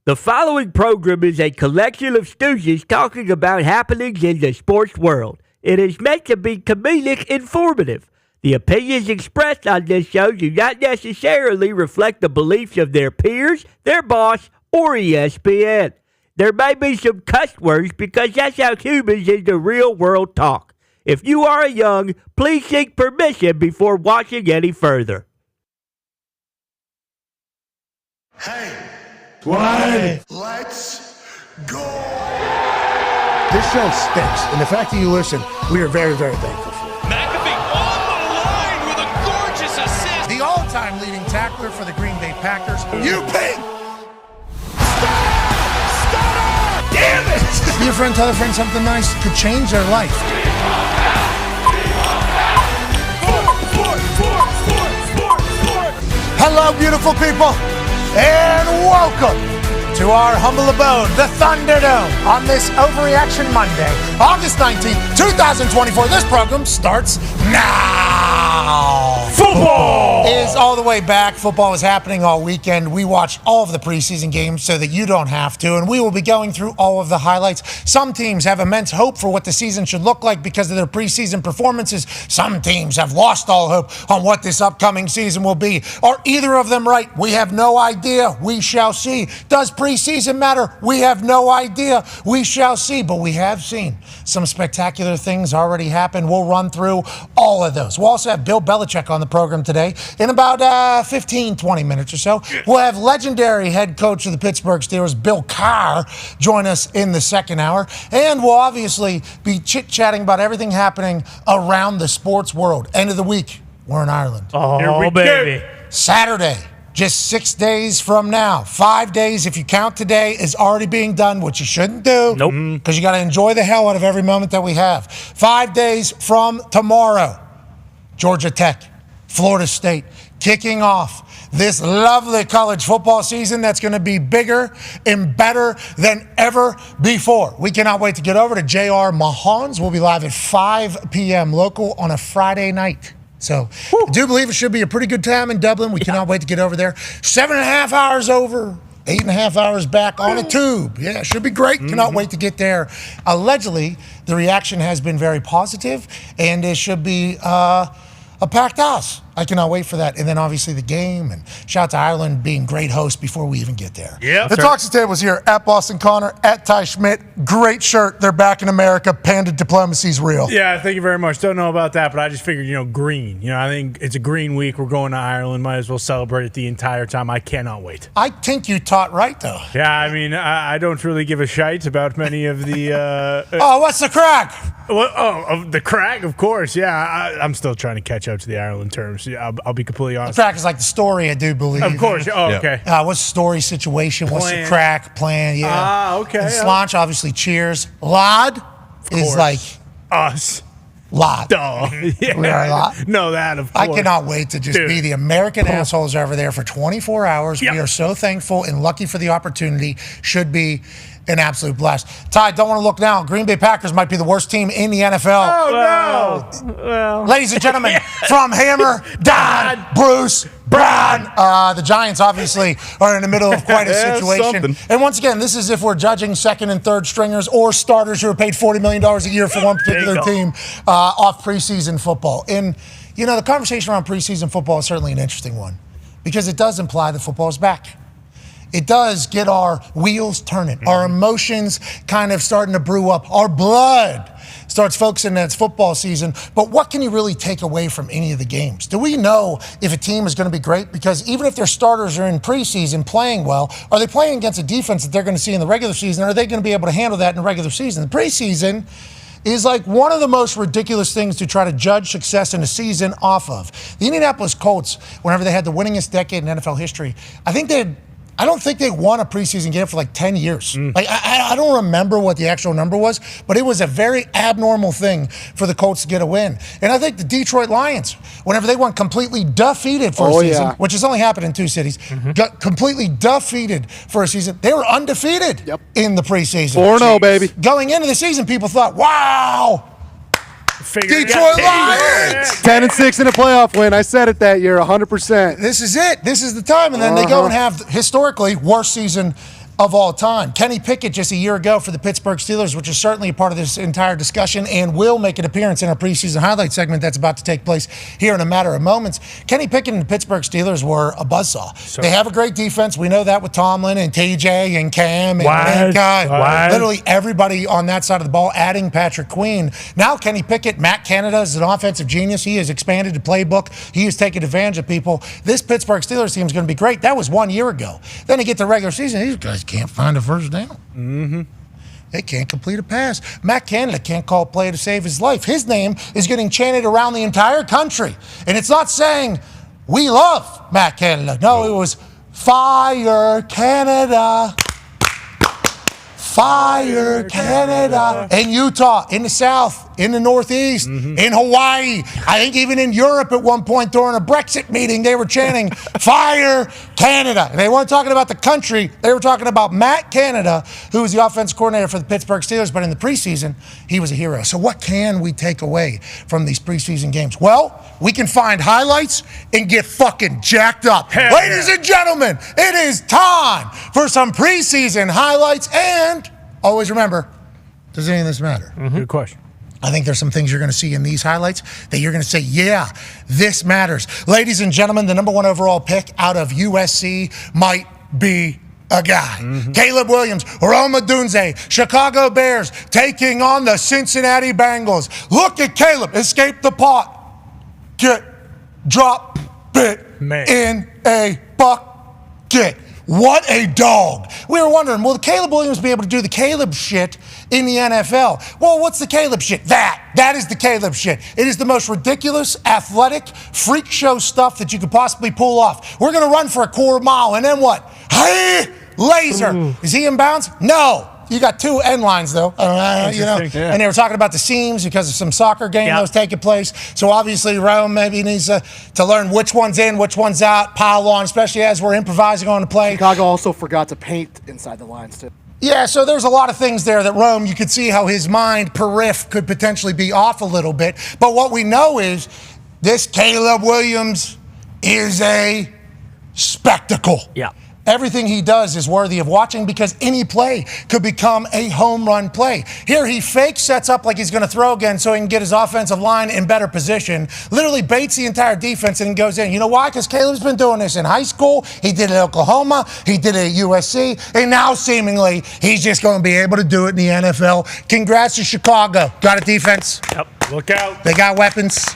The following program is a collection of stooges talking about happenings in the sports world. It is meant to be comedic informative. The opinions expressed on this show do not necessarily reflect the beliefs of their peers, their boss, or ESPN. There may be some cuss words because that's how humans in the real world talk. If you are young, please seek permission before watching any further. Hey. What? Let's go! This show stinks, and the fact that you listen, we are very, very thankful for. McAfee on the line with a gorgeous assist. The all-time leading tackler for the Green Bay Packers. You ping! Damn it! Be a friend, tell a friend something nice could change their life. Hello, beautiful people, and welcome to our humble abode, the Thunderdome, on this Overreaction Monday, August 19th, 2024. This program starts now. Football is all the way back. Football is happening all weekend. We watched all of the preseason games so that you don't have to, and we will be going through all of the highlights. Some teams have immense hope for what the season should look like because of their preseason performances. Some teams have lost all hope on what this upcoming season will be. Are either of them right? We have no idea. We shall see. Does preseason matter? We have no idea. We shall see. But we have seen some spectacular things already happen. We'll run through all of those. We'll also have Bill Belichick on the program today in about 15, 20 minutes or so. We'll have legendary head coach of the Pittsburgh Steelers, Bill Carr, join us in the second hour. And we'll obviously be chit-chatting about everything happening around the sports world. End of the week, we're in Ireland. Oh, baby. Saturday, just 6 days from now. 5 days, if you count today, is already being done, which you shouldn't do. Nope. Because you got to enjoy the hell out of every moment that we have. 5 days from tomorrow, Georgia Tech, Florida State, kicking off this lovely college football season that's going to be bigger and better than ever before. We cannot wait to get over to J.R. Mahon's. We'll be live at 5 p.m. local on a Friday night. So I do believe it should be a pretty good time in Dublin. We cannot wait to get over there. 7.5 hours over, 8.5 hours back on a tube. Yeah, it should be great. Cannot wait to get there. Allegedly, the reaction has been very positive, and it should be a packed house. I cannot wait for that. And then obviously the game, and shout out to Ireland being great hosts before we even get there. Yep. The Talks Table is here at Boston Connor, at Ty Schmidt. Great shirt. They're back in America. Panda diplomacy's real. Yeah, thank you very much. Don't know about that, but I just figured, green. I think it's a green week. We're going to Ireland. Might as well celebrate it the entire time. I cannot wait. I think you taught right, though. Yeah, I mean, I don't really give a shite about many of the... Oh, what's the crack? The crack, of course. Yeah, I'm still trying to catch up to the Ireland terms. Yeah, I'll be completely honest. The crack is like the story, I do believe. Of course. Oh, okay. What's the story, situation? What's the crack, plan? Yeah. Okay. And Slanch, obviously, cheers. Lod is like... Us. Lod. Duh. Yeah. We are a lot. No, that, of course. I cannot wait to just be the American assholes over there for 24 hours. Yep. We are so thankful and lucky for the opportunity. Should be an absolute blast. Ty, don't want to look now. Green Bay Packers might be the worst team in the NFL. Oh, no. Well. Ladies and gentlemen, from Hammer, Dahn, Bruce, Brown. The Giants obviously are in the middle of quite a situation. And once again, this is if we're judging second and third stringers or starters who are paid $40 million a year for one particular team off preseason football. And, the conversation around preseason football is certainly an interesting one because it does imply that football is back. It does get our wheels turning, our emotions kind of starting to brew up, our blood starts focusing on its football season. But what can you really take away from any of the games? Do we know if a team is going to be great? Because even if their starters are in preseason playing well, are they playing against a defense that they're going to see in the regular season? Are they going to be able to handle that in the regular season? The preseason is like one of the most ridiculous things to try to judge success in a season off of. The Indianapolis Colts, whenever they had the winningest decade in NFL history, I don't think they won a preseason game for like 10 years. I don't remember what the actual number was, but it was a very abnormal thing for the Colts to get a win. And I think the Detroit Lions, whenever they went completely defeated for a season, which has only happened in two cities, got completely defeated for a season, they were undefeated in the preseason. 4-0, baby. Going into the season, people thought, wow, Detroit Lions! 10-6 in a playoff win. I said it that year, 100%. This is it. This is the time. And then they go and have, historically, worst season of all time. Kenny Pickett just a year ago for the Pittsburgh Steelers, which is certainly a part of this entire discussion and will make an appearance in our preseason highlight segment that's about to take place here in a matter of moments. Kenny Pickett and the Pittsburgh Steelers were a buzzsaw. They have a great defense. We know that with Tomlin and TJ and Cam and literally everybody on that side of the ball, adding Patrick Queen. Now Kenny Pickett, Matt Canada is an offensive genius. He has expanded the playbook. He has taken advantage of people. This Pittsburgh Steelers team is going to be great. That was 1 year ago. Then they get the regular season. These guys can't find a first down. Mm-hmm. They can't complete a pass. Matt Canada can't call a play to save his life. His name is getting chanted around the entire country. And it's not saying, we love Matt Canada. No, it was, fire Canada. Fire Canada. In Utah, in the South, in the Northeast, in Hawaii. I think even in Europe at one point during a Brexit meeting, they were chanting, Fire Canada. And they weren't talking about the country. They were talking about Matt Canada, who was the offensive coordinator for the Pittsburgh Steelers. But in the preseason, he was a hero. So what can we take away from these preseason games? Well, we can find highlights and get fucking jacked up. Ladies and gentlemen, it is time for some preseason highlights. And always remember, does any of this matter? Good question. I think there's some things you're going to see in these highlights that you're going to say, yeah, this matters. Ladies and gentlemen, the number 1 overall pick out of USC might be a guy. Caleb Williams, Rome Odunze, Chicago Bears taking on the Cincinnati Bengals. Look at Caleb escape the pot. Drop it in a bucket. What a dog. We were wondering, will Caleb Williams be able to do the Caleb shit in the NFL? Well, what's the Caleb shit? That is the Caleb shit. It is the most ridiculous, athletic, freak show stuff that you could possibly pull off. We're going to run for a quarter mile, and then what? Hey, laser. Is he in bounds? No. You got 2 end lines, though. You know, and they were talking about the seams because of some soccer game that was taking place. So obviously, Rome maybe needs to learn which one's in, which one's out, pile on, especially as we're improvising on the play. Chicago also forgot to paint inside the lines, too. Yeah, so there's a lot of things there that Rome, you could see how his mind per riff could potentially be off a little bit. But what we know is this Caleb Williams is a spectacle. Yeah. Everything he does is worthy of watching because any play could become a home run play. Here he fakes, sets up like he's going to throw again so he can get his offensive line in better position, literally baits the entire defense and goes in. You know why? Because Caleb's been doing this in high school. He did it at Oklahoma. He did it at USC. And now seemingly he's just going to be able to do it in the NFL. Congrats to Chicago. Got a defense. Yep. Look out. They got weapons.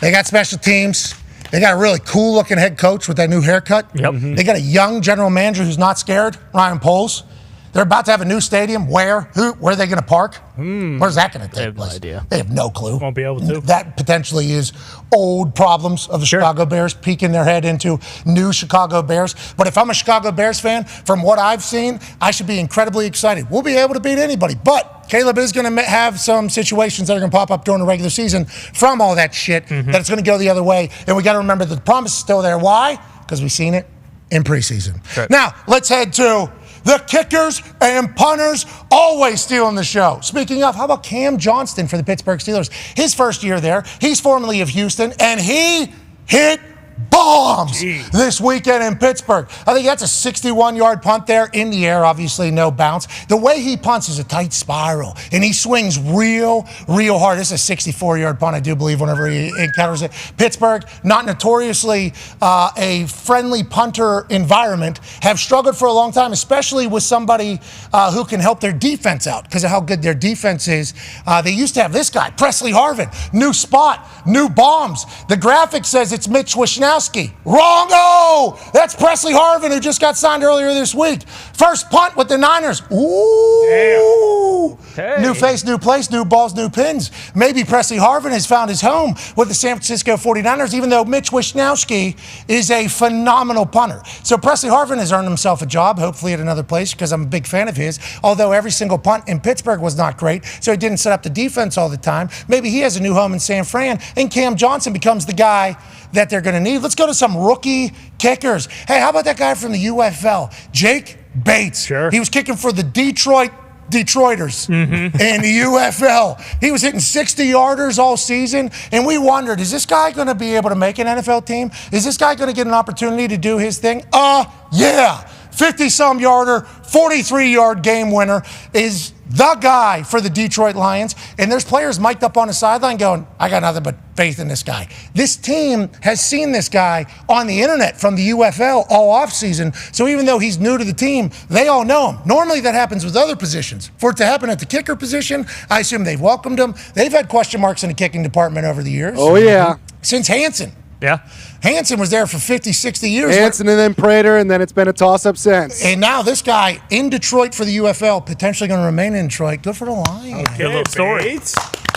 They got special teams. They got a really cool-looking head coach with that new haircut. Yep. They got a young general manager who's not scared, Ryan Poles. They're about to have a new stadium. Where? Where are they going to park? Where's that going to take place? No idea. They have no clue. Won't be able to. That potentially is old problems of the Chicago Bears peeking their head into new Chicago Bears. But if I'm a Chicago Bears fan, from what I've seen, I should be incredibly excited. We'll be able to beat anybody. But Caleb is going to have some situations that are going to pop up during the regular season from all that shit that it's going to go the other way. And we got to remember that the promise is still there. Why? Because we've seen it in preseason. Right. Now, let's head to the kickers and punters always stealing the show. Speaking of, how about Cam Johnston for the Pittsburgh Steelers? His first year there, he's formerly of Houston, and he hit bombs this weekend in Pittsburgh. I think that's a 61-yard punt there in the air, obviously no bounce. The way he punts is a tight spiral, and he swings real hard. This is a 64-yard punt, I do believe, whenever he encounters it. Pittsburgh, not notoriously a friendly punter environment, have struggled for a long time, especially with somebody who can help their defense out because of how good their defense is. They used to have this guy, Presley Harvin. New spot, new bombs. The graphic says it's Mitch Wishnowski. Wrong. Oh, that's Presley Harvin, who just got signed earlier this week. First punt with the Niners. Ooh. Hey. New face, new place, new balls, new pins. Maybe Presley Harvin has found his home with the San Francisco 49ers, even though Mitch Wishnowski is a phenomenal punter. So Presley Harvin has earned himself a job, hopefully at another place, because I'm a big fan of his, although every single punt in Pittsburgh was not great, so he didn't set up the defense all the time. Maybe he has a new home in San Fran, and Cam Johnson becomes the guy that they're going to need. Let's go to some rookie kickers. Hey, how about that guy from the UFL, Jake Bates? Sure. He was kicking for the Detroiters in the UFL. He was hitting 60-yarders all season, and we wondered, is this guy going to be able to make an NFL team? Is this guy going to get an opportunity to do his thing? Yeah. 50-some yarder, 43-yard game winner, is the guy for the Detroit Lions. And there's players mic'd up on the sideline going, I got nothing but faith in this guy. This team has seen this guy on the internet from the UFL all offseason. So even though he's new to the team, they all know him. Normally that happens with other positions. For it to happen at the kicker position, I assume they've welcomed him. They've had question marks in the kicking department over the years. Oh, yeah. Since Hansen. Yeah. Hansen was there for 50, 60 years. Hansen and then Prater, and then it's been a toss-up since. And now this guy in Detroit for the UFL, potentially going to remain in Detroit. Good for the Lions. Good little story.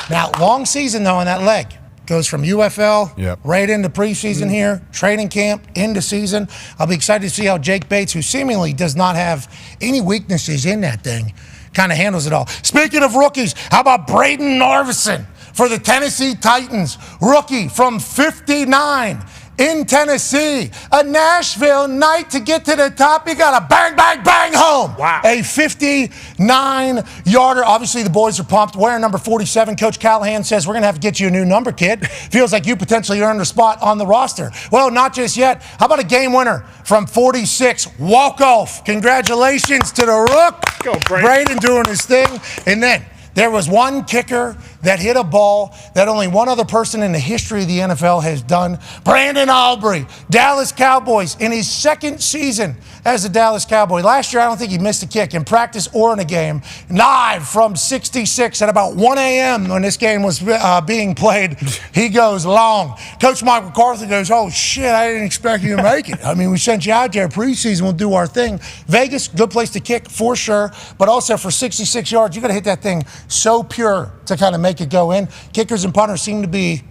Now, long season, though, on that leg. Goes from UFL Yep. right into preseason here, training camp, into season. I'll be excited to see how Jake Bates, who seemingly does not have any weaknesses in that thing, kind of handles it all. Speaking of rookies, how about Braden Narvison for the Tennessee Titans? Rookie from 59 in Tennessee. A Nashville night to get to the top. You got a bang, bang, bang home. Wow. A 59-yarder. Obviously, the boys are pumped. Wearing number 47, Coach Callahan says, we're going to have to get you a new number, kid. Feels like you potentially earned a spot on the roster. Well, not just yet. How about a game winner from 46, walk-off? Congratulations to the Rook. Go, Braden. Doing his thing. And then there was one kicker that hit a ball that only one other person in the history of the NFL has done. Brandon Aubrey, Dallas Cowboys, in his second season as a Dallas Cowboy. Last year, I don't think he missed a kick in practice or in a game. Live from 66 at about 1 a.m. when this game was being played, he goes long. Coach Mike McCarthy goes, oh, shit, I didn't expect you to make it. I mean, we sent you out there preseason. We'll do our thing. Vegas, good place to kick for sure, but also for 66 yards, you got to hit that thing so pure to kind of make it go in. Kickers and punters seem to be.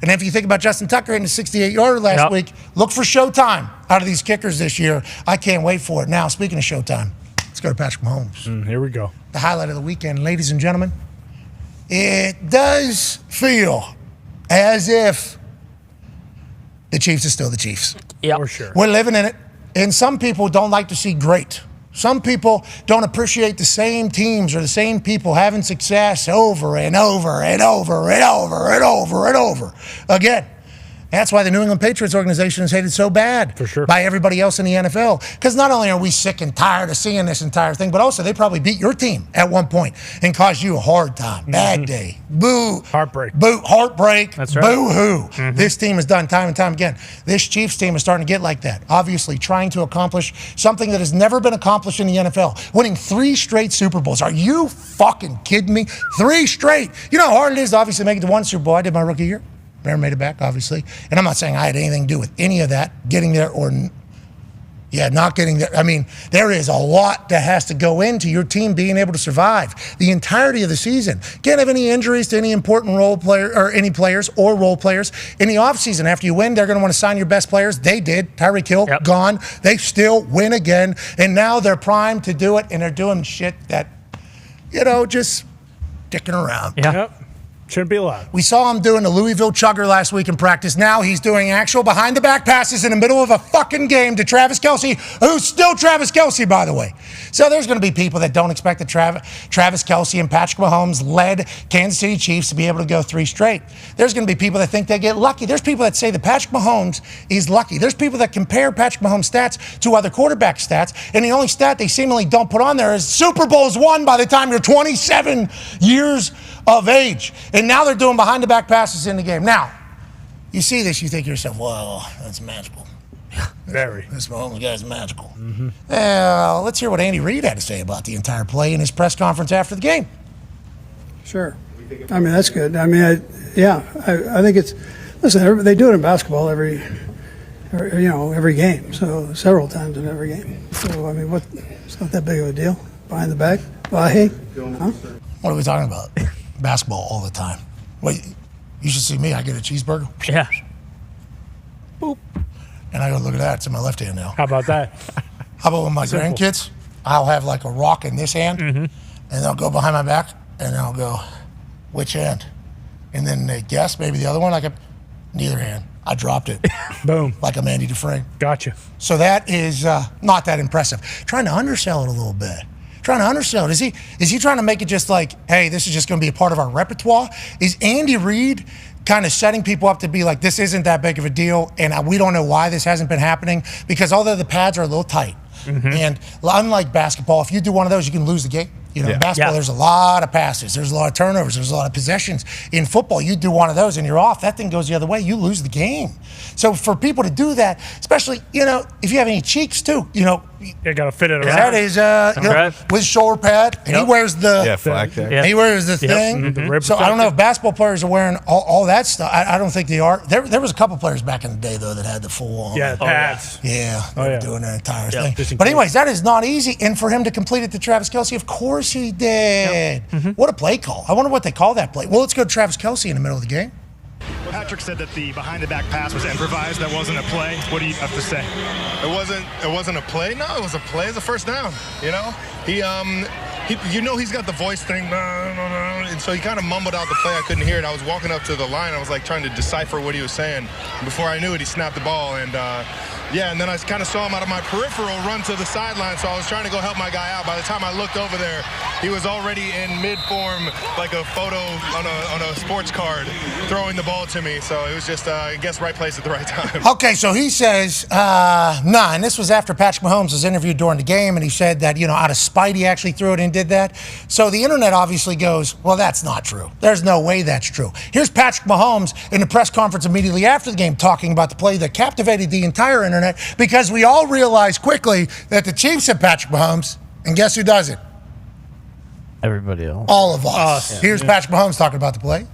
And if you think about Justin Tucker hitting a 68-yarder last week, look for showtime out of these kickers this year. I can't wait for it. Now, speaking of showtime, let's go to Patrick Mahomes. Here we go. The highlight of the weekend, ladies and gentlemen. It does feel as if the Chiefs are still the Chiefs. Yeah. For sure. We're living in it. And some people don't like to see great. Some people don't appreciate the same teams or the same people having success over and over and over and over and over and over again. That's why the New England Patriots organization is hated so bad For sure. by everybody else in the NFL. Because not only are we sick and tired of seeing this entire thing, but also they probably beat your team at one point and caused you a hard time. Bad day. Boo. Heartbreak. Boo. Heartbreak. That's right. Boo-hoo. This team has done time and time again. This Chiefs team is starting to get like that. Obviously trying to accomplish something that has never been accomplished in the NFL. Winning 3 straight Super Bowls. Are you fucking kidding me? 3 straight. You know how hard it is to obviously make it to 1 Super Bowl. I did my rookie year. Never made it back, obviously. And I'm not saying I had anything to do with any of that, getting there or not getting there. I mean, there is a lot that has to go into your team being able to survive the entirety of the season. Can't have any injuries to any important role player or any players or role players. In the offseason, after you win, they're going to want to sign your best players. They did. Tyreek Hill, gone. They still win again. And now they're primed to do it, and they're doing shit that, just dicking around. Yeah. Yep. Shouldn't be allowed. We saw him doing the Louisville chugger last week in practice. Now he's doing actual behind-the-back passes in the middle of a fucking game to Travis Kelce, who's still Travis Kelce, by the way. So there's going to be people that don't expect that Travis Kelce and Patrick Mahomes led Kansas City Chiefs to be able to go 3 straight. There's going to be people that think they get lucky. There's people that say that Patrick Mahomes is lucky. There's people that compare Patrick Mahomes' stats to other quarterback stats, and the only stat they seemingly don't put on there is Super Bowls won by the time you're 27 years of age. And now they're doing behind-the-back passes in the game. Now, you see this, you think to yourself, well, that's magical. Very. This Mahomes guy's magical. Let's hear what Andy Reid had to say about the entire play in his press conference after the game. Sure. I mean, that's good. I mean, I think it's, listen, they do it in basketball every game, so several times in every game. So, I mean, it's not that big of a deal. Behind the back, Vahe, huh? What are we talking about? Basketball all the time. Wait, you should see me. I get a cheeseburger. Yeah. Boop. And I go, look at that. It's in my left hand now. How about that? How about with my grandkids? I'll have like a rock in this hand, and they'll go behind my back, and I'll go, which hand? And then they guess, maybe the other one. Neither hand. I dropped it. Boom. Like I'm Andy Dufresne. Gotcha. So that is not that impressive. Trying to undersell it a little bit. Trying to undersell it. Is he trying to make it just like, hey, this is just going to be a part of our repertoire? Is Andy Reid kind of setting people up to be like, this isn't that big of a deal, and we don't know why this hasn't been happening? Because although the pads are a little tight, And unlike basketball, if you do one of those, you can lose the game. In basketball, there's a lot of passes. There's a lot of turnovers. There's a lot of possessions. In football, you do one of those and you're off. That thing goes the other way. You lose the game. So for people to do that, especially, if you have any cheeks too, you got to fit it around. That is, with shoulder pad, and he wears the flag tag. He wears the thing. So I don't know if basketball players are wearing all that stuff. I don't think they are. There was a couple players back in the day though that had the full on. Yeah, pads. Yeah, they were doing that entire thing. But anyways, that is not easy. And for him to complete it to Travis Kelce, of course he did. What a play call. I wonder what they call that play. Well, let's go to Travis Kelce in the middle of the game. Patrick said that the behind-the-back pass was improvised. That wasn't a play. What do you have to say? It wasn't a play. No, it was a play. It was a first down. He's got the voice thing, and so he kind of mumbled out the play. I couldn't hear it. I was walking up to the line. I was like trying to decipher what he was saying. Before I knew it, he snapped the ball, and then I kind of saw him out of my peripheral run to the sideline. So I was trying to go help my guy out. By the time I looked over there, he was already in mid-form, like a photo on a sports card, throwing the ball to me. So it was just, I guess, right place at the right time. Okay, so he says, and this was after Patrick Mahomes was interviewed during the game, and he said that, out of spite, he actually threw it and did that. So the internet obviously goes, well, that's not true. There's no way that's true. Here's Patrick Mahomes in the press conference immediately after the game talking about the play that captivated the entire internet, because we all realized quickly that the Chiefs have Patrick Mahomes, and guess who doesn't? Everybody else. All of us. Here's Patrick Mahomes talking about the play.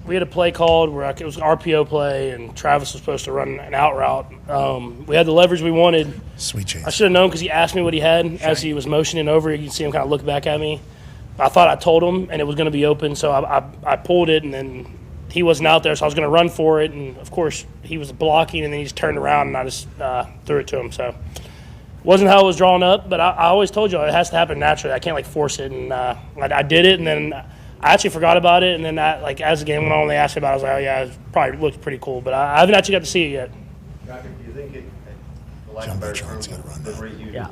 We had a play called where it was an RPO play, and Travis was supposed to run an out route. We had the leverage we wanted. Sweet chance. I should have known because he asked me what he had as he was motioning over. You can see him kind of look back at me. I thought I told him, and it was going to be open, so I pulled it, and then he wasn't out there, so I was going to run for it. And, of course, he was blocking, and then he just turned around, and I just threw it to him. So wasn't how it was drawn up, but I always told you it has to happen naturally. I can't, force it. And I did it, and then I actually forgot about it. And then, as the game went on, they asked me about it. I was like, oh, yeah, it probably looked pretty cool. But I haven't actually got to see it yet. Do you think John Bertrand's got to run that. Yeah.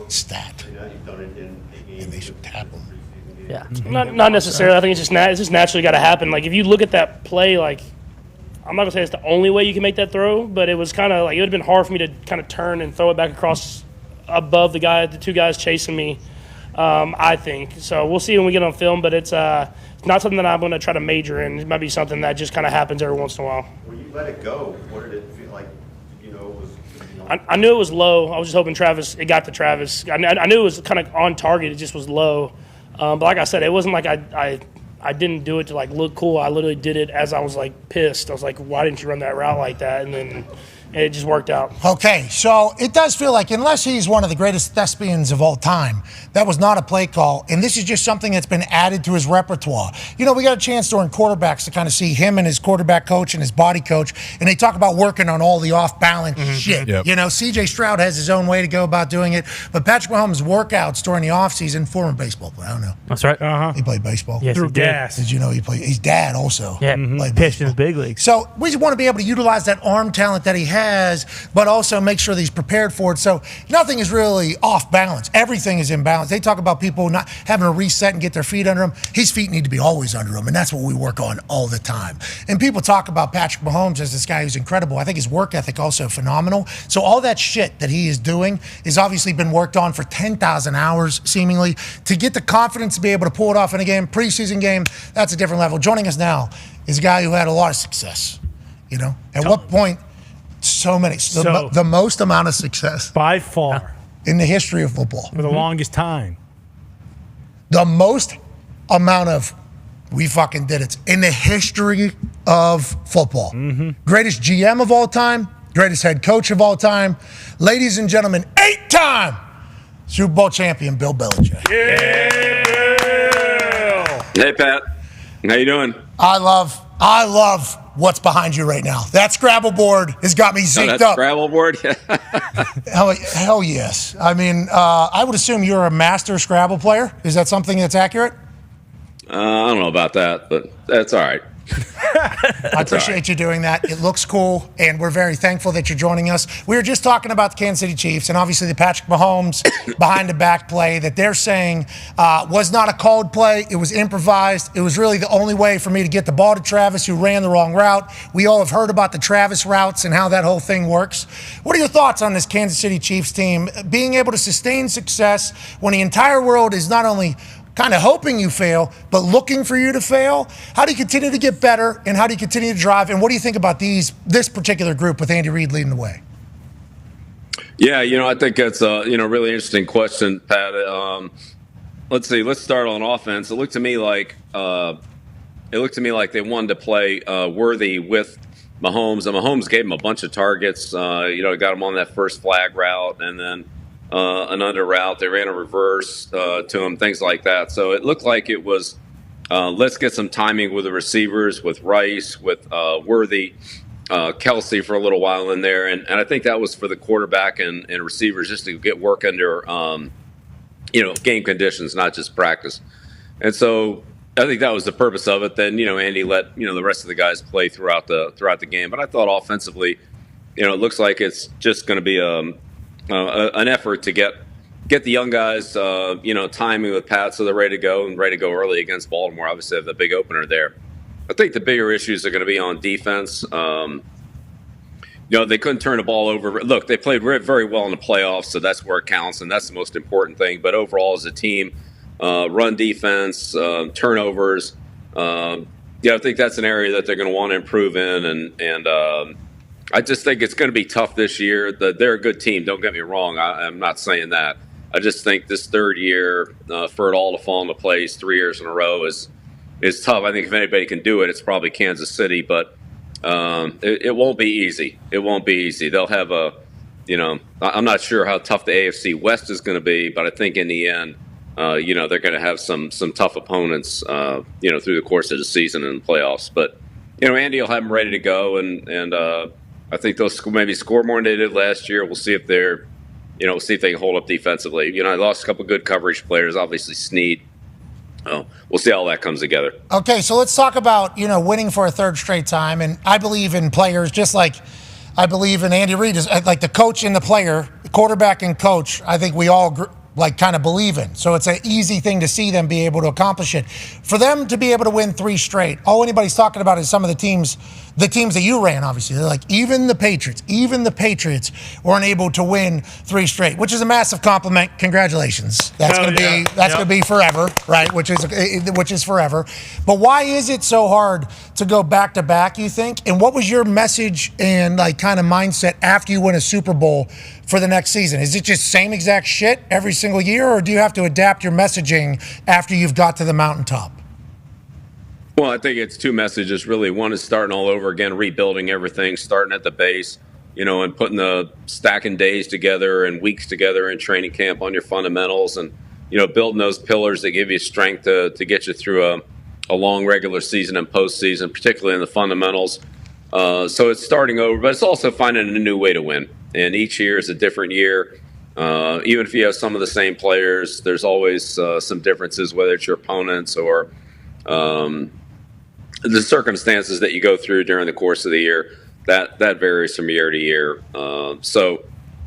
Stat. You've done it in a game. And they should tap him. Yeah. Not necessarily. I think it's just naturally got to happen. If you look at that play, I'm not going to say it's the only way you can make that throw, but it was kind of it would have been hard for me to kind of turn and throw it back across above the two guys chasing me, I think. So we'll see when we get on film, but it's not something that I'm going to try to major in. It might be something that just kind of happens every once in a while. When you let it go, what did it feel like? I knew it was low. I was just hoping it got to Travis. I knew it was kind of on target. It just was low. But like I said, it wasn't like I didn't do it to look cool. I literally did it as I was pissed. I was like, why didn't you run that route like that? And then it just worked out. Okay, so it does feel like, unless he's one of the greatest thespians of all time, that was not a play call, and this is just something that's been added to his repertoire. We got a chance during quarterbacks to kind of see him and his quarterback coach and his body coach, and they talk about working on all the off-balance shit. Yep. C.J. Stroud has his own way to go about doing it, but Patrick Mahomes' workouts during the offseason, former baseball player, I don't know. That's right. He played baseball. Yes, Through he did. gas. Did you know he played? His dad also played Pitched in baseball. the big leagues. So we just want to be able to utilize that arm talent that he has, but also make sure that he's prepared for it. So nothing is really off balance. Everything is in balance. They talk about people not having to reset and get their feet under him. His feet need to be always under him, and that's what we work on all the time. And people talk about Patrick Mahomes as this guy who's incredible. I think his work ethic also phenomenal. So all that shit that he is doing has obviously been worked on for 10,000 hours, seemingly, to get the confidence to be able to pull it off in a game, preseason game. That's a different level. Joining us now is a guy who had a lot of success. At what point? So many. The most amount of success. By far. In the history of football. For the longest time. The most amount of we fucking did it in the history of football. Greatest GM of all time. Greatest head coach of all time. Ladies and gentlemen, 8-time Super Bowl champion Bill Belichick. Yeah. Hey, Pat. How you doing? I love what's behind you right now. That Scrabble board has got me zeked up. Scrabble board? hell yes. I mean, I would assume you're a master Scrabble player. Is that something that's accurate? I don't know about that, but that's all right. I appreciate you doing that. It looks cool, and we're very thankful that you're joining us. We were just talking about the Kansas City Chiefs, and obviously the Patrick Mahomes behind-the-back play that they're saying was not a called play. It was improvised. It was really the only way for me to get the ball to Travis, who ran the wrong route. We all have heard about the Travis routes and how that whole thing works. What are your thoughts on this Kansas City Chiefs team being able to sustain success when the entire world is not only kind of hoping you fail, but looking for you to fail? How do you continue to get better, and how do you continue to drive? And what do you think about this particular group with Andy Reid leading the way? Yeah, I think that's a really interesting question, Pat. Let's see. Let's start on offense. It looked to me like they wanted to play Worthy with Mahomes, and Mahomes gave him a bunch of targets. Got him on that first flag route, and then an under route. They ran a reverse to him, things like that. So it looked like it was let's get some timing with the receivers, with Rice, with Worthy, Kelsey for a little while in there. And I think that was for the quarterback and receivers just to get work under, game conditions, not just practice. And so I think that was the purpose of it. Then, Andy let, the rest of the guys play throughout the game. But I thought offensively, it looks like it's just going to be an effort to get the young guys, timing with Pat so they're ready to go early against Baltimore. Obviously, they have the big opener there. I think the bigger issues are going to be on defense. They couldn't turn the ball over. Look, they played very well in the playoffs, so that's where it counts, and that's the most important thing. But overall, as a team, run defense, turnovers, I think that's an area that they're going to want to improve in, and I just think it's going to be tough this year. They're a good team. Don't get me wrong. I'm not saying that. I just think this third year for it all to fall into place 3 years in a row is tough. I think if anybody can do it, it's probably Kansas City. But it won't be easy. It won't be easy. They'll have I'm not sure how tough the AFC West is going to be, but I think in the end, they're going to have some tough opponents, through the course of the season and the playoffs. But Andy will have them ready to go, and I think they'll maybe score more than they did last year. We'll see if they're, see if they can hold up defensively. I lost a couple good coverage players, obviously Snead. We'll see how that comes together. Okay, so let's talk about, winning for a third straight time. And I believe in players just like I believe in Andy Reid. Is like the coach and the player, quarterback and coach, I think we all kind of believe in. So it's an easy thing to see them be able to accomplish it. For them to be able to win 3 straight, all anybody's talking about is some of the teams that you ran, obviously. They're like, even the Patriots weren't able to win 3 straight, which is a massive compliment. Congratulations. That's going to be forever, right? Which is forever. But why is it so hard to go back to back, you think? And what was your message and kind of mindset after you win a Super Bowl for the next season? Is it just same exact shit every single year, or do you have to adapt your messaging after you've got to the mountaintop? Well, I think it's 2 messages, really. One is starting all over again, rebuilding everything, starting at the base, and putting the stacking days together and weeks together in training camp on your fundamentals and, building those pillars that give you strength to get you through a long regular season and postseason, particularly in the fundamentals. So it's starting over, but it's also finding a new way to win. And each year is a different year. Even if you have some of the same players, there's always some differences, whether it's your opponents or the circumstances that you go through during the course of the year. That varies from year to year. So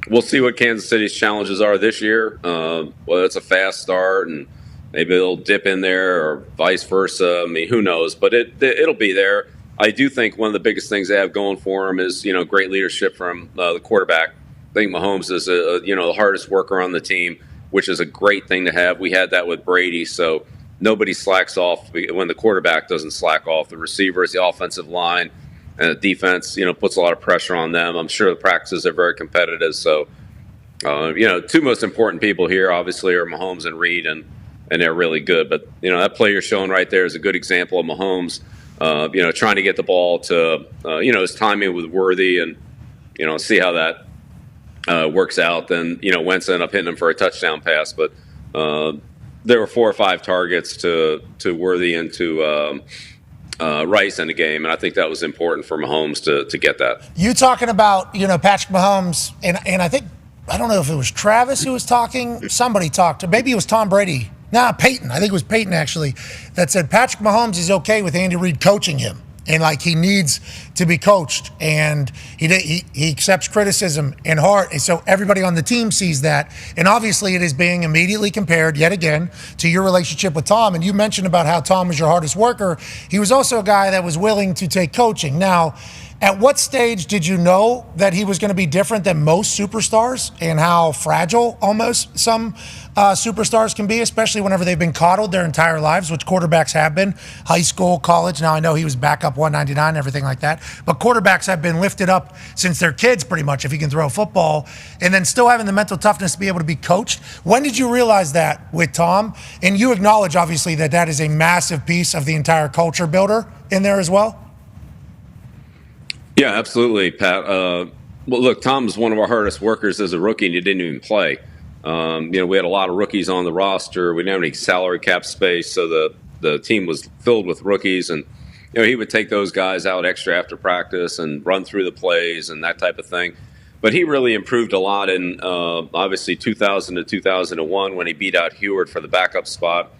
we'll see what Kansas City's challenges are this year. Whether it's a fast start and maybe they'll dip in there or vice versa. I mean, who knows? But it'll be there. I do think one of the biggest things they have going for them is, great leadership from the quarterback. I think Mahomes is, the hardest worker on the team, which is a great thing to have. We had that with Brady, so nobody slacks off when the quarterback doesn't slack off. The receivers, the offensive line, and the defense, puts a lot of pressure on them. I'm sure the practices are very competitive. So, 2 most important people here, obviously, are Mahomes and Reid, and they're really good. But, that play you're showing right there is a good example of Mahomes. Trying to get the ball to, his timing with Worthy and, see how that works out. Then, Wentz ended up hitting him for a touchdown pass. But there were 4 or 5 targets to Worthy and to Rice in the game. And I think that was important for Mahomes to get that. You talking about, Patrick Mahomes, and I don't know if it was Travis who was talking. Somebody talked. Maybe it was Tom Brady. Peyton. I think it was Peyton, actually, that said Patrick Mahomes is okay with Andy Reid coaching him. and like he needs to be coached, and he accepts criticism in heart, and so everybody on the team sees that, and obviously it is being immediately compared yet again to your relationship with Tom. And you mentioned about how Tom was your hardest worker. He was also a guy that was willing to take coaching. Now, at what stage did you know that he was going to be different than most superstars, and how fragile almost some superstars can be, especially whenever they've been coddled their entire lives, which quarterbacks have been, high school, college. Now, I know he was backup 199 and everything like that, but quarterbacks have been lifted up since they're kids pretty much if you can throw a football, and then still having the mental toughness to be able to be coached. When did you realize that with Tom? And you acknowledge, obviously, that that is a massive piece of the entire culture builder in there as well? Yeah, absolutely, Pat. Well, look, Tom's one of our hardest workers as a rookie, and he didn't even play. We had a lot of rookies on the roster. We didn't have any salary cap space, so the team was filled with rookies. And he would take those guys out extra after practice and run through the plays and that type of thing. But he really improved a lot in obviously 2000 to 2001 when he beat out Heward for the backup spot.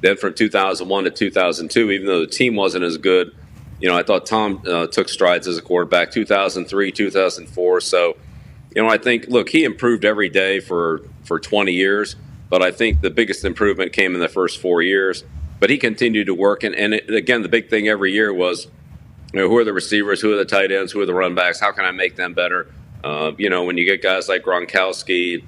Then from 2001 to 2002, even though the team wasn't as good, I thought Tom took strides as a quarterback, 2003, 2004. So, I think, look, he improved every day for 20 years, but I think the biggest improvement came in the first 4 years. But he continued to work. And again, the big thing every year was, who are the receivers, who are the tight ends, who are the run backs, how can I make them better? When you get guys like Gronkowski,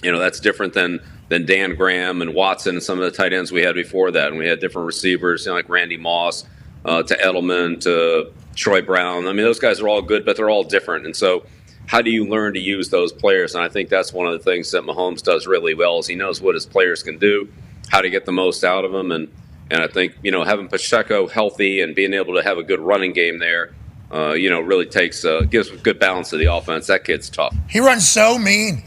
that's different than Dan Graham and Watson and some of the tight ends we had before that. And we had different receivers, like Randy Moss, to Edelman, to Troy Brown. I mean, those guys are all good, but they're all different. And so how do you learn to use those players? And I think that's one of the things that Mahomes does really well is he knows what his players can do, how to get the most out of them. And I think, having Pacheco healthy and being able to have a good running game there, really gives a good balance to the offense. That kid's tough. He runs so mean.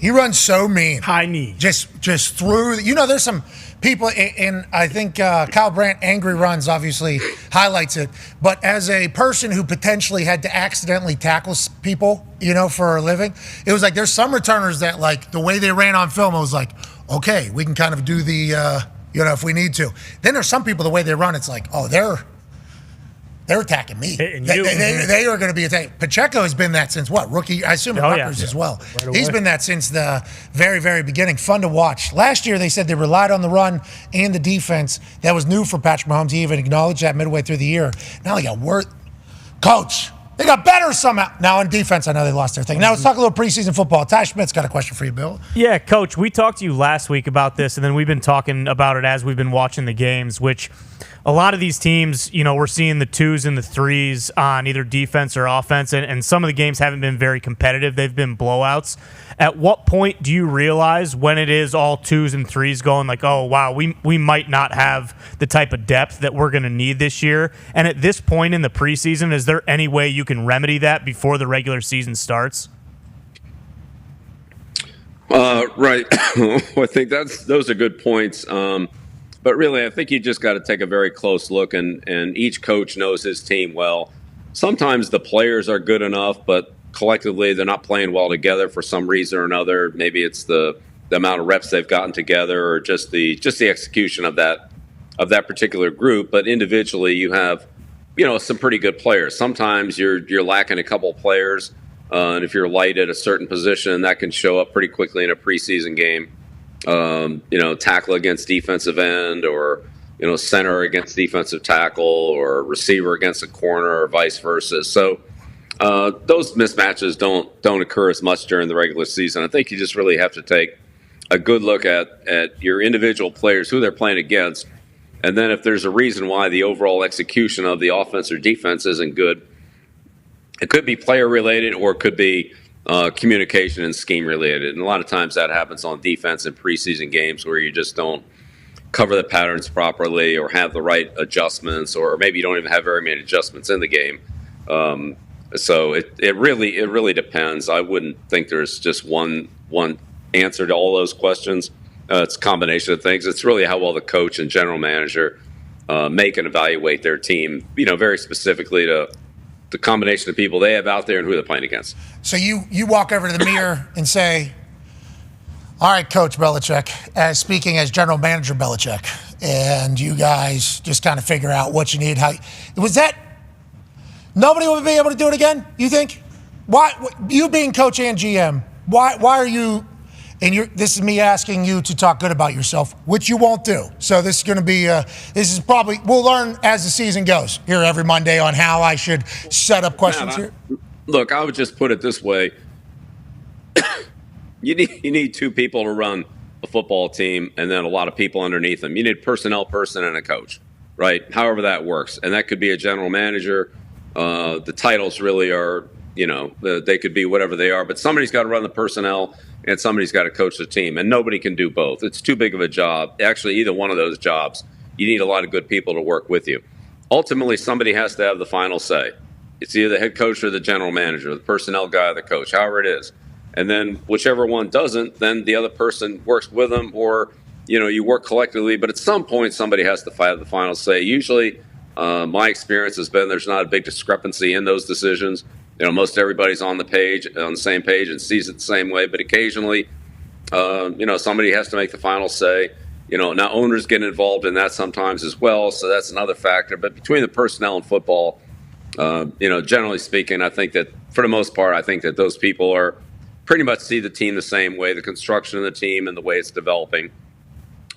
High knee. Just through. There's some people, and I think Kyle Brandt, Angry Runs, obviously highlights it. But as a person who potentially had to accidentally tackle people, for a living, it was like there's some returners that, like, the way they ran on film, it was like, okay, we can kind of do the, if we need to. Then there's some people, the way they run, it's like, oh, they're attacking me. They are going to be attacked. Pacheco has been that since what? Rookie? I assume Rutgers as well. Right, he's been that since the very, very beginning. Fun to watch. Last year, they said they relied on the run and the defense. That was new for Patrick Mahomes. He even acknowledged that midway through the year. Now they got Coach, they got better somehow. Now on defense, I know they lost their thing. Now let's talk a little preseason football. Ty Schmidt's got a question for you, Bill. Yeah, Coach, we talked to you last week about this, and then we've been talking about it as we've been watching the games, which a lot of these teams, we're seeing the 2s and the 3s on either defense or offense, and some of the games haven't been very competitive. They've been blowouts. At what point do you realize when it is all 2s and 3s going like, oh, wow, we might not have the type of depth that we're going to need this year? And at this point in the preseason, is there any way you can remedy that before the regular season starts? Right. I think those are good points. But really, I think you just got to take a very close look, and each coach knows his team well. Sometimes the players are good enough, but collectively they're not playing well together for some reason or another. Maybe it's the amount of reps they've gotten together, or just the execution of that particular group. But individually, you have some pretty good players. Sometimes you're lacking a couple players, and if you're light at a certain position, that can show up pretty quickly in a preseason game. Tackle against defensive end, or center against defensive tackle, or receiver against a corner, or vice versa. So those mismatches don't occur as much during the regular season. I think you just really have to take a good look at your individual players, who they're playing against, and then if there's a reason why the overall execution of the offense or defense isn't good, it could be player related, or it could be communication and scheme related. And a lot of times that happens on defense in preseason games where you just don't cover the patterns properly, or have the right adjustments, or maybe you don't even have very many adjustments in the game. So it really depends. I wouldn't think there's just one answer to all those questions. It's a combination of things. It's really how well the coach and general manager make and evaluate their team, very specifically to the combination of people they have out there and who they're playing against. So you walk over to the mirror and say, all right, Coach Belichick, speaking as General Manager Belichick, and you guys just kind of figure out what you need. Was that Nobody will be able to do it again, you think? Why, you being coach and GM, why are you, and this is me asking you to talk good about yourself, which you won't do. So this is going to be, we'll learn as the season goes here every Monday on how I should set up questions here. Look, I would just put it this way. You need two people to run a football team and then a lot of people underneath them. You need a personnel person and a coach, right? However that works. And that could be a general manager. The titles really are, they could be whatever they are, but somebody's got to run the personnel and somebody's got to coach the team, and nobody can do both. It's too big of a job. Actually, either one of those jobs, you need a lot of good people to work with you. Ultimately, somebody has to have the final say. It's either the head coach or the general manager, the personnel guy or the coach, however it is. And then whichever one doesn't, then the other person works with them, or, you work collectively. But at some point, somebody has to have the final say. Usually, my experience has been there's not a big discrepancy in those decisions. Most everybody's on the same page and sees it the same way. But occasionally, somebody has to make the final say. Now owners get involved in that sometimes as well, so that's another factor. But between the personnel and football, generally speaking, I think that for the most part, I think that those people are pretty much see the team the same way, the construction of the team and the way it's developing.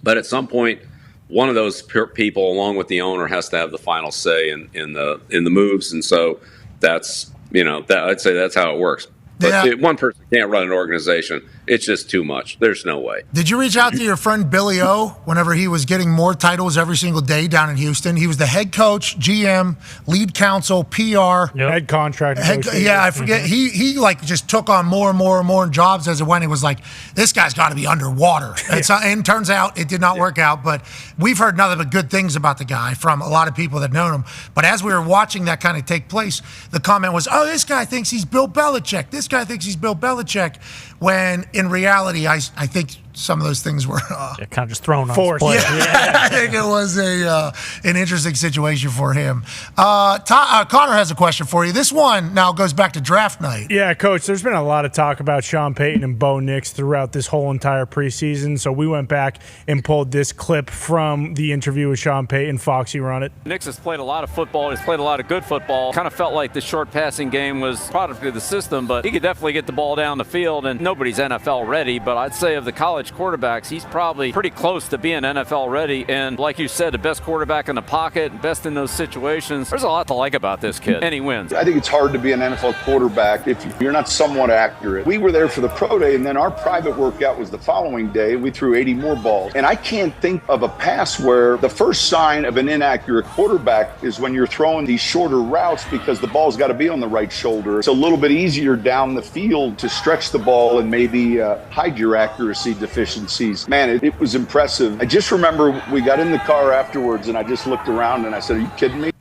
But at some point, one of those people, along with the owner, has to have the final say in the moves, and so that's I'd say that's how it works. But one person can't run an organization. It's just too much. There's no way. Did you reach out to your friend Billy O whenever he was getting more titles every single day down in Houston? He was the head coach, GM, lead counsel, PR. Head contract. I forget. He just took on more and more and more jobs as it went. It was like, this guy's got to be underwater. And turns out it did not work out. But we've heard nothing but good things about the guy from a lot of people that know him. But as we were watching that kind of take place, the comment was, oh, this guy thinks he's Bill Belichick. This guy thinks he's Bill Belichick. When in reality, I think some of those things were kind of just thrown on forced. I think it was an interesting situation for him. Connor has a question for you. This one now goes back to draft night. Yeah, Coach, there's been a lot of talk about Sean Payton and Bo Nix throughout this whole entire preseason, so we went back and pulled this clip from the interview with Sean Payton. Foxy, run it. Nix has played a lot of football. He's played a lot of good football. Kind of felt like the short passing game was product of the system, but he could definitely get the ball down the field, and nobody's NFL ready, but I'd say of the college quarterbacks, he's probably pretty close to being NFL ready. And like you said, the best quarterback in the pocket, best in those situations. There's a lot to like about this kid, and he wins. I think it's hard to be an NFL quarterback if you're not somewhat accurate. We were there for the pro day, and then our private workout was the following day. We threw 80 more balls. And I can't think of a pass where the first sign of an inaccurate quarterback is when you're throwing these shorter routes because the ball's got to be on the right shoulder. It's a little bit easier down the field to stretch the ball and maybe hide your accuracy deficiencies. Man, it was impressive. I just remember we got in the car afterwards and I just looked around and I said, are you kidding me?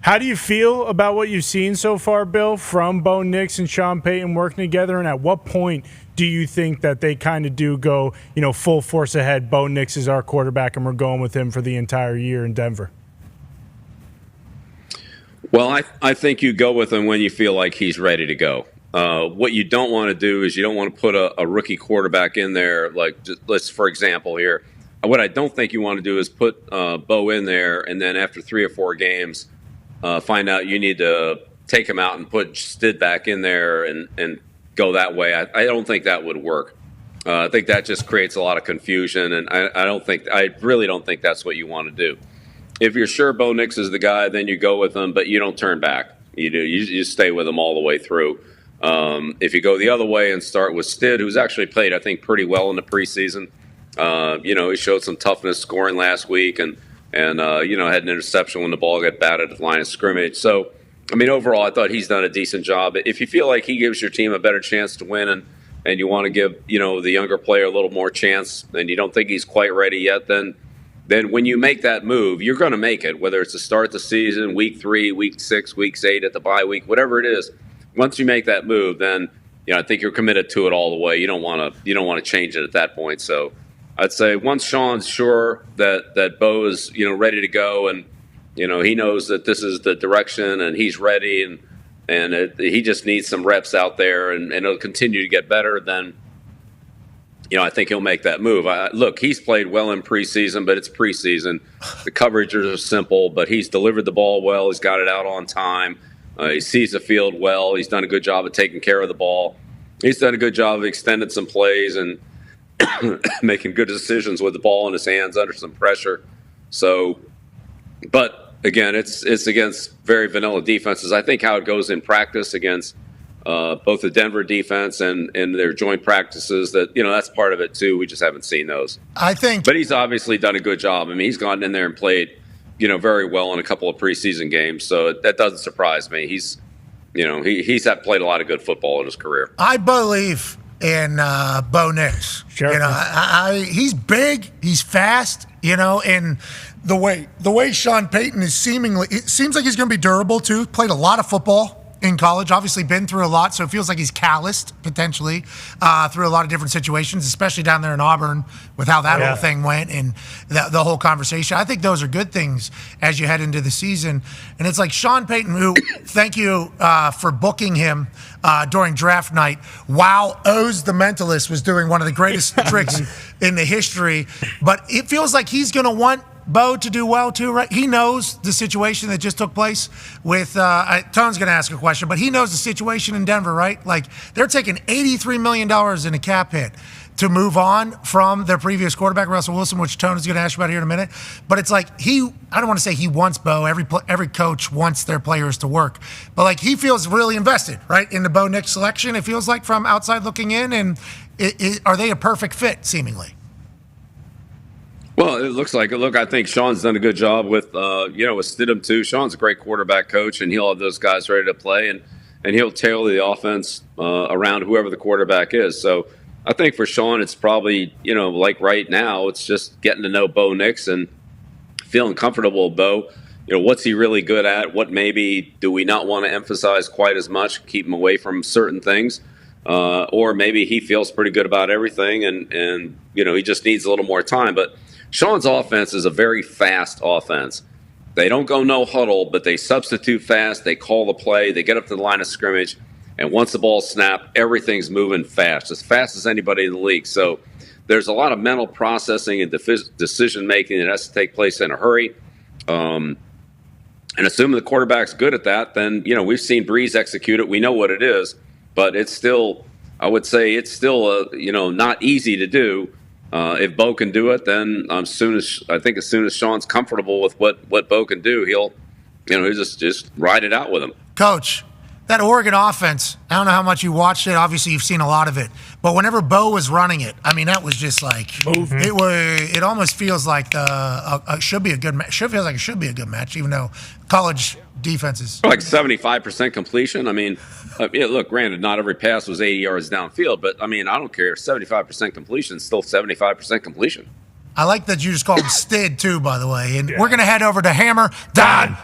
How do you feel about what you've seen so far, Bill, from Bo Nix and Sean Payton working together? And at what point do you think that they kind of do go, full force ahead? Bo Nix is our quarterback and we're going with him for the entire year in Denver. Well, I think you go with him when you feel like he's ready to go. What you don't want to do is you don't want to put a rookie quarterback in there. Like, let's, for example, here, what I don't think you want to do is put Bo in there and then after 3 or 4 games, find out you need to take him out and put Stid back in there and go that way. I don't think that would work. I think that just creates a lot of confusion, and I really don't think that's what you want to do. If you're sure Bo Nix is the guy, then you go with him, but you don't turn back. You stay with him all the way through. If you go the other way and start with Stid, who's actually played, I think, pretty well in the preseason. He showed some toughness scoring last week and had an interception when the ball got batted at the line of scrimmage. So, overall, I thought he's done a decent job. If you feel like he gives your team a better chance to win and you want to give, the younger player a little more chance and you don't think he's quite ready yet, then when you make that move, you're going to make it, whether it's to start the season, week 3, week 6, week 8 at the bye week, whatever it is. Once you make that move, then I think you're committed to it all the way. You don't want to change it at that point. So I'd say once Sean's sure that Bo is ready to go and he knows that this is the direction and he's ready and he just needs some reps out there and it'll continue to get better, then I think he'll make that move. Look, he's played well in preseason, but it's preseason. The coverages are simple, but he's delivered the ball well. He's got it out on time. He sees the field well. He's done a good job of taking care of the ball. He's done a good job of extending some plays and making good decisions with the ball in his hands under some pressure. So, but again, it's against very vanilla defenses. I think how it goes in practice against both the Denver defense and their joint practices, that's part of it too. We just haven't seen those. I think. But he's obviously done a good job. I mean, he's gone in there and played, very well in a couple of preseason games. So that doesn't surprise me. He's played a lot of good football in his career. I believe in Bo Nix. Sure. He's big, he's fast, and the way Sean Payton is it seems like he's going to be durable too. Played a lot of football in college, obviously been through a lot, so it feels like he's calloused potentially through a lot of different situations, especially down there in Auburn with how that whole thing went and the whole conversation. I think those are good things as you head into the season. And it's like Sean Payton, who, thank you for booking him during draft night, while Oz the Mentalist was doing one of the greatest tricks in the history. But it feels like he's going to want Bo to do well too, right? He knows the situation that just took place with Tone's going to ask a question, but he knows the situation in Denver, right? Like, they're taking $83 million in a cap hit to move on from their previous quarterback, Russell Wilson, which Tone is going to ask you about here in a minute. But it's like I don't want to say he wants Bo. Every coach wants their players to work. But like, he feels really invested, right, in the Bo Nix selection, it feels like, from outside looking in. And are they a perfect fit, seemingly? Well, it looks like it. Look, I think Sean's done a good job with Stidham too. Sean's a great quarterback coach, and he'll have those guys ready to play, and he'll tailor the offense around whoever the quarterback is. So I think for Sean, it's probably, like right now, it's just getting to know Bo Nix and feeling comfortable with Bo. What's he really good at? What maybe do we not want to emphasize quite as much, keep him away from certain things? Or maybe he feels pretty good about everything, and he just needs a little more time. But Sean's offense is a very fast offense. They don't go no huddle, but they substitute fast. They call the play. They get up to the line of scrimmage, and once the ball's snapped, everything's moving fast as anybody in the league. So there's a lot of mental processing and decision-making that has to take place in a hurry. And assuming the quarterback's good at that, then, we've seen Breeze execute it. We know what it is, but it's still, I would say it's still, not easy to do. If Bo can do it, then as soon as Sean's comfortable with what Bo can do, he'll just ride it out with him. Coach, that Oregon offense, I don't know how much you watched it. Obviously, you've seen a lot of it. But whenever Bo was running it, I mean, that was just like it almost feels like should be a good match. Feels like it should be a good match, even though college defenses like 75% completion. I mean, look, granted, not every pass was 80 yards downfield, but I mean, I don't care. 75% completion is still 75% completion. I like that you just called him Stid, too, by the way. And we're going to head over to Hammer, Dahn.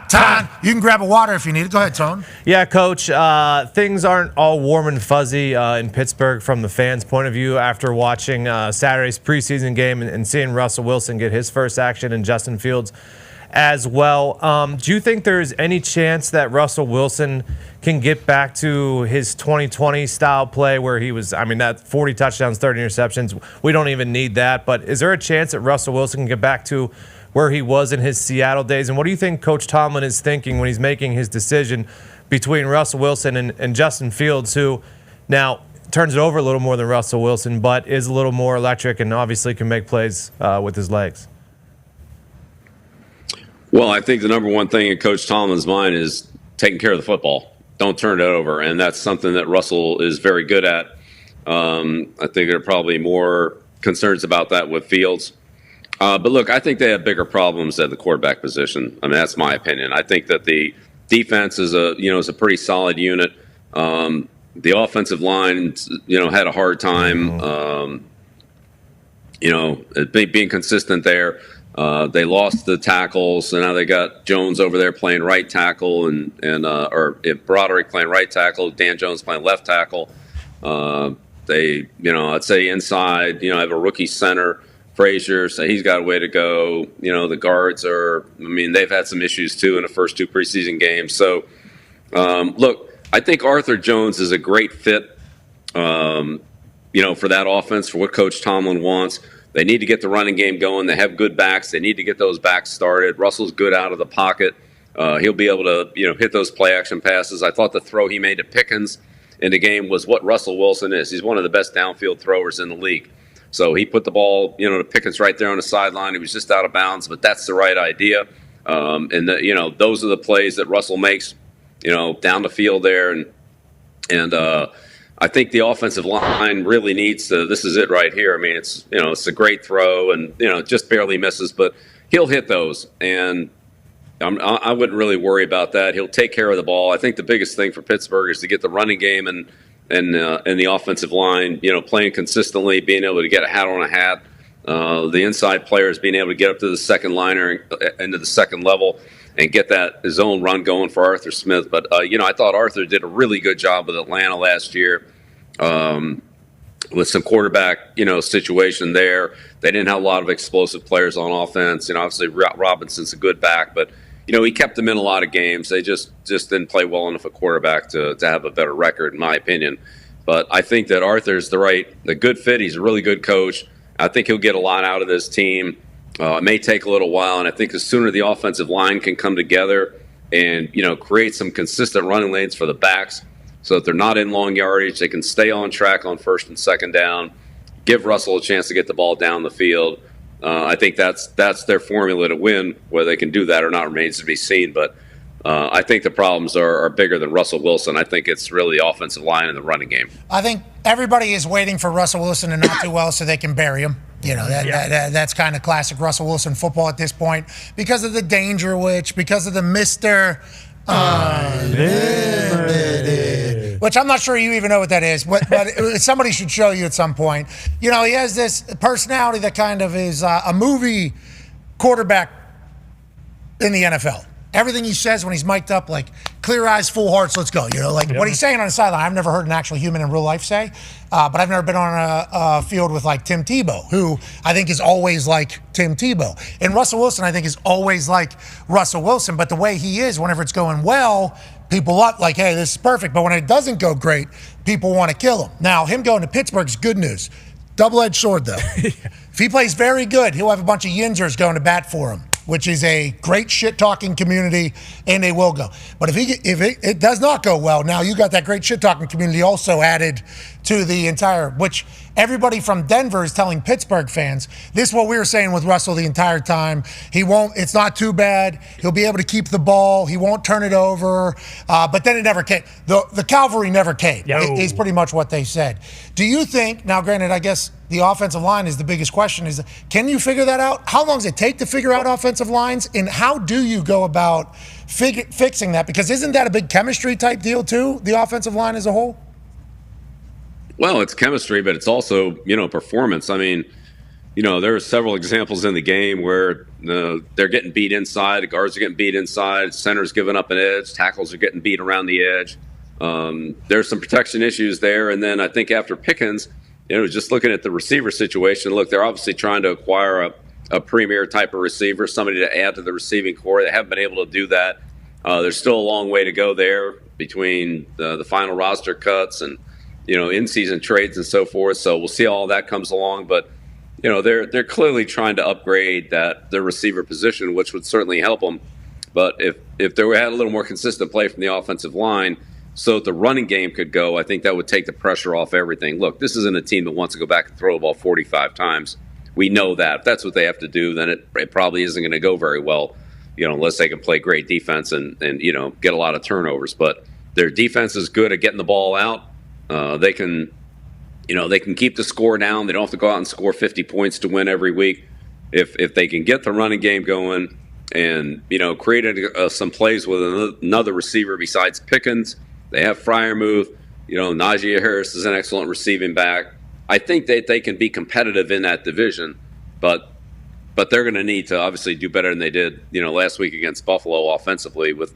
You can grab a water if you need it. Go ahead, Tone. Yeah, Coach, things aren't all warm and fuzzy in Pittsburgh from the fans' point of view after watching Saturday's preseason game and seeing Russell Wilson get his first action and Justin Fields as well. Do you think there's any chance that Russell Wilson can get back to his 2020 style play where he was, that 40 touchdowns, 30 interceptions, we don't even need that. But is there a chance that Russell Wilson can get back to where he was in his Seattle days? And what do you think Coach Tomlin is thinking when he's making his decision between Russell Wilson and Justin Fields, who now turns it over a little more than Russell Wilson, but is a little more electric and obviously can make plays with his legs? Well, I think the number one thing in Coach Tomlin's mind is taking care of the football. Don't turn it over, and that's something that Russell is very good at. I think there are probably more concerns about that with Fields. But look, I think they have bigger problems at the quarterback position. That's my opinion. I think that the defense is a pretty solid unit. The offensive line, had a hard time, being consistent there. They lost the tackles, so now they got Jones over there playing right tackle, or Broderick playing right tackle, Dan Jones playing left tackle. They, I'd say inside, have a rookie center, Frazier, so he's got a way to go. The guards they've had some issues too in the first two preseason games. So, look, I think Arthur Jones is a great fit, for that offense, for what Coach Tomlin wants. They need to get the running game going. They have good backs. They need to get those backs started. Russell's good out of the pocket. He'll be able to, hit those play action passes. I thought the throw he made to Pickens in the game was what Russell Wilson is. He's one of the best downfield throwers in the league. So he put the ball, to Pickens right there on the sideline. He was just out of bounds, but that's the right idea. Those are the plays that Russell makes, down the field there. And I think the offensive line really needs to, this is it right here. I mean, it's a great throw and, just barely misses, but he'll hit those. And I wouldn't really worry about that. He'll take care of the ball. I think the biggest thing for Pittsburgh is to get the running game and the offensive line, playing consistently, being able to get a hat on a hat. The inside players being able to get up to the second liner into the second level and get that zone run going for Arthur Smith. But, I thought Arthur did a really good job with Atlanta last year with some quarterback, situation there. They didn't have a lot of explosive players on offense. Obviously Robinson's a good back, but, he kept them in a lot of games. They just didn't play well enough at quarterback to have a better record, in my opinion. But I think that Arthur's the good fit. He's a really good coach. I think he'll get a lot out of this team. It may take a little while, and I think the sooner the offensive line can come together and, create some consistent running lanes for the backs so that they're not in long yardage, they can stay on track on first and second down, give Russell a chance to get the ball down the field. I think that's their formula to win. Whether they can do that or not remains to be seen. But I think the problems are bigger than Russell Wilson. I think it's really the offensive line and the running game. I think everybody is waiting for Russell Wilson to not do well so they can bury him. That's kind of classic Russell Wilson football at this point because of the danger witch, because of the Mr. Unlimited, which I'm not sure you even know what that is, but somebody should show you at some point. He has this personality that kind of is a movie quarterback in the NFL. Everything he says when he's mic'd up, like clear eyes, full hearts, let's go. What he's saying on the sideline, I've never heard an actual human in real life say, but I've never been on a field with like Tim Tebow, who I think is always like Tim Tebow. And Russell Wilson, I think, is always like Russell Wilson, but the way he is, whenever it's going well, people up like, hey, this is perfect. But when it doesn't go great, people want to kill him. Now, him going to Pittsburgh is good news. Double-edged sword, though. If he plays very good, he'll have a bunch of yinzers going to bat for him, which is a great shit-talking community, and they will go. But if it does not go well, now you got that great shit-talking community also added to the entire, which everybody from Denver is telling Pittsburgh fans, this is what we were saying with Russell the entire time. It's not too bad. He'll be able to keep the ball. He won't turn it over. But then it never came. The cavalry never came, is pretty much what they said. Do you think, now granted, I guess the offensive line is the biggest question, is can you figure that out? How long does it take to figure out offensive lines? And how do you go about fixing that? Because isn't that a big chemistry type deal too, the offensive line as a whole? Well, it's chemistry, but it's also, performance. I mean, there are several examples in the game where they're getting beat inside, the guards are getting beat inside, center's giving up an edge, tackles are getting beat around the edge. There's some protection issues there. And then I think after Pickens, just looking at the receiver situation, look, they're obviously trying to acquire a premier type of receiver, somebody to add to the receiving core. They haven't been able to do that. There's still a long way to go there between the final roster cuts and, in-season trades and so forth. So we'll see how all that comes along. But, they're clearly trying to upgrade their receiver position, which would certainly help them. But if they had a little more consistent play from the offensive line so that the running game could go, I think that would take the pressure off everything. Look, this isn't a team that wants to go back and throw the ball 45 times. We know that. If that's what they have to do, then it probably isn't going to go very well, unless they can play great defense and get a lot of turnovers. But their defense is good at getting the ball out. They can keep the score down. They don't have to go out and score 50 points to win every week. If they can get the running game going and, create some plays with another receiver besides Pickens, they have Freiermuth. Najee Harris is an excellent receiving back. I think that they can be competitive in that division, but they're going to need to obviously do better than they did, last week against Buffalo offensively with,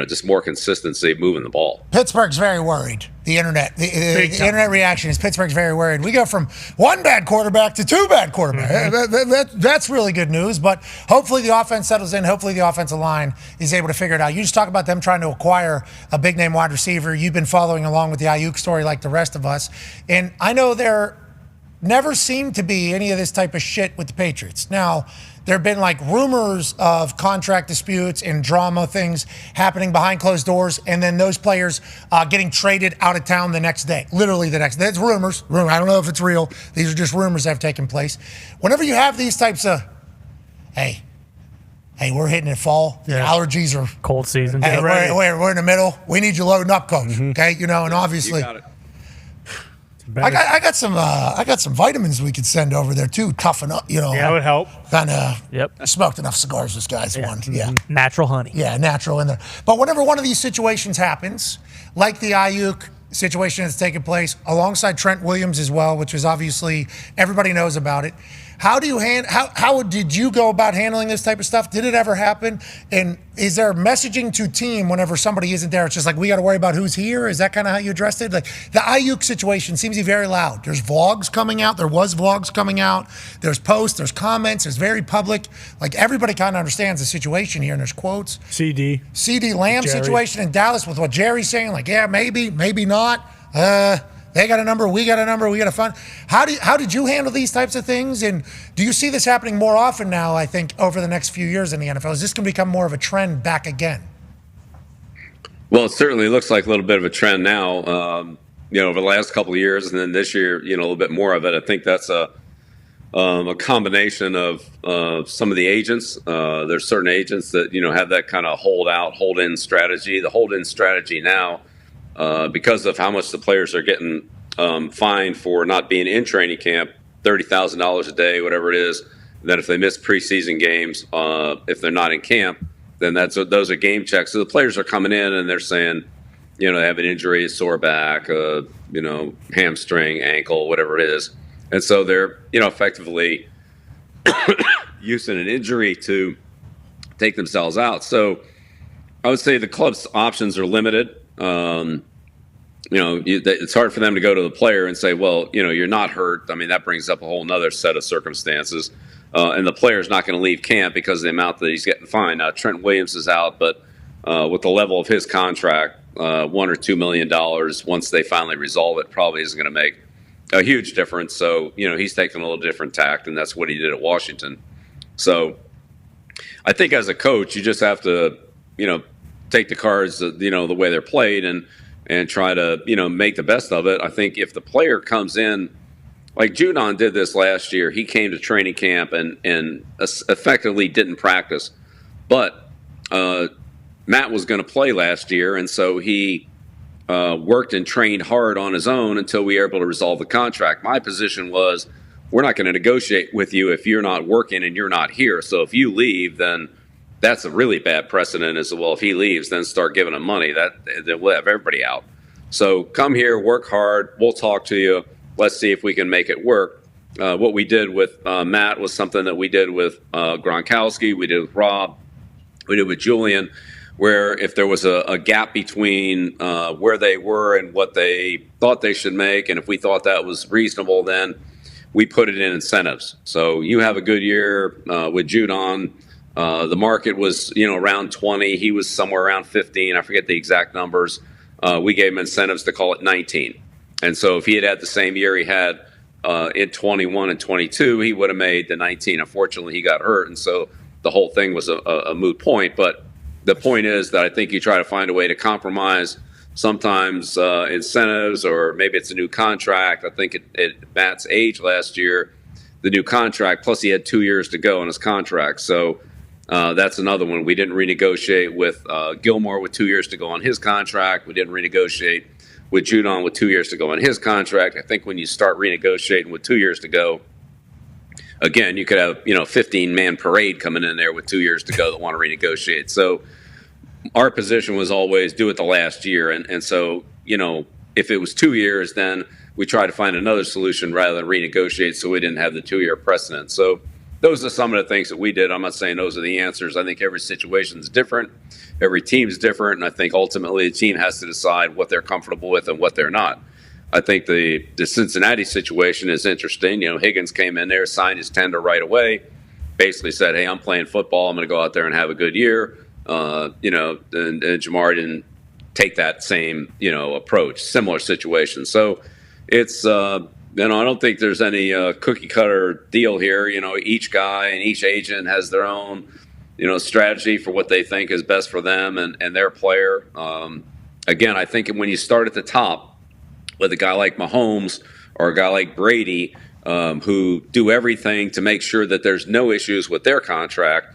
just more consistency moving the ball. Pittsburgh's very worried. The internet reaction is Pittsburgh's very worried. We go from one bad quarterback to two bad quarterbacks. That's really good news, but hopefully the offense settles in. Hopefully the offensive line is able to figure it out. You just talk about them trying to acquire a big-name wide receiver. You've been following along with the Ayuk story like the rest of us, and I know there never seemed to be any of this type of shit with the Patriots. Now, there have been like rumors of contract disputes and drama things happening behind closed doors, and then those players getting traded out of town the next day, literally the next day. It's rumors. I don't know if it's real. These are just rumors that have taken place. Whenever you have these types of, hey, we're hitting it fall. Yeah. Allergies are cold season. Hey, we're in the middle. We need you loading up, coach. Okay, and obviously. You got it. I got some vitamins we could send over there too. Toughen up, Yeah, that would help. Kind of. Yep. Smoked enough cigars. This guy's one. Yeah. Natural honey. Yeah, natural in there. But whenever one of these situations happens, like the Ayuk situation that's taken place alongside Trent Williams as well, which is obviously everybody knows about it. How did you go about handling this type of stuff? Did it ever happen? And is there messaging to team whenever somebody isn't there? It's just like, we got to worry about who's here. Is that kind of how you addressed it? Like the Ayuk situation seems to be very loud. There's vlogs coming out. There was vlogs coming out. There's posts. There's comments. There's very public. Like everybody kind of understands the situation here. And there's quotes. CD Lamb Jerry. situation in Dallas with what Jerry's saying. Like, yeah, maybe not. They got a number, we got a number, we got a fund. How did you handle these types of things? And do you see this happening more often now, I think, over the next few years in the NFL? Is this going to become more of a trend back again? Well, it certainly looks like a little bit of a trend now, over the last couple of years. And then this year, a little bit more of it. I think that's a combination of some of the agents. There's certain agents that, have that kind of hold-in strategy. The hold-in strategy now, because of how much the players are getting fined for not being in training camp, $30,000 a day, whatever it is. Then if they miss preseason games, if they're not in camp, then those are game checks. So the players are coming in and they're saying, they have an injury, a sore back, hamstring, ankle, whatever it is. And so they're, effectively using an injury to take themselves out. So I would say the club's options are limited. It's hard for them to go to the player and say, well, you're not hurt. I mean, that brings up a whole nother set of circumstances. And the player's not going to leave camp because of the amount that he's getting fined. Now, Trent Williams is out, but with the level of his contract, $1 or $2 million, once they finally resolve it, probably isn't going to make a huge difference. So, he's taking a little different tact, and that's what he did at Washington. So I think as a coach, you just have to, take the cards, the way they're played and try to, make the best of it. I think if the player comes in, like Judon did this last year, he came to training camp and effectively didn't practice. But Matt was going to play last year, and so he worked and trained hard on his own until we were able to resolve the contract. My position was, we're not going to negotiate with you if you're not working and you're not here. So if you leave, then that's a really bad precedent as well. If he leaves, then start giving him money. That will have everybody out. So come here, work hard. We'll talk to you. Let's see if we can make it work. What we did with Matt was something that we did with Gronkowski. We did with Rob. We did with Julian, where if there was a gap between where they were and what they thought they should make, and if we thought that was reasonable, then we put it in incentives. So you have a good year with Judon. The market was, around 20. He was somewhere around 15. I forget the exact numbers. We gave him incentives to call it 19. And so if he had the same year he had in 21 and 22, he would have made the 19. Unfortunately, he got hurt, and so the whole thing was a moot point. But the point is that I think you try to find a way to compromise, sometimes incentives, or maybe it's a new contract. I think at Matt's age last year, the new contract, plus he had 2 years to go on his contract. So that's another one. We didn't renegotiate with Gilmore with 2 years to go on his contract. We didn't renegotiate with Judon with 2 years to go on his contract. I think when you start renegotiating with 2 years to go, again, you could have 15-man parade coming in there with 2 years to go that want to renegotiate. So our position was always do it the last year. And so, if it was 2 years, then we try to find another solution rather than renegotiate, so we didn't have the 2 year precedent. So those are some of the things that we did. I'm not saying those are the answers. I think every situation is different. Every team is different. And I think ultimately the team has to decide what they're comfortable with and what they're not. I think the Cincinnati situation is interesting. Higgins came in there, signed his tender right away, basically said, hey, I'm playing football. I'm going to go out there and have a good year. And Jamar didn't take that same, approach, similar situation. So it's, I don't think there's any cookie cutter deal here. Each guy and each agent has their own, strategy for what they think is best for them and their player. Again, I think when you start at the top with a guy like Mahomes or a guy like Brady, who do everything to make sure that there's no issues with their contract,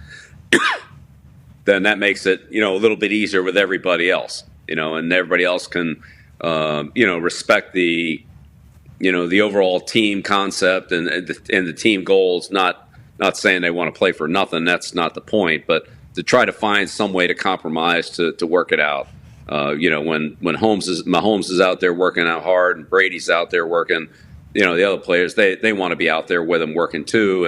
then that makes it, a little bit easier with everybody else, and everybody else can, respect the overall team concept and the team goals. Not saying they want to play for nothing. That's not the point. But to try to find some way to compromise to work it out. When Mahomes is out there working out hard and Brady's out there working, the other players they want to be out there with him working too.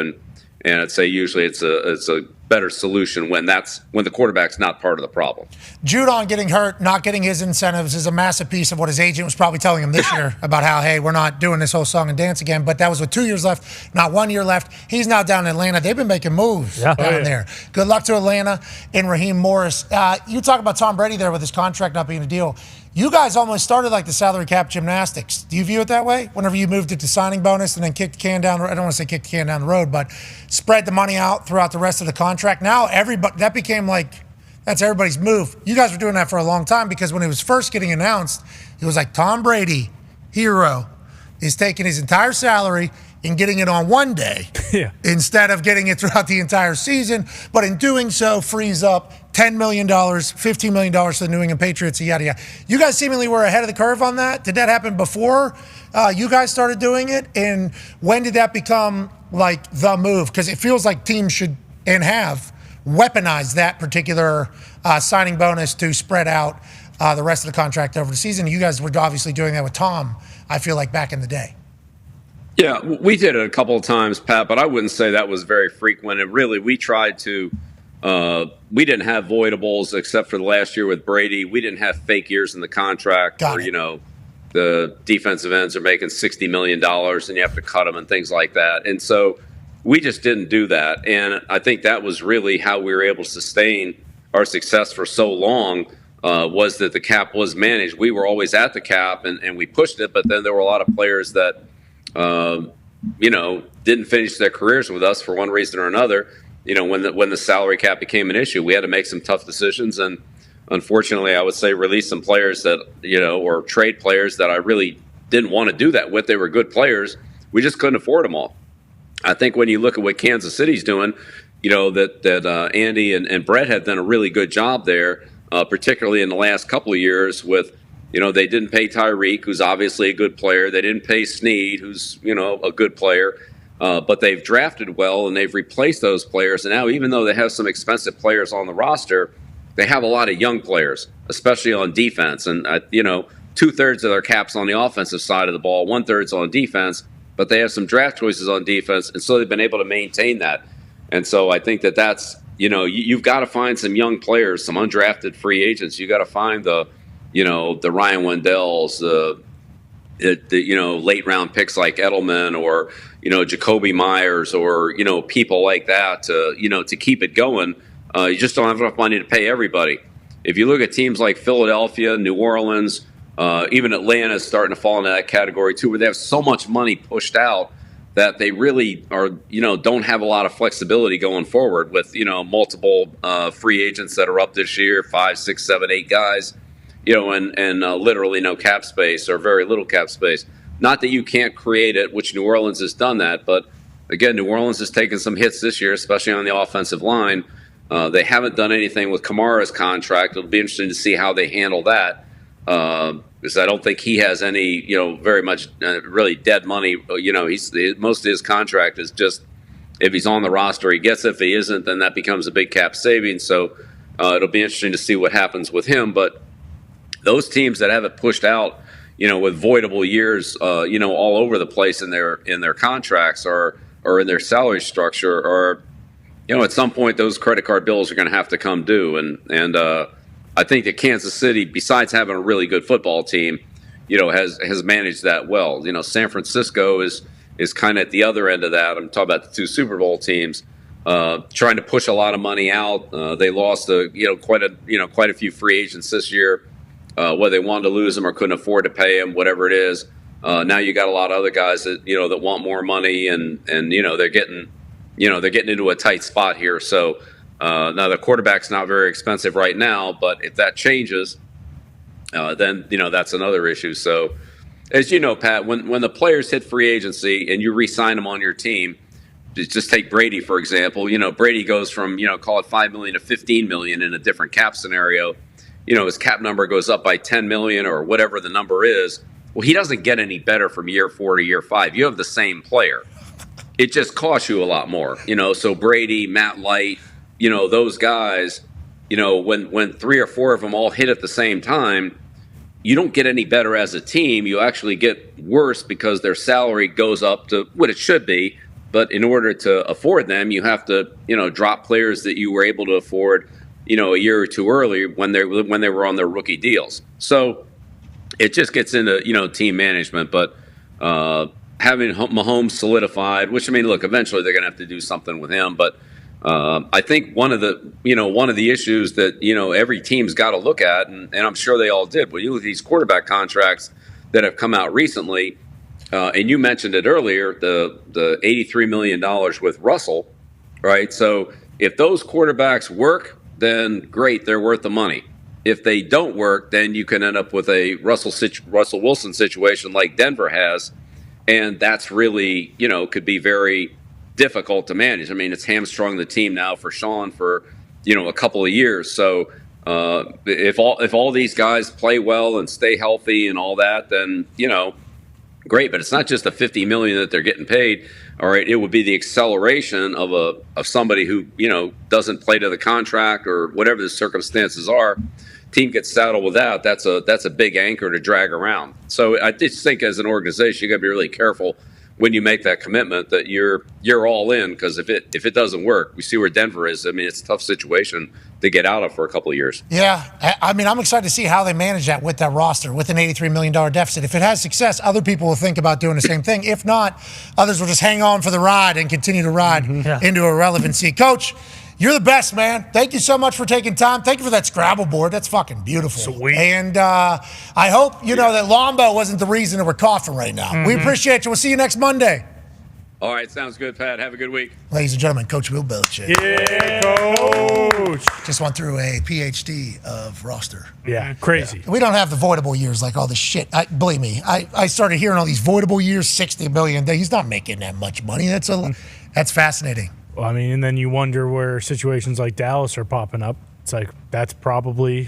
And I'd say usually it's a better solution when the quarterback's not part of the problem. Judon getting hurt, not getting his incentives is a massive piece of what his agent was probably telling him this year about how, hey, we're not doing this whole song and dance again. But that was with 2 years left, not 1 year left. He's now down in Atlanta. They've been making moves down there. Good luck to Atlanta and Raheem Morris. You talk about Tom Brady there with his contract not being a deal. You guys almost started like the salary cap gymnastics. Do you view it that way? Whenever you moved it to signing bonus and then kicked the can down, I don't want to say kick the can down the road, but spread the money out throughout the rest of the contract. Now that became like, that's everybody's move. You guys were doing that for a long time because when it was first getting announced, it was like Tom Brady, hero, is taking his entire salary and getting it on one day instead of getting it throughout the entire season. But in doing so, frees up $10 million, $15 million to the New England Patriots, yada, yada. You guys seemingly were ahead of the curve on that. Did that happen before you guys started doing it? And when did that become like the move? Because it feels like teams should and have weaponized that particular signing bonus to spread out the rest of the contract over the season. You guys were obviously doing that with Tom, I feel like, back in the day. Yeah, we did it a couple of times, Pat, but I wouldn't say that was very frequent. And really, we tried to we didn't have voidables except for the last year with Brady. We didn't have fake years in the contract where, the defensive ends are making $60 million and you have to cut them and things like that. And so we just didn't do that. And I think that was really how we were able to sustain our success for so long, was that the cap was managed. We were always at the cap and we pushed it, but then there were a lot of players that didn't finish their careers with us for one reason or another. When the salary cap became an issue, we had to make some tough decisions. And unfortunately, I would say release some players that, or trade players that I really didn't want to do that with. They were good players. We just couldn't afford them all. I think when you look at what Kansas City's doing, that Andy and Brett have done a really good job there, particularly in the last couple of years with, they didn't pay Tyreek, who's obviously a good player. They didn't pay Snead, who's, a good player. But they've drafted well and they've replaced those players. And now, even though they have some expensive players on the roster, they have a lot of young players, especially on defense. And, 2/3 of their cap's on the offensive side of the ball, 1/3's on defense. But they have some draft choices on defense. And so they've been able to maintain that. And so I think that's, you've got to find some young players, some undrafted free agents. You got to find the Ryan Wendells, the late round picks like Edelman or, Jacoby Myers or, people like that to keep it going. You just don't have enough money to pay everybody. If you look at teams like Philadelphia, New Orleans, even Atlanta is starting to fall into that category too, where they have so much money pushed out that they really are, don't have a lot of flexibility going forward with, multiple free agents that are up this year, 5, 6, 7, 8 guys. And literally no cap space or very little cap space. Not that you can't create it, which New Orleans has done that. But, again, New Orleans has taken some hits this year, especially on the offensive line. They haven't done anything with Kamara's contract. It'll be interesting to see how they handle that because I don't think he has any, very much really dead money. Most of his contract is just if he's on the roster, he gets it. If he isn't, then that becomes a big cap savings. So it'll be interesting to see what happens with him. But those teams that have it pushed out, with voidable years, all over the place in their contracts or in their salary structure, or at some point those credit card bills are going to have to come due. And I think that Kansas City, besides having a really good football team, has managed that well. San Francisco is kind of at the other end of that. I'm talking about the 2 Super Bowl teams. Trying to push a lot of money out. They lost quite a few free agents this year. Whether they wanted to lose them or couldn't afford to pay them, whatever it is. Now you got a lot of other guys that that want more money, and they're getting into a tight spot here. So now the quarterback's not very expensive right now, but if that changes, then that's another issue. So as you know, Pat, when the players hit free agency and you re-sign them on your team, just take Brady for example. Brady goes from call it $5 million to $15 million in a different cap scenario. His cap number goes up by $10 million or whatever the number is. Well, he doesn't get any better from year 4 to year 5. You have the same player. It just costs you a lot more. So Brady, Matt Light, those guys, when 3 or 4 of them all hit at the same time, you don't get any better as a team. You actually get worse because their salary goes up to what it should be. But in order to afford them, you have to, drop players that you were able to afford, a year or two earlier when they were on their rookie deals. So it just gets into, team management. But having Mahomes solidified, which look, eventually they're going to have to do something with him. But I think one of the issues that every team's got to look at, and I'm sure they all did. When you look at these quarterback contracts that have come out recently, and you mentioned it earlier, the $83 million with Russell, right? So if those quarterbacks work, then great, they're worth the money. If they don't work, then you can end up with a Russell Wilson situation like Denver has, and that's really could be very difficult to manage. It's hamstrung the team now for Sean for a couple of years. So if all these guys play well and stay healthy and all that, then great. But it's not just the $50 million that they're getting paid. All right, it would be the acceleration of somebody who doesn't play to the contract or whatever the circumstances are. Team gets saddled with that. That's a big anchor to drag around. So I just think as an organization, you got to be really careful when you make that commitment that you're all in, because if it doesn't work, we see where Denver is. It's a tough situation to get out of for a couple of years. Yeah, I'm excited to see how they manage that with that roster, with an $83 million deficit. If it has success, other people will think about doing the same thing. If not, others will just hang on for the ride and continue to ride into irrelevancy. Coach, you're the best, man. Thank you so much for taking time. Thank you for that Scrabble board. That's fucking beautiful. Sweet. And I hope, that Lombo wasn't the reason that we're coughing right now. We appreciate you. We'll see you next Monday. All right, sounds good, Pat. Have a good week. Ladies and gentlemen, Coach Bill Belichick. Yeah, Coach. Just went through a PhD of roster. Yeah, crazy. We don't have the voidable years like all this shit. Believe me, I started hearing all these voidable years, $60 million. He's not making that much money. That's fascinating. Well, and then you wonder where situations like Dallas are popping up. It's like that's probably,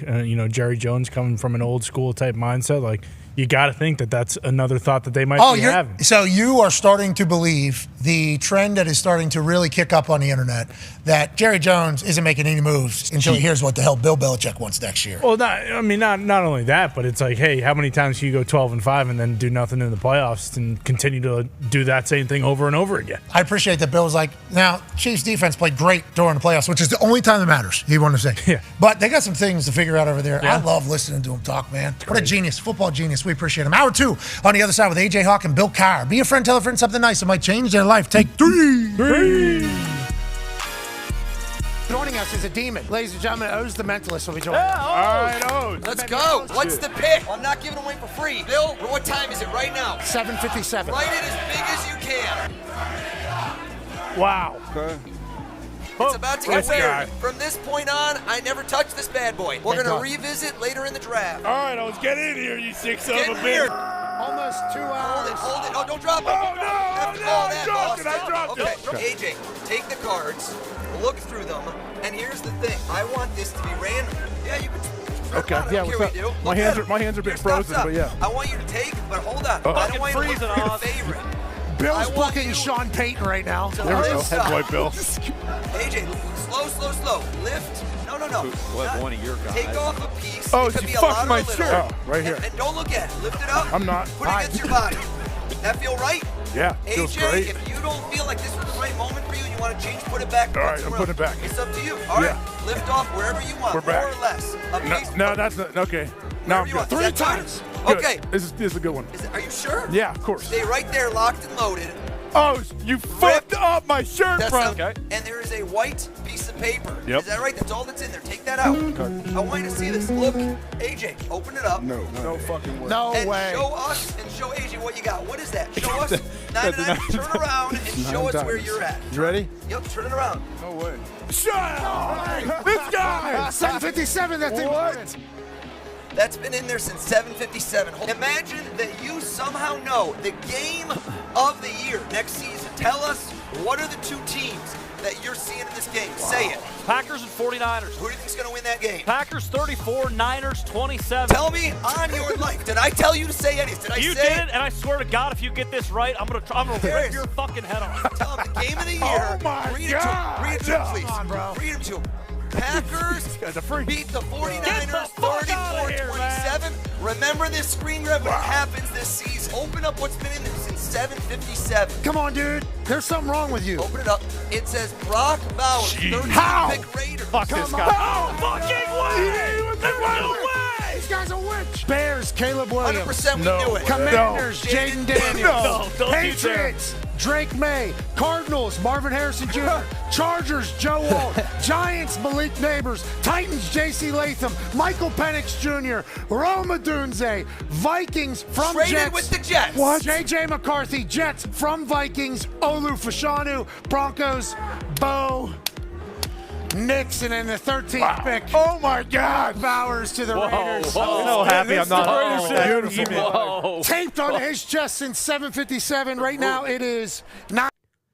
Jerry Jones coming from an old school type mindset. Like, you got to think that that's another thought that they might be having. So you are starting to believe the trend that is starting to really kick up on the internet that Jerry Jones isn't making any moves until he hears what the hell Bill Belichick wants next year. Well, not only that, but it's like, hey, how many times can you go 12-5 and then do nothing in the playoffs and continue to do that same thing over and over again? I appreciate that Bill was like, now, Chiefs defense played great during the playoffs, which is the only time that matters, he wanted to say. Yeah. But they got some things to figure out over there. Yeah. I love listening to him talk, man. What a genius, football genius. We appreciate him. Hour 2 on the other side with AJ Hawk and Bill Carr. Be a friend, tell a friend something nice that might change their life. Take 3. Joining us is a demon. Ladies and gentlemen, O's the Mentalist will be joining us. All right, O's. Let's go. What's the pick? I'm not giving away for free. Bill, what time is it right now? 7:57. Write it as big as you can. Wow. Okay. It's about to get weird. From this point on, I never touch this bad boy. We're going to revisit later in the draft. All right, let's get in here, you sick son of a weird. bitch. Almost 2 hours. Hold it. Oh, don't drop it. Oh, no, I dropped it. Okay, AJ, take the cards, look through them, and here's the thing. I want this to be random. Yeah, you can. Okay, yeah, what's up? My hands are a bit frozen, but yeah. I want you to take, but hold on. I don't want you to look for your favorite. Bill's booking Sean Payton right now. There we go. Head boy, Bill. AJ, slow. Lift. No. One of your guys. Take off a piece. Oh, it could you be a fucked lot my or a little. shirt. Oh, right here. And don't look at it. Lift it up. I'm not. Put it against your body. That feel right? Yeah, feels AJ, great. if you don't feel like this was the right moment for you and you want to change, put it back. All right, I'm putting it back. It's up to you. All right, lift off wherever you want. We're back. More or less. No, that's not. Okay. Now I'm good. 3 times. Good. Okay. This is a good one. Are you sure? Yeah, of course. Stay right there, locked and loaded. Oh, you fucked up my shirt, bro. And there is a white piece of paper. Yep. Is that right? That's all that's in there. Take that out. I want you to see this. Look, AJ, open it up. No fucking way. No and way. show us and show AJ what you got. What is that? Show us. 99. Turn around and show us where you're at. You ready? Yep, turn it around. No way. Shut up! This guy! 757, that thing. What? That's been in there since 7:57. Imagine that you somehow know the game of the year next season. Tell us, what are the two teams that you're seeing in this game? Say it. Packers and 49ers. Who do you think's going to win that game? Packers 34, Niners 27. Tell me on your life. Did I tell you to say anything? Did I You say did it, and I swear to God, if you get this right, I'm gonna rip your fucking head off. Tell him the game of the year. Oh my Read God. Read it to him, please. Come on, bro. Read him to him. Packers beat the 49ers 34-27. Remember this screen grab when it happens this season. Open up what's been in there since 7:57. Come on, dude. There's something wrong with you. Open it up. It says Brock Bowers, 13th How? pick Raiders. Fuck this guy. How? Fucking way! There's no way. This guy's a witch. Bears, Caleb Williams. 100% we knew it. Commanders, Jaden Daniels. No, don't Patriots, Drake May. Cardinals, Marvin Harrison Jr. Chargers, Joe Walt. Giants, Malik Neighbors. Titans, J.C. Latham. Michael Penix Jr. Roma Dunze. Vikings from Traded Jets. with the Jets. What? J.J. McCarthy, Jets from Vikings. Olu Fashanu, Broncos, Bo Nixon in the 13th pick. Oh my God! Bowers to the Raiders. Whoa. You know, happy I'm not. Oh, Beautiful. Whoa. taped on his chest since 7:57. Right now it is 9.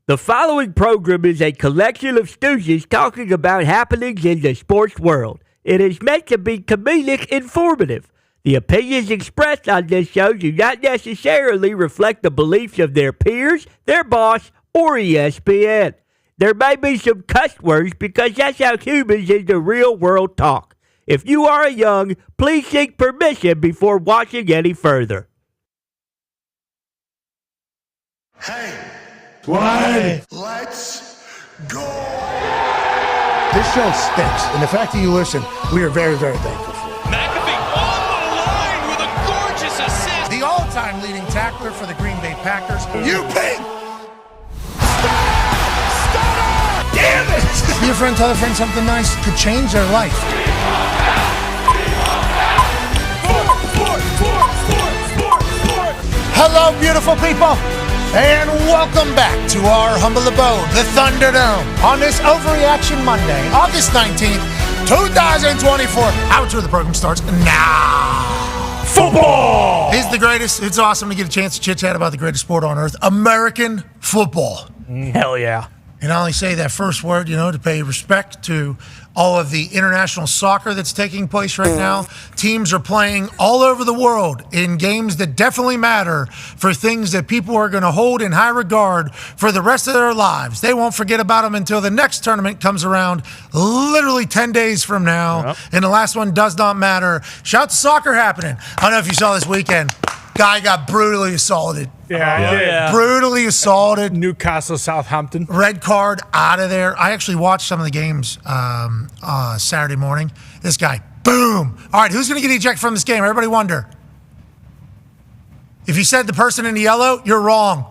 The following program is a collection of stooges talking about happenings in the sports world. It is meant to be comedic informative. The opinions expressed on this show do not necessarily reflect the beliefs of their peers, their boss, or ESPN. There may be some cuss words because that's how humans in the real world talk. If you are young, please seek permission before watching any further. Hey, Why? let's go. This show stinks, and the fact that you listen, we are very, very thankful for. McAfee on the line with a gorgeous assist. The all-time leading tackler for the Green Bay Packers. You pink. Damn it! Be a friend, tell a friend something nice could change their life. Hello, beautiful people, and welcome back to our humble abode, the Thunderdome, on this Overreaction Monday, August 19th, 2024. Outro of the program starts now. Football is the greatest. It's awesome to get a chance to chit-chat about the greatest sport on earth, American football. Hell yeah. And I only say that first word, to pay respect to all of the international soccer that's taking place right now. Teams are playing all over the world in games that definitely matter for things that people are going to hold in high regard for the rest of their lives. They won't forget about them until the next tournament comes around, literally 10 days from now. Yep. And the last one does not matter. Shout to soccer happening. I don't know if you saw this weekend. Guy got brutally assaulted. Yeah. Brutally assaulted. Newcastle, Southampton. Red card, out of there. I actually watched some of the games Saturday morning. This guy, boom. All right, who's going to get ejected from this game? Everybody wonder. If you said the person in the yellow, you're wrong.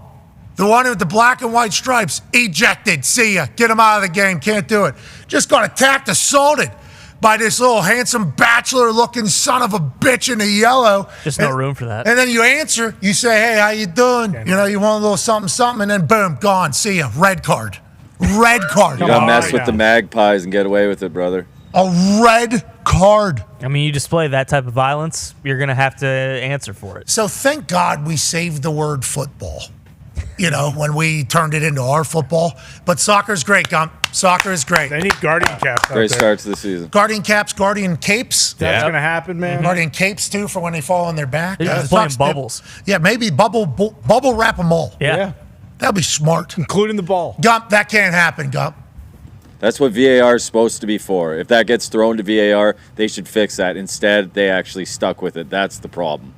The one with the black and white stripes, ejected. See ya. Get him out of the game. Can't do it. Just got attacked, assaulted by this little handsome bachelor-looking son of a bitch in the yellow. Just no room for that. And then you answer, you say, hey, how you doing? You want a little something, something, and then boom, gone. See ya. Red card. Red card. You gotta mess with the Magpies and get away with it, brother. A red card. I mean, you display that type of violence, you're going to have to answer for it. So thank God we saved the word football, when we turned it into our football. But soccer's great, Gump. Soccer is great. They need guardian caps. Great start to the season. Guardian caps, guardian capes. That's going to happen, man. Guardian capes, too, for when they fall on their back. They're just playing bubbles. Yeah, maybe bubble wrap them all. Yeah. That'd be smart. Including the ball. Gump, that can't happen, Gump. That's what VAR is supposed to be for. If that gets thrown to VAR, they should fix that. Instead, they actually stuck with it. That's the problem.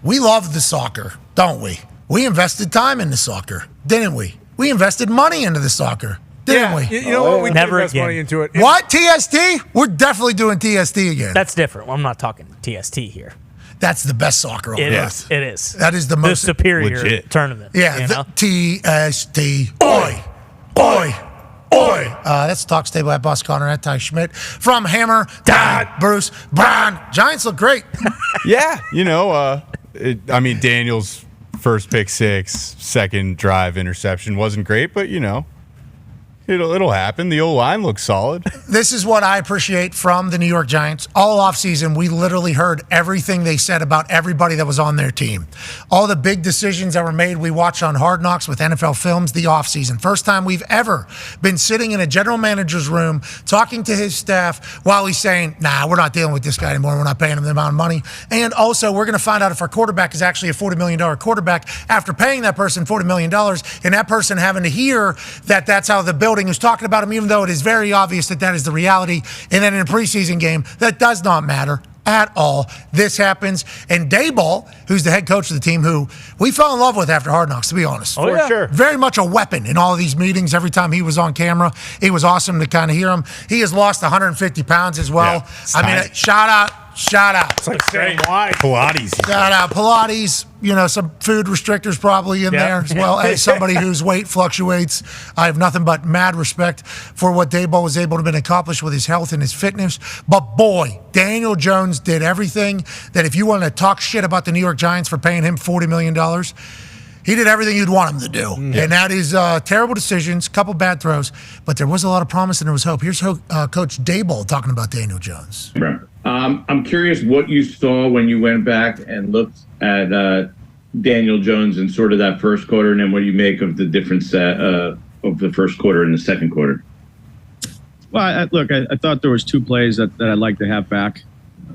We love the soccer, don't we? We invested time into soccer, didn't we? We invested money into the soccer, didn't we? You know what? We Never did invest again. money into it. What? TST? We're definitely doing TST again. That's different. I'm not talking TST here. That's the best soccer on earth. It is. That is the The most superior tournament. Yeah, you know? TST. Oi. Oi. Oi! That's the Talks Table at Boss Connor, at Ty Schmidt. From Hammer, Dahn, Bruce, Brown. Giants look great. Yeah, Daniel's first pick six, second drive interception wasn't great, but it'll happen. The O-line looks solid. This is what I appreciate from the New York Giants. All offseason, we literally heard everything they said about everybody that was on their team. All the big decisions that were made, we watched on Hard Knocks with NFL Films the offseason. First time we've ever been sitting in a general manager's room talking to his staff while he's saying, nah, we're not dealing with this guy anymore. We're not paying him the amount of money. And also, we're going to find out if our quarterback is actually a $40 million quarterback after paying that person $40 million and that person having to hear that that's how the building is talking about him, even though it is very obvious that that is the reality. And then in a preseason game, that does not matter at all. This happens. And Daboll, who's the head coach of the team, who we fell in love with after Hard Knocks, to be honest. Oh, yeah. Sure. Very much a weapon in all of these meetings. Every time he was on camera, it was awesome to kind of hear him. He has lost 150 pounds as well. Yeah, shout out. It's like saying why. Pilates. Shout out Pilates. Some food restrictors probably in there as well. As somebody whose weight fluctuates, I have nothing but mad respect for what Daboll was able to accomplish with his health and his fitness. But boy, Daniel Jones did everything that if you want to talk shit about the New York Giants for paying him $40 million, he did everything you'd want him to do. Yeah. And that is terrible decisions, couple bad throws, but there was a lot of promise and there was hope. Here's Coach Daboll talking about Daniel Jones. I'm curious what you saw when you went back and looked at Daniel Jones in sort of that first quarter, and then what do you make of the difference of the first quarter and the second quarter? Well, I thought there was two plays that I'd like to have back,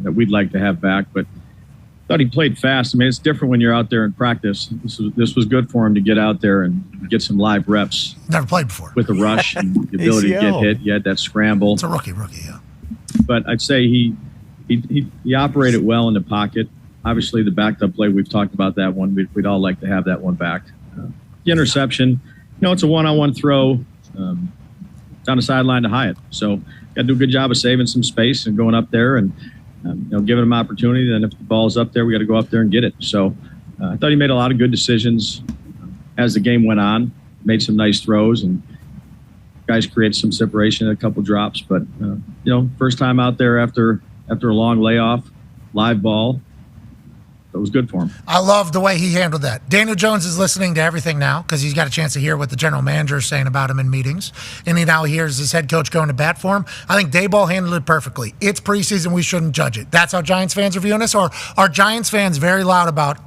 that we'd like to have back, but I thought he played fast. I mean, it's different when you're out there in practice. This was good for him to get out there and get some live reps. Never played before. With the rush and the ability to get hit. He had that scramble. It's a rookie, yeah. But I'd say he operated well in the pocket. Obviously, the backed up play, we've talked about that one. We'd all like to have that one back. The interception, it's a one-on-one throw down the sideline to Hyatt. So got to do a good job of saving some space and going up there and giving him opportunity. Then if the ball's up there, we got to go up there and get it. So I thought he made a lot of good decisions as the game went on. Made some nice throws and guys created some separation, a couple drops. But first time out there after a long layoff, live ball. It was good for him. I love the way he handled that. Daniel Jones is listening to everything now because he's got a chance to hear what the general manager is saying about him in meetings. And he now hears his head coach going to bat for him. I think Daboll handled it perfectly. It's preseason. We shouldn't judge it. That's how Giants fans are viewing us? Or are Giants fans very loud about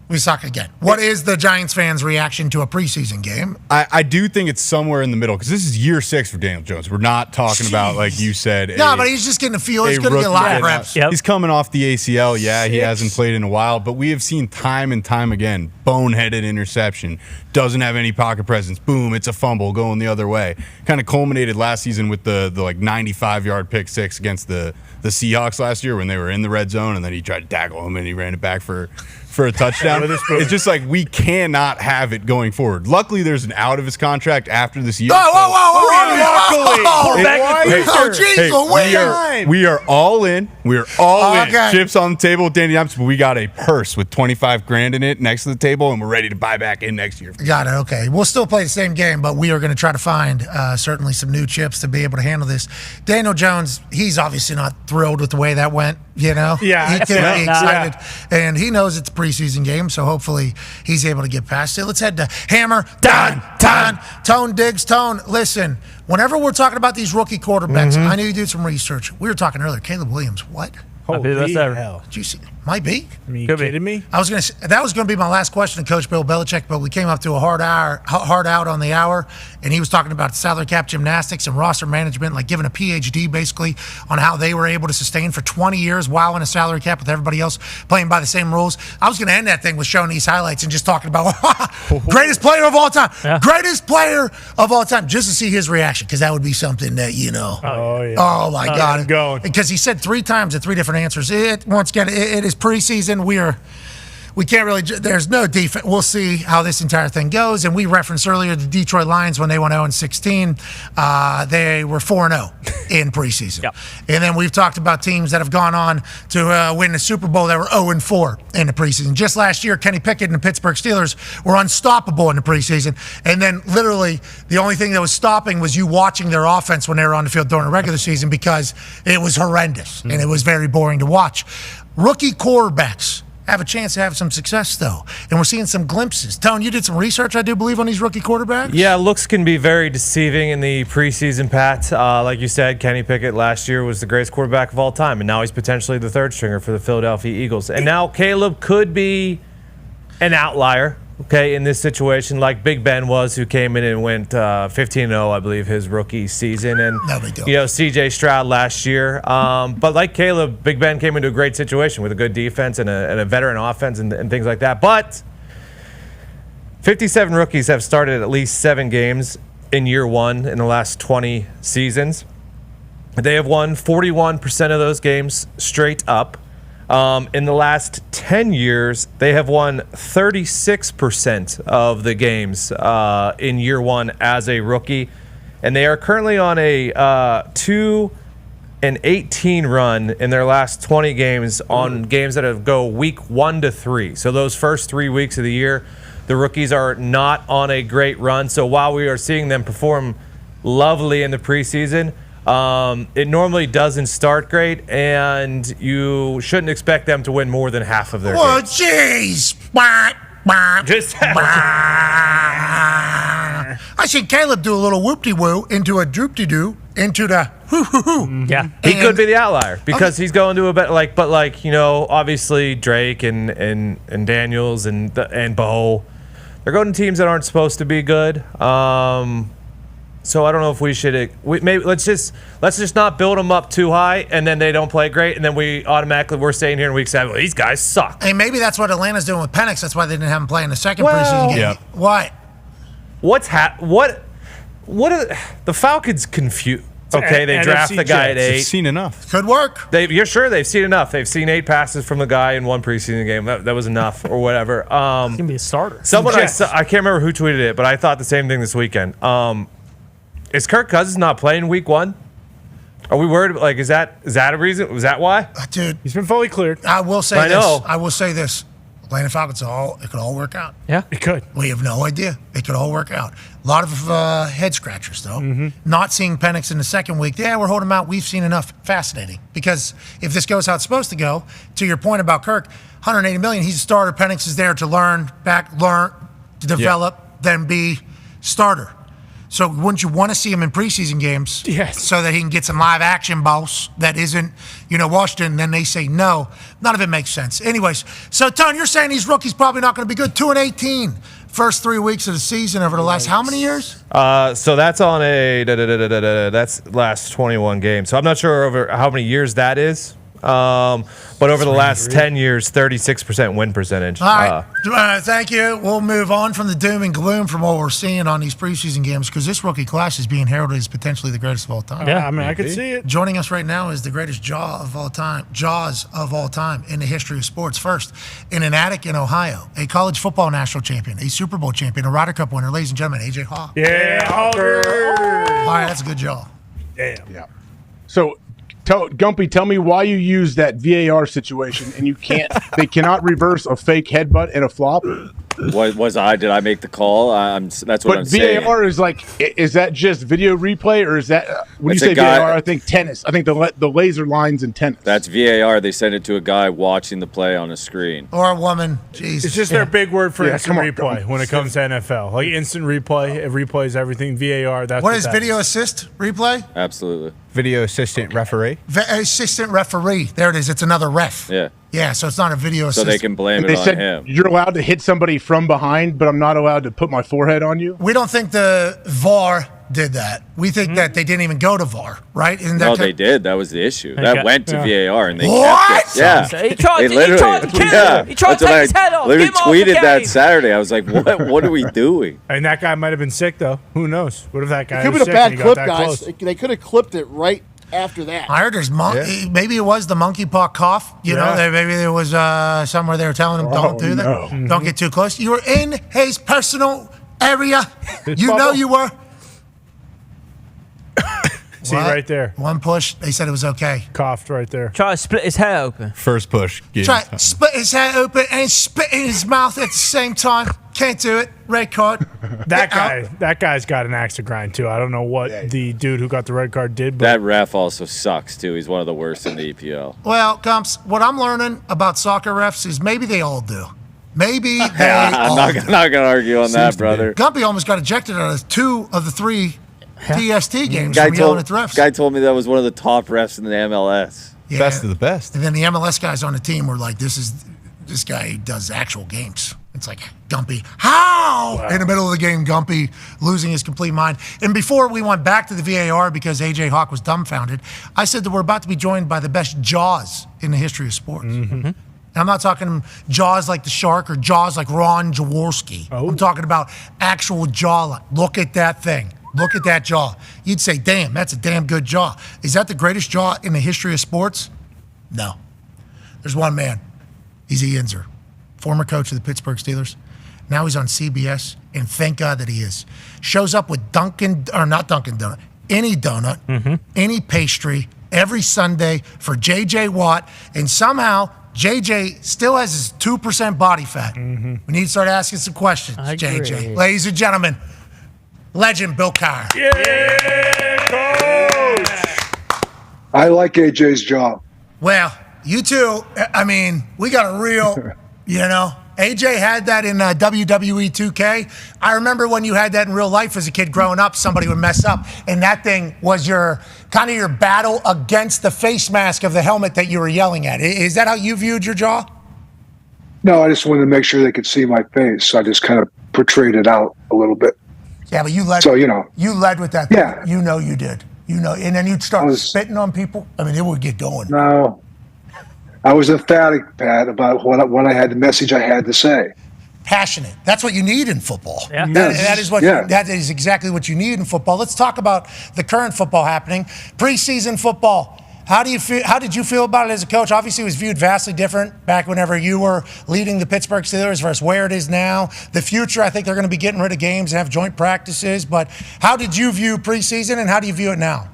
we suck again? What is the Giants fans' reaction to a preseason game? I do think it's somewhere in the middle because this is year 6 for Daniel Jones. We're not talking about, like you said. No, but he's just getting a feel. He's going to get a lot of reps. He's coming off the ACL. Yeah, he hasn't played in a while, but we have seen time and time again, boneheaded interception, doesn't have any pocket presence. Boom, it's a fumble going the other way. Kind of culminated last season with the 95-yard pick six against the Seahawks last year when they were in the red zone, and then he tried to tackle him and he ran it back for a touchdown. It's just like we cannot have it going forward. Luckily, there's an out of his contract after this year. We are all in. We are all in. Chips on the table with Danny Dimes, but we got a purse with $25,000 in it next to the table, and we're ready to buy back in next year. Got it. Okay. We'll still play the same game, but we are going to try to find certainly some new chips to be able to handle this. Daniel Jones, he's obviously not thrilled with the way that went. Yeah, he can't be excited, and he knows it's a preseason game, so hopefully he's able to get past it. Let's head to Hammer, Dahn, Tone Diggs. Tone, listen, whenever we're talking about these rookie quarterbacks, I know you did some research. We were talking earlier, Caleb Williams, what? Holy hell. Did you see? Might be. I mean, you kidding me? I was going to say, that was going to be my last question to Coach Bill Belichick, but we came up to a hard out on the hour, and he was talking about salary cap gymnastics and roster management, like giving a PhD basically on how they were able to sustain for 20 years while in a salary cap with everybody else playing by the same rules. I was going to end that thing with showing these highlights and just talking about greatest player of all time, greatest player of all time, just to see his reaction, because that would be something that, oh my God. Going. Because he said 3 times at 3 different answers. Once again, it is preseason. we can't really. There's no defense. We'll see how this entire thing goes. And we referenced earlier the Detroit Lions when they went 0-16. They were 4-0 in preseason. Yep. And then we've talked about teams that have gone on to win the Super Bowl that were 0-4 in the preseason. Just last year, Kenny Pickett and the Pittsburgh Steelers were unstoppable in the preseason. And then literally the only thing that was stopping was you watching their offense when they were on the field during the regular season because it was horrendous and it was very boring to watch. Rookie quarterbacks have a chance to have some success, though. And we're seeing some glimpses. Tone, you did some research, I do believe, on these rookie quarterbacks? Yeah, looks can be very deceiving in the preseason, Pat. Like you said, Kenny Pickett last year was the greatest quarterback of all time, and now he's potentially the third stringer for the Philadelphia Eagles. And now Caleb could be an outlier, okay, in this situation, like Big Ben was, who came in and went 15-0, I believe, his rookie season. And, C.J. Stroud last year. But like Caleb, Big Ben came into a great situation with a good defense and a veteran offense and things like that. But 57 rookies have started at least 7 games in year one in the last 20 seasons. They have won 41% of those games straight up. In the last 10 years, they have won 36% of the games in year one as a rookie. And they are currently on a 2-18 run in their last 20 games on games that have go week 1 to 3. So those first 3 weeks of the year, the rookies are not on a great run. So while we are seeing them perform lovely in the preseason, it normally doesn't start great, and you shouldn't expect them to win more than half of their games. Oh, jeez. Just I see Caleb do a little whoop-de-woo into a droop-de-doo into the hoo-hoo-hoo. Yeah, he could be the outlier because he's going to a better obviously Drake and Daniels and Bo, they're going to teams that aren't supposed to be good. So I don't know if we should. Maybe let's just not build them up too high, and then they don't play great, and then we're staying here in week 7. Well, these guys suck. And maybe that's what Atlanta's doing with Penix. That's why they didn't have him play in the second preseason game. Yeah. What? What are the Falcons confused? Okay, they draft the guy at 8. They've seen enough. Could work. You're sure they've seen enough? They've seen 8 passes from the guy in one preseason game. That was enough, or whatever. He's gonna be a starter. Someone I can't remember who tweeted it, but I thought the same thing this weekend. Is Kirk Cousins not playing week 1? Are we worried? Is that a reason? Was that why? Dude, he's been fully cleared. I will say I this. know. I will say this. Atlanta Falcons, it could all work out. Yeah, it could. We have no idea. It could all work out. A lot of head scratchers, though. Not seeing Penix in the second week. Yeah, we're holding him out. We've seen enough. Fascinating. Because if this goes how it's supposed to go, to your point about Kirk, $180 million, he's a starter. Penix is there to learn, to develop, then be starter. So wouldn't you want to see him in preseason games? Yes. So that he can get some live action, boss, that isn't, Washington, and then they say no. None of it makes sense. Anyways, so, Tony, you're saying these rookies probably not going to be good. 2-18 first 3 weeks of the season over the last how many years? So that's on that's last 21 games. So I'm not sure over how many years that is. But over the last 10 years, 36% win percentage. All right. Thank you. We'll move on from the doom and gloom from what we're seeing on these preseason games because this rookie class is being heralded as potentially the greatest of all time. Yeah, I mean, I could see it. Joining us right now is the greatest Jaws of all time in the history of sports. First, in an attic in Ohio, a college football national champion, a Super Bowl champion, a Ryder Cup winner, ladies and gentlemen, AJ Hawk. Yeah, Hawker. All right, that's a good jaw. Damn. Yeah. So, Gumpy, tell me why you use that VAR situation and you can't. They cannot reverse a fake headbutt and a flop. Did I make the call? That's what I'm saying. But VAR is that just video replay or is that when you say VAR? I think tennis. I think the laser lines in tennis. That's VAR. They send it to a guy watching the play on a screen or a woman. Jesus. It's just their big word for instant replay when it comes to NFL. Like instant replay, it replays everything. VAR. That's what is video assist replay? Absolutely. Video assistant referee. Assistant referee. There it is. It's another ref. Yeah. Yeah, so it's not a video assistant. So they can blame it on him. You're allowed to hit somebody from behind, but I'm not allowed to put my forehead on you. We don't think the VAR did that. We think that they didn't even go to VAR, right? They did. That was the issue. That went to VAR, and they what? kept it. Yeah. He tried to kill him. He tried to take his head off. Literally tweeted that Saturday. I was like, what are we doing? And that guy might have been sick, though. Who knows? What if that guy was sick? It could have been a bad clip, guys. They could have clipped it right after that. I heard there's maybe it was the monkeypox cough. You know, maybe there was somewhere they were telling him don't do that. No. Don't get too close. You were in his personal area. You know you were. See right there. One push. They said it was okay. Coughed right there. Try to split his hair open. First push. Try to split his hair open and spit in his mouth at the same time. Can't do it. Red card. That guy's got an axe to grind too. I don't know what the dude who got the red card did, but That ref also sucks too. He's one of the worst in the EPL. Well, Gumps, what I'm learning about soccer refs is maybe they all do. Maybe they I'm all not do. going to argue on that, brother. Gumpy almost got ejected out of 2 of the 3 TST games from yelling at the refs. Guy told me that was one of the top refs in the MLS. Yeah. Best of the best. And then the MLS guys on the team were like, this guy does actual games. It's like, Gumpy, how? Wow. In the middle of the game, Gumpy losing his complete mind. And before we went back to the VAR because A.J. Hawk was dumbfounded, I said that we're about to be joined by the best jaws in the history of sports. Mm-hmm. And I'm not talking jaws like the shark or jaws like Ron Jaworski. I'm talking about actual jaw. Look at that thing. Look at that jaw. You'd say, damn, that's a damn good jaw. Is that the greatest jaw in the history of sports? No. There's one man. He's Ianzer, former coach of the Pittsburgh Steelers. Now he's on CBS, and thank God that he is. Shows up with any donut, any pastry, every Sunday for J.J. Watt, and somehow J.J. still has his 2% body fat. We need to start asking some questions, J.J. Ladies and gentlemen, legend Bill Carr. I like AJ's job. Well, you too. I mean, we got a real, AJ had that in WWE 2K. I remember when you had that in real life as a kid growing up, somebody would mess up, and that thing was your battle against the face mask of the helmet that you were yelling at. Is that how you viewed your jaw? No, I just wanted to make sure they could see my face. I just kind of portrayed it out a little bit. Yeah, but you led. So, you led with that thing. Yeah. You did. And then you'd start spitting on people. I mean, it would get going. No, I was emphatic, Pat, about what I had, the message I had to say. Passionate. That's what you need in football. Yeah. That is exactly what you need in football. Let's talk about the current football happening. Preseason football. How did you feel about it as a coach? Obviously, it was viewed vastly different back whenever you were leading the Pittsburgh Steelers versus where it is now. The future, I think they're going to be getting rid of games and have joint practices. But how did you view preseason, and how do you view it now?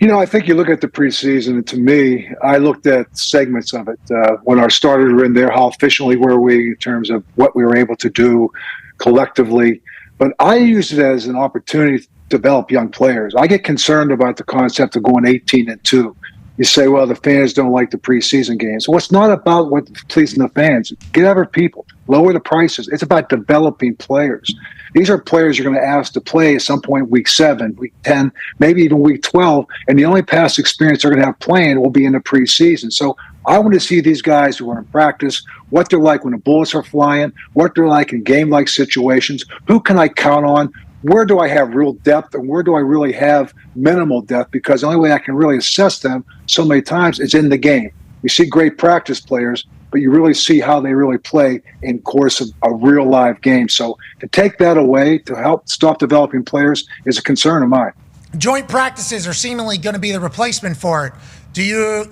I think you look at the preseason, and to me, I looked at segments of it. When our starters were in there, how efficiently were we in terms of what we were able to do collectively. But I used it as an opportunity to develop young players. I get concerned about the concept of going 18-2. You say, well, the fans don't like the preseason games. Well, it's not about what pleasing the fans. Get other people. Lower the prices. It's about developing players. These are players you're going to ask to play at some point week 7, week 10, maybe even week 12, and the only past experience they're going to have playing will be in the preseason. So I want to see these guys who are in practice, what they're like when the bullets are flying, what they're like in game-like situations, who can I count on, where do I have real depth, and where do I really have minimal depth, because the only way I can really assess them so many times is in the game. You see great practice players, but you really see how they really play in course of a real live game. So to take that away to help stop developing players is a concern of mine. Joint practices are seemingly going to be the replacement for it. Do you,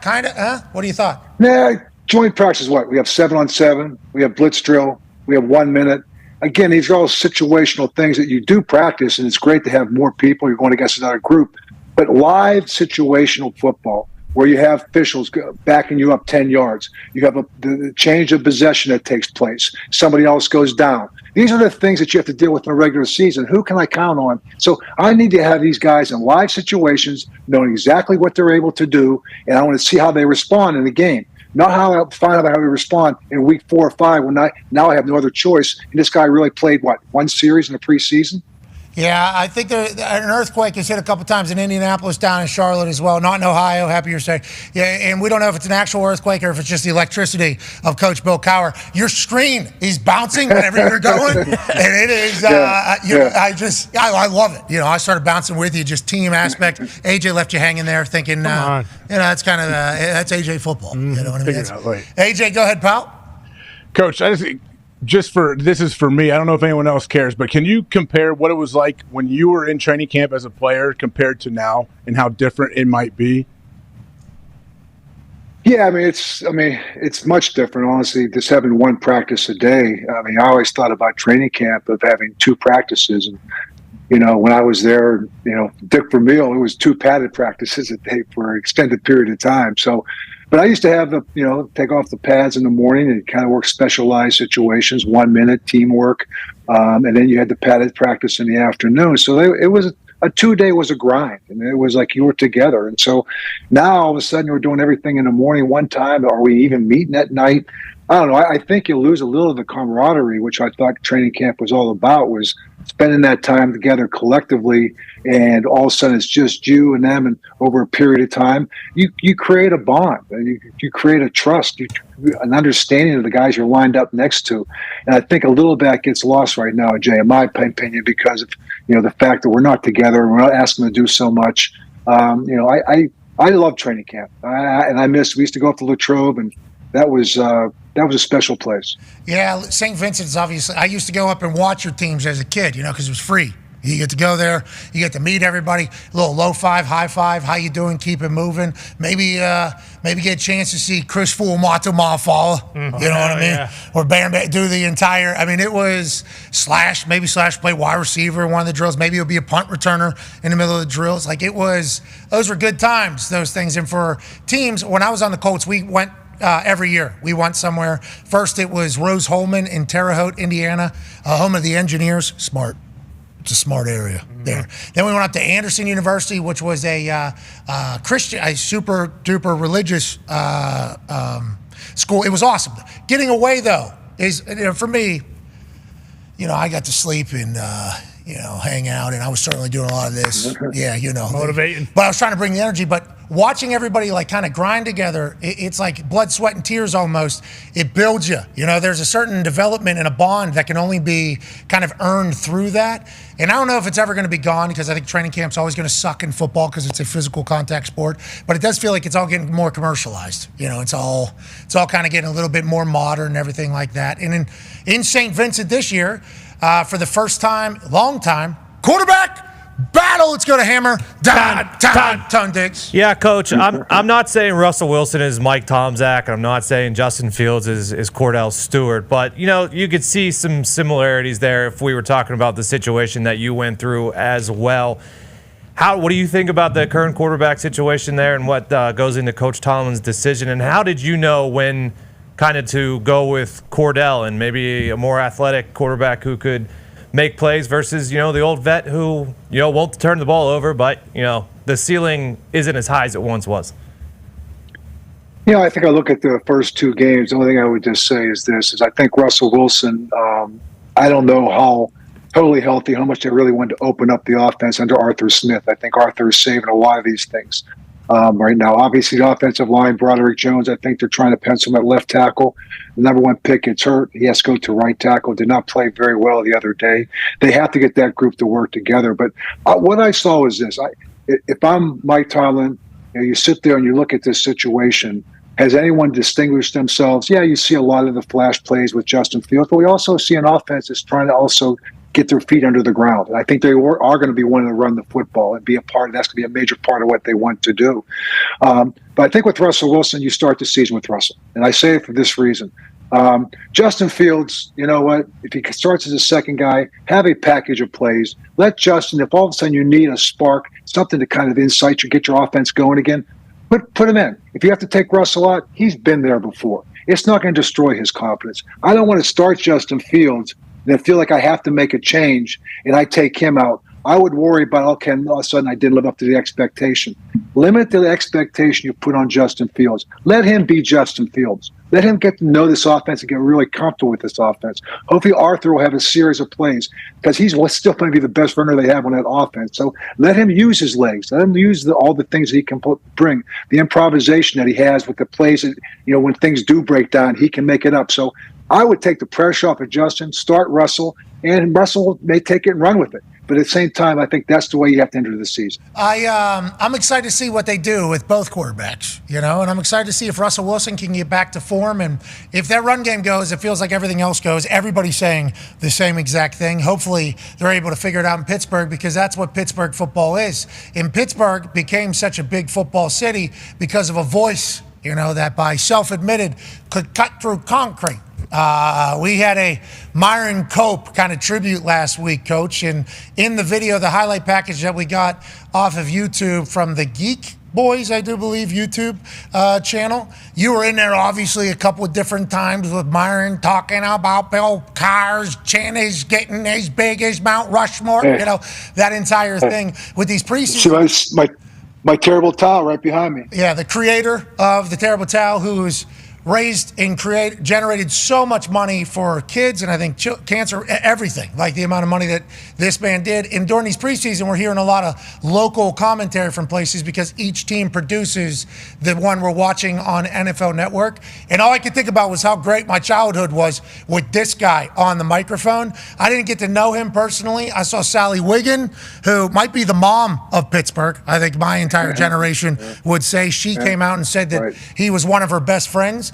kind of, what do you thought? Yeah, joint practice is what? We have 7-on-7, we have blitz drill, we have 1 minute. Again, these are all situational things that you do practice, and it's great to have more people. You're going against another group. But live situational football, where you have officials backing you up 10 yards. You have the change of possession that takes place. Somebody else goes down. These are the things that you have to deal with in a regular season. Who can I count on? So I need to have these guys in live situations, knowing exactly what they're able to do, and I want to see how they respond in the game. Not how I find out how they respond in week 4 or 5 when now I have no other choice. And this guy really played, one series in the preseason? Yeah, I think an earthquake has hit a couple times in Indianapolis, down in Charlotte as well. Not in Ohio, happy you're saying. Yeah, and we don't know if it's an actual earthquake or if it's just the electricity of Coach Bill Cowher. Your screen is bouncing whenever you're going, and it is. I love it. I started bouncing with you, just team aspect. AJ left you hanging there, thinking, it's kind of that's AJ football. You know what I mean? AJ, go ahead, pal. Coach, this is for me. I don't know if anyone else cares, but can you compare what it was like when you were in training camp as a player compared to now, and how different it might be? Yeah, it's much different, honestly, just having one practice a day. I always thought about training camp of having 2 practices. And, when I was there, Dick Vermeil, it was 2 padded practices a day for an extended period of time. So, but I used to have take off the pads in the morning and kind of work specialized situations, 1 minute teamwork. And then you had the padded practice in the afternoon. So it was a 2-day was a grind, and it was like you were together. And so now all of a sudden we're doing everything in the morning one time. Are we even meeting at night? I don't know. I think you lose a little of the camaraderie, which I thought training camp was all about, was spending that time together collectively, and all of a sudden it's just you and them, and over a period of time you create a bond, you create a trust, an understanding of the guys you're lined up next to. And I think a little of that gets lost right now, Jay, in my opinion, because of the fact that we're not together, we're not asking to do so much. I love training camp, and we used to go up to Latrobe, and that was a special place. Yeah, St. Vincent's obviously. I used to go up and watch your teams as a kid, because it was free. You get to go there, you get to meet everybody. A little low five, high five. How you doing? Keep it moving. Maybe get a chance to see Chris Fuamato Mafala. Mm-hmm. You know what I mean? Yeah. Or Bam do the entire. It was Slash play wide receiver in one of the drills. Maybe it'll be a punt returner in the middle of the drills. Those were good times. Those things. And for teams, when I was on the Colts, we went. Every year we went somewhere. First it was Rose-Hulman in Terre Haute, Indiana, home of the engineers. Smart. It's a smart area there. Then we went up to Anderson University, which was a Christian, a super duper religious school. It was awesome. Getting away though is, for me, I got to sleep and hang out, and I was certainly doing a lot of this. Yeah, motivating. But I was trying to bring the energy. But watching everybody kind of grind together, it's like blood, sweat, and tears almost. It builds you. There's a certain development and a bond that can only be kind of earned through that. And I don't know if it's ever going to be gone, because I think training camp's always going to suck in football because it's a physical contact sport. But it does feel like it's all getting more commercialized. It's all kind of getting a little bit more modern and everything like that. And in St. Vincent this year, for the first time, long time, quarterback battle. It's going to hammer Dahn Diggs. Yeah, Coach. I'm not saying Russell Wilson is Mike Tomczak. I'm not saying Justin Fields is Cordell Stewart. But, you could see some similarities there if we were talking about the situation that you went through as well. What do you think about the current quarterback situation there, and what goes into Coach Tomlin's decision? And how did you know when kind of to go with Cordell and maybe a more athletic quarterback who could make plays versus, the old vet who, won't turn the ball over, but, the ceiling isn't as high as it once was? I think I look at the first 2 games. The only thing I would just say is this, I think Russell Wilson, I don't know how totally healthy, how much they really wanted to open up the offense under Arthur Smith. I think Arthur is saving a lot of these things right now. Obviously, the offensive line, Broderick Jones, I think they're trying to pencil him at left tackle. The number 1 pick gets hurt. He has to go to right tackle. Did not play very well the other day. They have to get that group to work together. But what I saw was this. If I'm Mike Tomlin, you sit there and you look at this situation, has anyone distinguished themselves? Yeah, you see a lot of the flash plays with Justin Fields, but we also see an offense that's trying to also get their feet under the ground. And I think they are going to be wanting to run the football and be a part of that's going to be a major part of what they want to do. But I think with Russell Wilson, you start the season with Russell. And I say it for this reason. Justin Fields, you know what? If he starts as a second guy, have a package of plays. Let Justin, if all of a sudden you need a spark, something to kind of incite you, get your offense going again, put him in. If you have to take Russell out, he's been there before. It's not going to destroy his confidence. I don't want to start Justin Fields and feel like I have to make a change and I take him out. I would worry about, okay, all of a sudden I didn't live up to the expectation. Limit the expectation you put on Justin Fields. Let him be Justin Fields. Let him get to know this offense and get really comfortable with this offense. Hopefully Arthur will have a series of plays because he's still going to be the best runner they have on that offense. So let him use his legs. Let him use all the things that he can bring, the improvisation that he has with the plays that, when things do break down, he can make it up. So I would take the pressure off of Justin, start Russell, and Russell may take it and run with it. But at the same time, I think that's the way you have to enter the season. I'm excited to see what they do with both quarterbacks, and I'm excited to see if Russell Wilson can get back to form. And if that run game goes, it feels like everything else goes. Everybody's saying the same exact thing. Hopefully, they're able to figure it out in Pittsburgh, because that's what Pittsburgh football is. And Pittsburgh became such a big football city because of a voice, that by self-admitted could cut through concrete. We had a Myron Cope kind of tribute last week, Coach. And in the video, the highlight package that we got off of YouTube from the Geek Boys, I do believe, YouTube channel, you were in there obviously a couple of different times with Myron talking about Bill Carr's chin is getting as big as Mount Rushmore, that entire thing with these preseason. See my terrible towel right behind me. Yeah, the creator of the terrible towel, who's raised and generated so much money for kids and I think cancer, everything, like the amount of money that this man did. And during these preseason, we're hearing a lot of local commentary from places because each team produces the one we're watching on NFL Network. And all I could think about was how great my childhood was with this guy on the microphone. I didn't get to know him personally. I saw Sally Wiggin, who might be the mom of Pittsburgh. I think my entire generation would say. She came out and said that he was one of her best friends.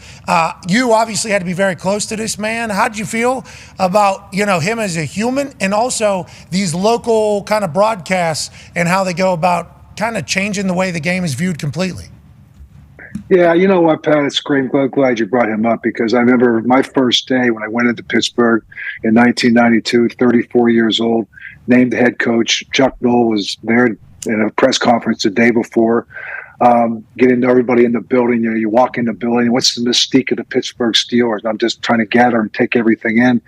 You obviously had to be very close to this man. How did you feel about, him as a human, and also these local kind of broadcasts and how they go about kind of changing the way the game is viewed completely? Yeah, you know what, Pat? It's great. I'm glad you brought him up, because I remember my first day when I went into Pittsburgh in 1992, 34 years old, named the head coach. Chuck Noll was there in a press conference the day before. Getting to everybody in the building, you walk in the building, what's the mystique of the Pittsburgh Steelers? And I'm just trying to gather and take everything in.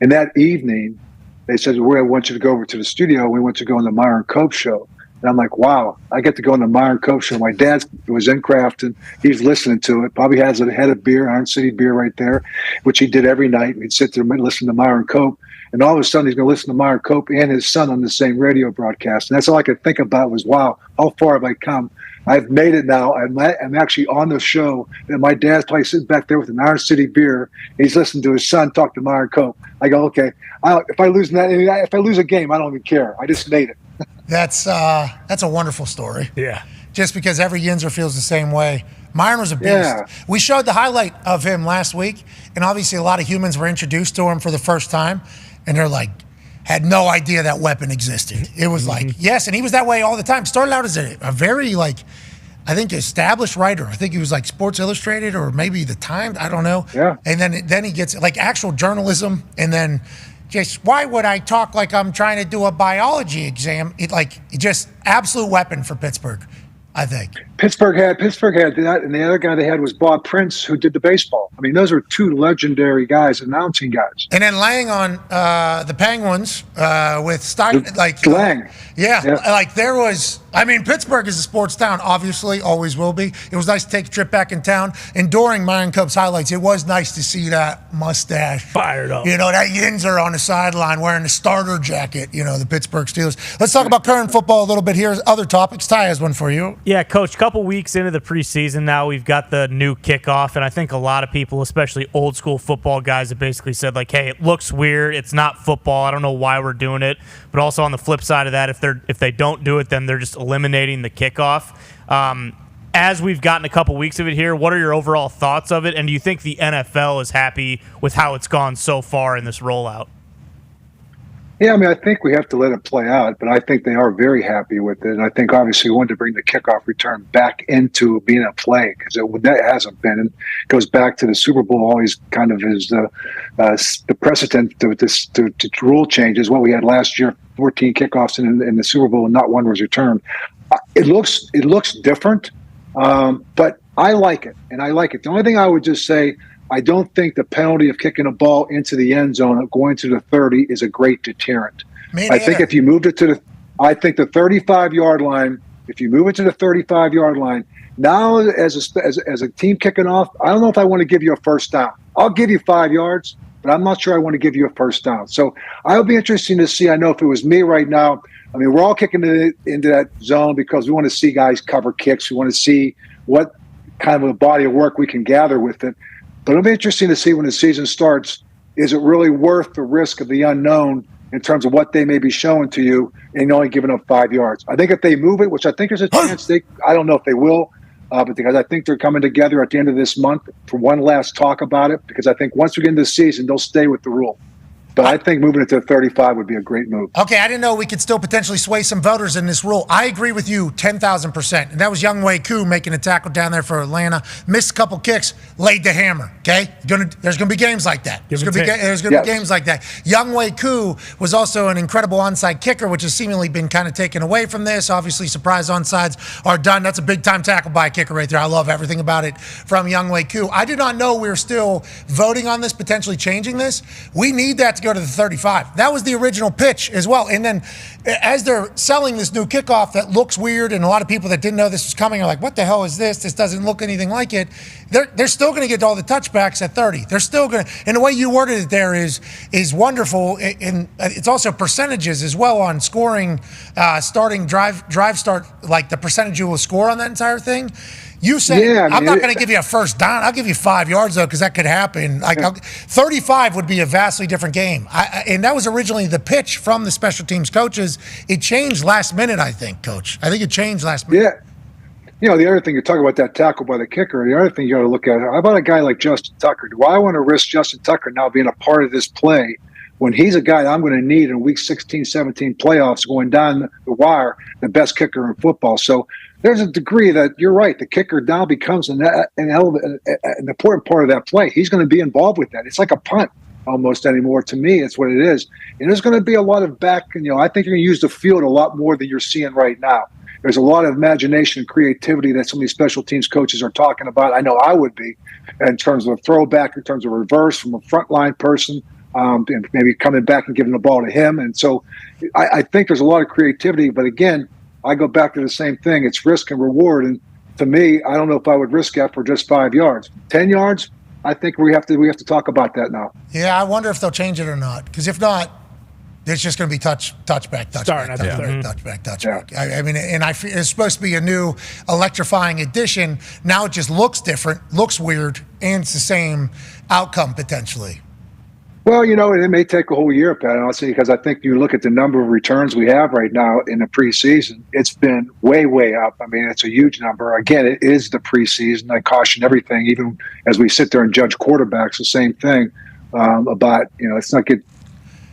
And that evening, they said, I want you to go over to the studio. We went to go on the Myron Cope show. And I'm like, wow, I get to go on the Myron Cope show. My dad was in Crafton. He's listening to it. Probably has a head of beer, Iron City beer right there, which he did every night. We'd sit there and listen to Myron Cope. And all of a sudden, he's going to listen to Myron Cope and his son on the same radio broadcast. And that's all I could think about was, wow, how far have I come? I've made it now. I'm actually on the show, and my dad's probably sitting back there with an Iron City beer. He's listening to his son talk to Myron Cope. I go, okay, if I lose a game, I don't even care. I just made it. That's a wonderful story. Yeah. Just because every Yinzer feels the same way. Myron was a beast. Yeah. We showed the highlight of him last week, and obviously a lot of humans were introduced to him for the first time, and they're like, had no idea that weapon existed. It was like, yes, and he was that way all the time. Started out as a very, I think, established writer. I think he was like Sports Illustrated or maybe The Times. I don't know. Yeah. And then he gets like actual journalism, and then just, why would I talk like I'm trying to do a biology exam? Just absolute weapon for Pittsburgh, I think. Pittsburgh had that, and the other guy they had was Bob Prince, who did the baseball. I mean, those are two legendary guys, announcing guys. And then Lang on the Penguins with Stein, Lang. Yeah, there was. I mean, Pittsburgh is a sports town, obviously, always will be. It was nice to take a trip back in town. And during Myron Cope's highlights, it was nice to see that mustache fired up. That Yinzer on the sideline wearing the starter jacket. The Pittsburgh Steelers. Let's talk about current football a little bit here. Other topics. Ty has one for you. Yeah, Coach. Couple weeks into the preseason now, we've got the new kickoff, and I think a lot of people, especially old school football guys, have basically said hey, it looks weird. It's not football. I don't know why we're doing it. But also on the flip side of that, if they don't do it, then they're just eliminating the kickoff. As we've gotten a couple weeks of it here, what are your overall thoughts of it? And do you think the NFL is happy with how it's gone so far in this rollout? Yeah, I mean, I think we have to let it play out, but I think they are very happy with it. And I think obviously we wanted to bring the kickoff return back into being a play, because that hasn't been. And it goes back to the Super Bowl always kind of is the precedent to rule changes. What we had last year, 14 kickoffs in the Super Bowl and not one was returned. It looks different, but I like it, and I like it. The only thing I would just say, I don't think the penalty of kicking a ball into the end zone going to the 30 is a great deterrent. I think if you moved it to the 35-yard line, if you move it to the 35-yard line, now as a team kicking off, I don't know if I want to give you a first down. I'll give you 5 yards, but I'm not sure I want to give you a first down. So I'll be interesting to see. I know if it was me right now, I mean, we're all kicking into that zone because we want to see guys cover kicks. We want to see what kind of a body of work we can gather with it. But it'll be interesting to see when the season starts, is it really worth the risk of the unknown in terms of what they may be showing to you and only giving up 5 yards. I think if they move it, which I think there's a chance I don't know if they will, but because I think they're coming together at the end of this month for one last talk about it, because I think once we get into the season, they'll stay with the rule. But I think moving it to 35 would be a great move. Okay, I didn't know we could still potentially sway some voters in this rule. I agree with you 10,000%. And that was Younghoe Koo making a tackle down there for Atlanta. Missed a couple kicks, laid the hammer, okay? There's going to be games like that. There's going to be games like that. Younghoe Koo was also an incredible onside kicker, which has seemingly been kind of taken away from this. Obviously, surprise onsides are done. That's a big-time tackle by a kicker right there. I love everything about it from Younghoe Koo. I did not know we were still voting on this, potentially changing this. We need that to go to the 35. That was the original pitch as well. And then as they're selling this new kickoff that looks weird, and a lot of people that didn't know this was coming are like, what the hell is this? This doesn't look anything like it. They're still going to get all the touchbacks at 30. They're still going to, and the way you worded it there is wonderful. And it's also percentages as well on scoring, starting drive start, like the percentage you will score on that entire thing. You said, I'm not going to give you a first down. I'll give you 5 yards, though, because that could happen. 35 would be a vastly different game. And that was originally the pitch from the special teams coaches. It changed last minute, I think, Coach. I think it changed last minute. Yeah. The other thing, you're talking about that tackle by the kicker. The other thing you got to look at, how about a guy like Justin Tucker? Do I want to risk Justin Tucker now being a part of this play when he's a guy that I'm going to need in week 16, 17 playoffs going down the wire, the best kicker in football? So there's a degree that you're right. The kicker now becomes an important part of that play. He's going to be involved with that. It's like a punt almost anymore. To me, it's what it is. And there's going to be a lot of back. I think you're going to use the field a lot more than you're seeing right now. There's a lot of imagination and creativity that some of these special teams coaches are talking about. I know I would be, in terms of a throwback, in terms of reverse from a frontline person, and maybe coming back and giving the ball to him. And so I think there's a lot of creativity. But again, I go back to the same thing. It's risk and reward. And to me, I don't know if I would risk that for just 5 yards. 10 yards, I think we have to talk about that now. Yeah, I wonder if they'll change it or not. Because if not, it's just going to be touchback. I mean, and it's supposed to be a new electrifying addition. Now it just looks different, looks weird, and it's the same outcome potentially. Well, it may take a whole year, Pat, honestly, because I think you look at the number of returns we have right now in the preseason, it's been way, way up. I mean, it's a huge number. Again, it is the preseason. I caution everything, even as we sit there and judge quarterbacks, the same thing about, it's not good.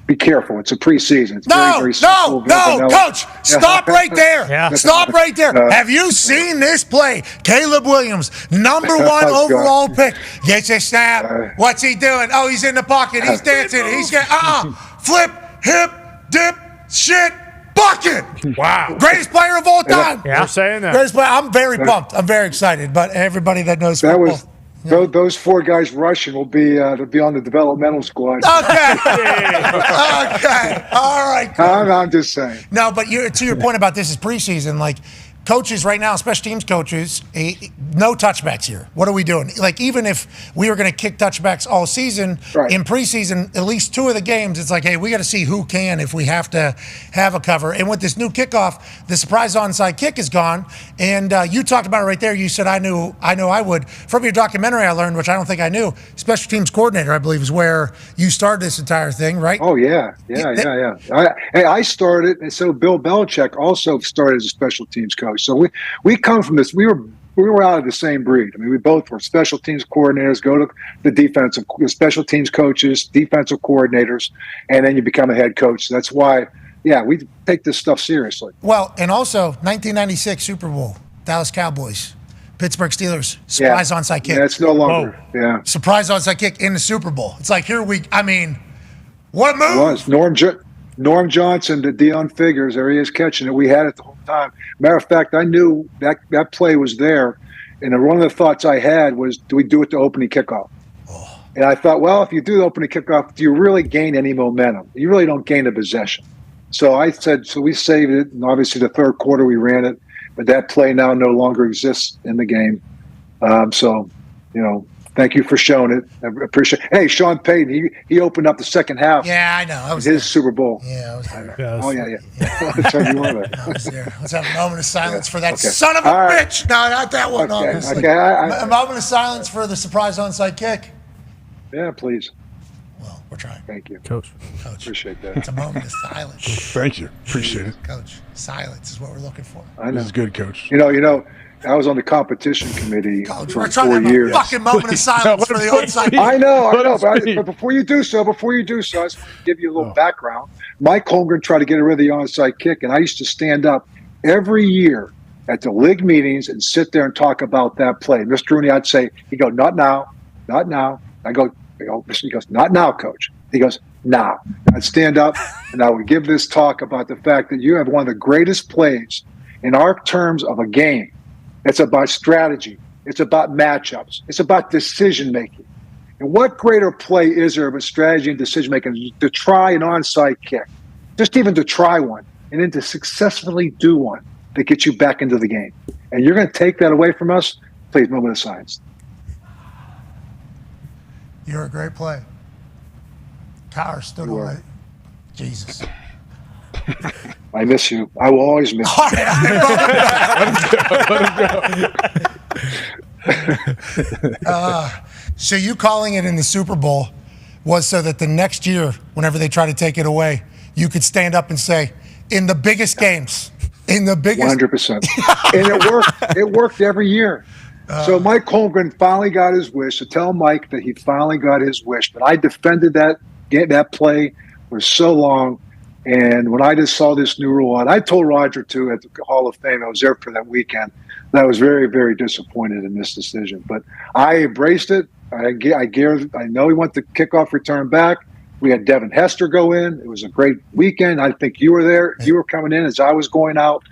Be careful. It's a preseason. It's very simple, Coach, stop right there. Stop right there. Have you seen this play? Caleb Williams, number 1 overall pick. Gets a snap. What's he doing? Oh, he's in the pocket. He's dancing. He's getting, flip, hip, dip, shit, bucket. Wow. Greatest player of all time. Yeah. We're saying that. Greatest player. I'm very pumped. I'm very excited. But everybody that knows football. Those 4 guys rushing will be on the developmental squad. Okay. Okay. All right. I'm just saying. No, but to your point about this is preseason, like coaches right now, special teams coaches, no touchbacks here. What are we doing? Like, even if we were going to kick touchbacks all season, in preseason, at least 2 of the games, it's like, hey, we got to see who can if we have to have a cover. And with this new kickoff, the surprise onside kick is gone. And you talked about it right there. You said, I knew I would. From your documentary, I learned, which I don't think I knew, special teams coordinator, I believe, is where you started this entire thing, right? Oh, yeah. I started, and so Bill Belichick also started as a special teams coach. So we come from this. We were out of the same breed. I mean, we both were special teams coordinators, go to the special teams coaches, defensive coordinators, and then you become a head coach. So that's why, we take this stuff seriously. Well, and also 1996 Super Bowl, Dallas Cowboys, Pittsburgh Steelers, surprise onside kick. Yeah, it's no longer. Whoa. Yeah, surprise onside kick in the Super Bowl. It's like what a move! It was Norm Johnson, the Dion Figures, there he is catching it. We had it the whole time. Matter of fact, I knew that play was there, and one of the thoughts I had was, do we do it to opening kickoff? Oh. And I thought, well, if you do the opening kickoff, do you really gain any momentum? You really don't gain a possession. So I said, so we saved it, and obviously the third quarter we ran it, but that play now no longer exists in the game. Thank you for showing it. I appreciate it. Hey, Sean Payton, he opened up the second half. Yeah, I know. I was his Super Bowl. Yeah, I was there. I was there. Let's have a moment of silence for that son of a bitch. No, not that one, obviously. A moment of silence for the surprise onside kick. Yeah, please. Well, We're trying. Thank you, Coach. Appreciate that. It's a moment of silence. Thank you. Appreciate it. Coach, silence is what we're looking for. I know. This is good, Coach. You know, I was on the competition committee Coach, for we're trying 4 to have years. a fucking moment of silence for the onside. I know. But before you do so, I just want to give you a little background. Mike Holmgren tried to get rid of the onside kick, and I used to stand up every year at the league meetings and sit there and talk about that play. Mr. Rooney, I'd say, he'd go, not now, not now. He goes, not now, Coach. He goes, now. I'd stand up and I would give this talk about the fact that you have one of the greatest plays in our terms of a game. It's about strategy. It's about matchups. It's about decision making. And what greater play is there of a strategy and decision making to try an onside kick, just even to try one, and then to successfully do one that gets you back into the game. And you're going to take that away from us? Please, moment of silence. You're a great play. Cowher stood on it. Jesus. I miss you. I will always miss you. All right, so you calling it in the Super Bowl was so that the next year, whenever they try to take it away, you could stand up and say, in the biggest games, in the biggest 100%. And it worked. It worked every year. So Mike Holmgren finally got his wish. To tell Mike that he finally got his wish. But I defended that play for so long. And when I just saw this new rule, and I told Roger too at the Hall of Fame, I was there for that weekend, that I was very, very disappointed in this decision. But I embraced it. I know he went the kickoff return back. We had Devin Hester go in. It was a great weekend. I think you were there. You were coming in as I was going out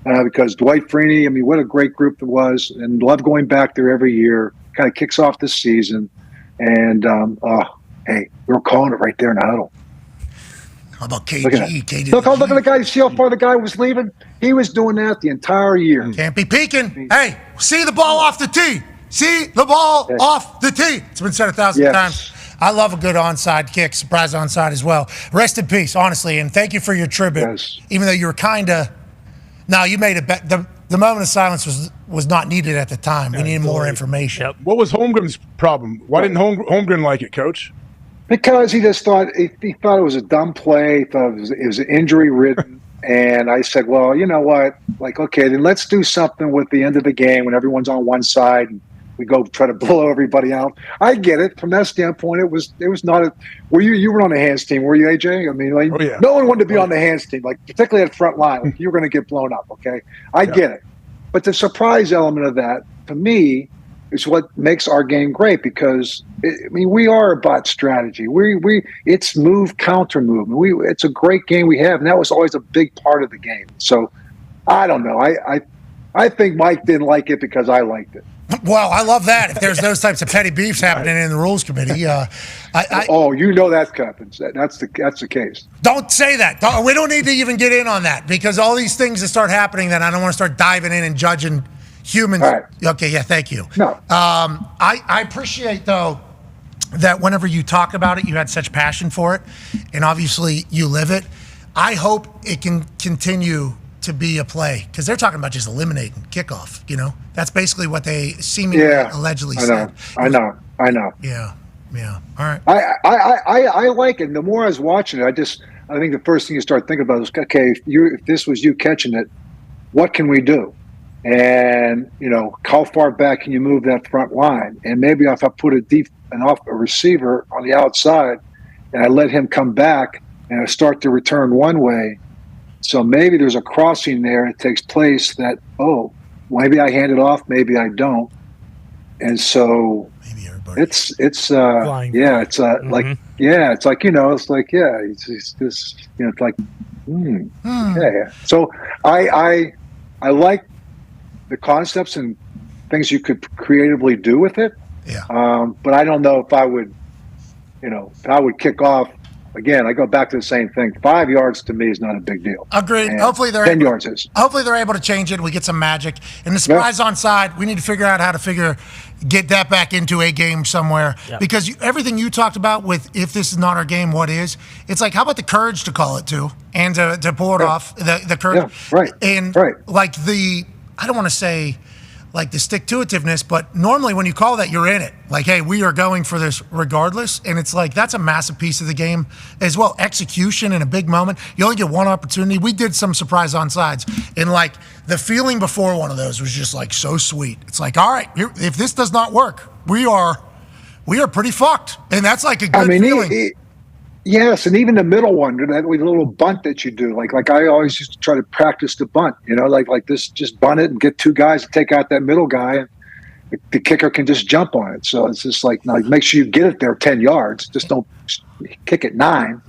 because Dwight Freeney, I mean, what a great group it was. And love going back there every year. Kind of kicks off this season. And, hey, we were calling it right there in the huddle. How about KG? Look at the guy. You see how far the guy was leaving? He was doing that the entire year. Can't be peeking. Hey, see the ball off the tee. See the ball off the tee. It's been said 1,000 times. I love a good onside kick, surprise onside as well. Rest in peace, honestly, and thank you for your tribute. Yes. Even though you were kind of, no, you made it. The moment of silence was not needed at the time. We needed more information. Yep. What was Holmgren's problem? Why didn't Holmgren like it, Coach? Because he just thought he thought it was a dumb play. He thought it was injury ridden. And I said, well, you know what? Like, okay, then let's do something with the end of the game when everyone's on one side and we go try to blow everybody out. I get it. From that standpoint, it was not a. Were you were on the hands team? Were you, AJ? I mean, like, no one wanted to be on the hands team, like particularly at front line. Like, you were going to get blown up. Okay, I get it. But the surprise element of that, to me, is what makes our game great because we are about strategy. It's move, counter movement. It's a great game we have, and that was always a big part of the game. So I don't know. I think Mike didn't like it because I liked it. Well, I love that. If there's those types of petty beefs happening in the rules committee, you know that happens. That's the case. Don't say that. We don't need to even get in on that because all these things that start happening, then I don't want to start diving in and judging humans. Right. Okay, yeah, thank you. No. I appreciate, though, that whenever you talk about it, you had such passion for it, and obviously you live it. I hope it can continue to be a play because they're talking about just eliminating kickoff. You know, that's basically what they seemingly allegedly said. I know. Yeah. All right. I like it. And the more I was watching it, I think the first thing you start thinking about is, okay, if this was you catching it, what can we do? And, how far back can you move that front line? And maybe if I put a receiver on the outside and I let him come back and I start to return one way, so maybe there's a crossing there that takes place that, maybe I hand it off, maybe I don't. And so it's it's like, it's like, okay. So I like the concepts and things you could creatively do with it. Yeah. But I don't know if I would kick off. Again, I go back to the same thing. 5 yards to me is not a big deal. Agreed. And hopefully 10 yards is. Hopefully they're able to change it. We get some magic. And the surprise onside, we need to figure out how to get that back into a game somewhere. Yep. Because everything you talked about with if this is not our game, what is? It's like, how about the courage to call it too and to pull it off? The courage. Yeah, right. And like I don't want to say like the stick-to-itiveness, but normally when you call that, you're in it. Like, hey, we are going for this regardless, and it's like that's a massive piece of the game as well. Execution in a big moment. You only get one opportunity. We did some surprise onsides, and like the feeling before one of those was just like so sweet. It's like, all right, if this does not work, we are pretty fucked, and that's like a good feeling. Yes, and even the middle one, that little bunt that you do, like I always used to try to practice the bunt, like this, just bunt it and get two guys to take out that middle guy, and the kicker can just jump on it. So it's just like make sure you get it there 10 yards, just don't kick it 9,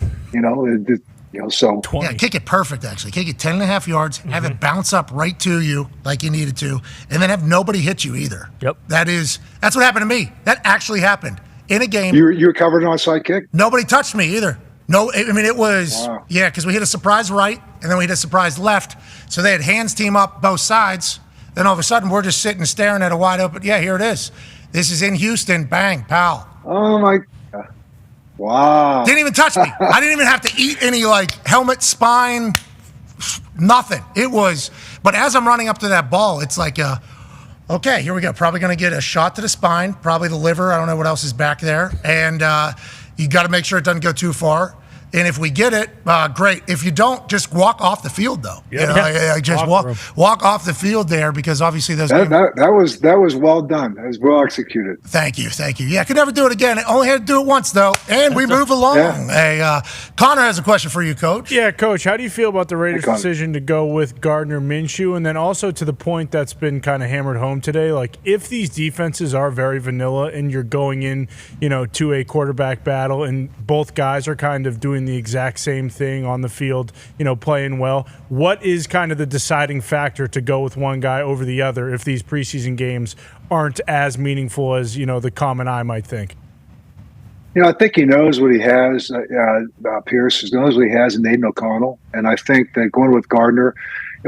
So 20. Yeah, kick it perfect. Actually, kick it 10.5 yards, have it bounce up right to you like you needed to, and then have nobody hit you either. Yep, that's what happened to me. That actually happened. In a game. You were covered on onside kick? Nobody touched me either. No, I mean, it was, because we hit a surprise right, and then we hit a surprise left. So they had hands team up both sides. Then all of a sudden, we're just sitting staring at a wide open. Yeah, here it is. This is in Houston. Bang, pow. Oh, my God. Wow. Didn't even touch me. I didn't even have to eat any, helmet, spine, nothing. It was, but as I'm running up to that ball, it's like, okay, here we go. Probably going to get a shot to the spine, probably the liver. I don't know what else is back there. And you got to make sure it doesn't go too far. And if we get it, great. If you don't, just walk off the field, though. Just walk off the field there, because obviously those. That was well done. That was well executed. Thank you. Yeah, could never do it again. Only had to do it once, though, and we move along. Yeah. Hey, Connor has a question for you, Coach. Yeah, Coach. How do you feel about the Raiders' decision to go with Gardner Minshew, and then also to the point that's been kind of hammered home today? Like, if these defenses are very vanilla, and you're going in, to a quarterback battle, and both guys are kind of doing the exact same thing on the field, playing well. What is kind of the deciding factor to go with one guy over the other if these preseason games aren't as meaningful as, the common eye might think? I think he knows what he has. Pierce knows what he has in Aiden O'Connell. And I think that going with Gardner,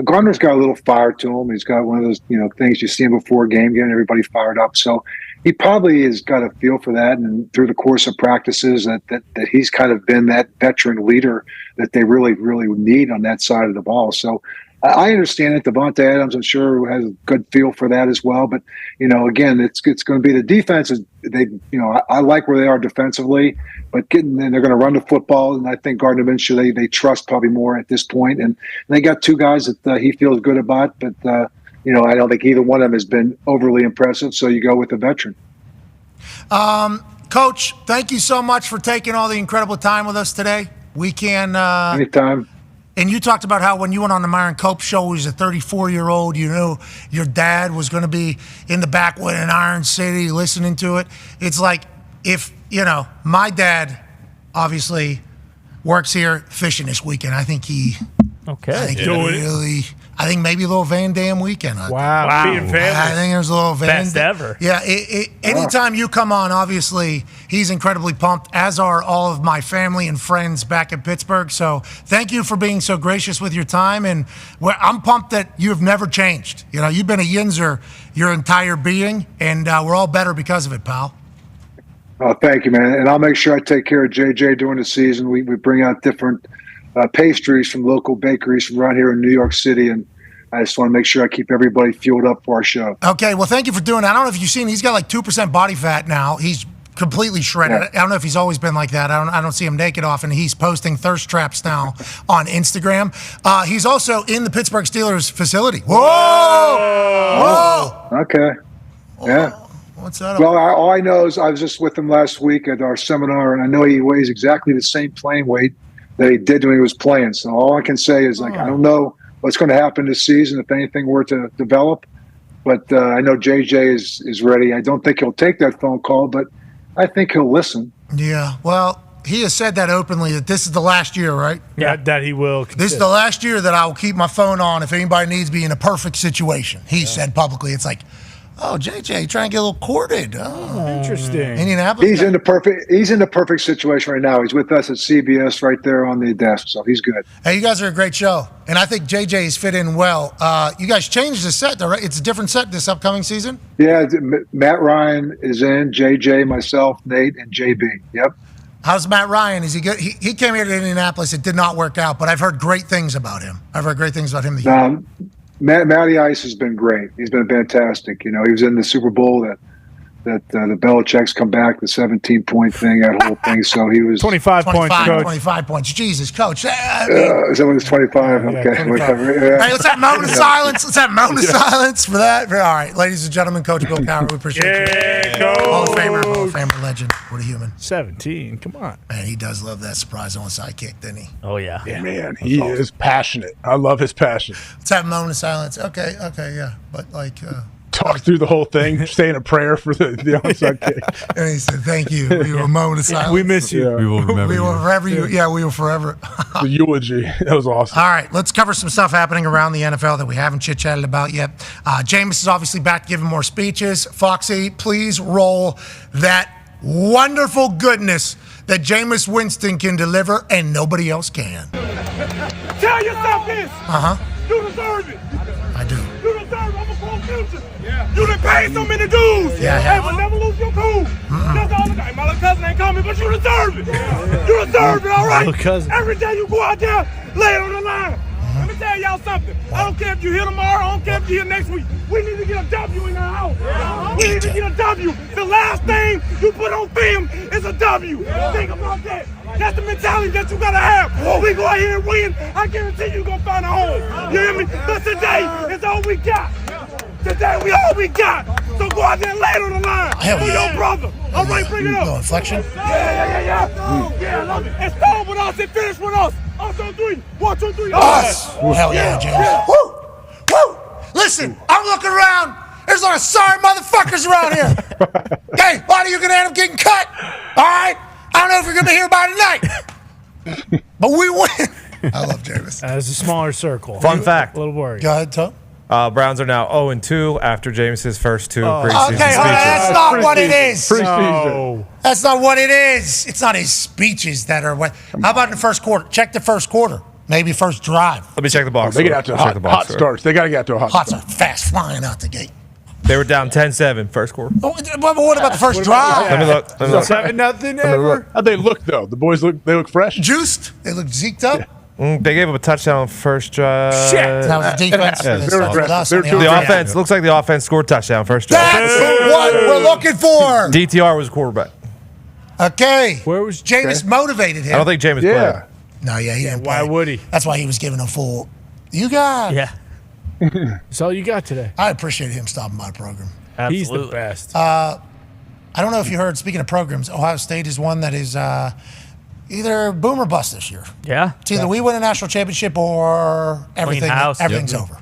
Gardner's got a little fire to him. He's got one of those, things you see him before a game, getting everybody fired up. So he probably has got a feel for that, and through the course of practices that he's kind of been that veteran leader that they really, really need on that side of the ball. So I understand it. Devontae Adams, I'm sure, has a good feel for that as well. But, again, it's going to be the defense. I like where they are defensively, but they're going to run the football, and I think Gardner Minshew, they trust probably more at this point. And they got two guys that he feels good about, but I don't think either one of them has been overly impressive, so you go with the veteran. Coach, thank you so much for taking all the incredible time with us today. We can anytime. And you talked about how when you went on the Myron Cope show, he was a 34-year-old. You knew your dad was going to be in the backwood in Iron City listening to it. It's like if, my dad obviously works here fishing this weekend. I think he I think maybe a little Van Dam weekend. Wow. Being family. I think there's a little Van Best ever. Yeah. Anytime you come on, obviously, he's incredibly pumped, as are all of my family and friends back in Pittsburgh. So thank you for being so gracious with your time. And I'm pumped that you have never changed. You've been a Yinzer your entire being, and we're all better because of it, pal. Oh, thank you, man. And I'll make sure I take care of JJ during the season. We bring out different pastries from local bakeries from around here in New York City, and I just want to make sure I keep everybody fueled up for our show. Okay, well, thank you for doing that. I don't know if you've seen, he's got like 2% body fat now. He's completely shredded. Yeah. I don't know if he's always been like that. I don't see him naked often. He's posting thirst traps now on Instagram. He's also in the Pittsburgh Steelers facility. Whoa! Okay. Yeah. What's that? Well, all I know is I was just with him last week at our seminar, and I know he weighs exactly the same playing weight that he did when he was playing. So all I can say is, I don't know what's going to happen this season if anything were to develop, but I know JJ is ready. I don't think he'll take that phone call, but I think he'll listen. Yeah, well, he has said that openly, that this is the last year, right? Yeah, that he will. This is the last year that I will keep my phone on if anybody needs me in a perfect situation. He said publicly. It's like, oh, JJ, trying to get a little courted. Oh, interesting. Indianapolis. He's in the perfect situation right now. He's with us at CBS right there on the desk, so he's good. Hey, you guys are a great show, and I think JJ's fit in well. You guys changed the set, though, right? It's a different set this upcoming season? Yeah, Matt Ryan is in, JJ, myself, Nate, and JB. Yep. How's Matt Ryan? Is he good? He came here to Indianapolis. It did not work out, but I've heard great things about him. I've heard great things about him. Matty Ice has been great. He's been fantastic. He was in the Super Bowl that the Belichick's come back, the 17-point thing, that whole thing. So he was 25 points, Coach. 25 points. Jesus, Coach. Is that when it's 25? Okay. 25. Hey, let's have a moment of silence. Let's have a moment of silence for that. All right, ladies and gentlemen, Coach Bill Cowher, we appreciate you. Hall of Famer, legend. What a human. 17, come on. Man, he does love that surprise onside kick, doesn't he? Oh, yeah. Man, he is passionate. I love his passion. Let's have a moment of silence. Okay, yeah. But talk through the whole thing, saying a prayer for the onside kick. And he said, "Thank you. We were a moment of silence. We miss you. Yeah. We will remember We will you. forever you. Yeah, we will forever." The eulogy. That was awesome. All right, let's cover some stuff happening around the NFL that we haven't chit-chatted about yet. Jameis is obviously back giving more speeches. Foxy, please roll that wonderful goodness that Jameis Winston can deliver and nobody else can. Tell yourself this. You deserve it. I do. You deserve it. I'm a pro future. You done paid so many dues. Hey, but never lose your cool. That's all I got. My little cousin ain't coming, but you deserve it. You deserve it, all right? Every day you go out there, lay it on the line. Let me tell y'all something. I don't care if you're here tomorrow. I don't care if you're here next week. We need to get a W in the house. We need to get a W. The last thing you put on film is a W. Think about that. That's the mentality that you gotta have. We go out here and win. I guarantee you're gonna find a home. You hear me? But today is all we got. Today we all we got. So go out there and lay it on the line for your brother. All right, bring it up. No inflection? Yeah, I love it. And start with us and finish with us. Us on three. 1, 2, 3. Us. Hell yeah, James. Woo! Woo! Listen, I'm looking around. There's a lot of sorry motherfuckers around here. Okay, a lot of you are going to end up getting cut. All right? I don't know if you're going to hear about it tonight. But we win. I love Jameis. As a smaller circle. Fun fact. A little worried. Go ahead, Tom. Browns are now 0-2 after Jameis' first two preseason Okay, speeches. that's not what it is. No. That's not what it is. It's not his speeches that are what. How about in the first quarter? Check the first quarter. Maybe first drive. Let me check the box. They get out to hot starts. They got to get out to a hot Hots start. are fast flying out the gate. They were down 10-7 first quarter. But what about the first drive? Let me look. 7-0 ever. How'd they look, though? The boys look fresh? Juiced. They look zeked up. They gave up a touchdown first drive. Shit. That was the defense. The offense looks like the offense scored touchdown first drive. That's what we're looking for. DTR was quarterback. Okay. Where was Jameis motivated him? I don't think Jameis played. No, he didn't Why play. would he? That's why he was giving a full. You got. Yeah. That's all you got today. I appreciate him stopping my program. Absolutely. He's the best. I don't know if you heard. Speaking of programs, Ohio State is one that is either boom or bust this year. Yeah. It's either we win a national championship or everything's Yep. over.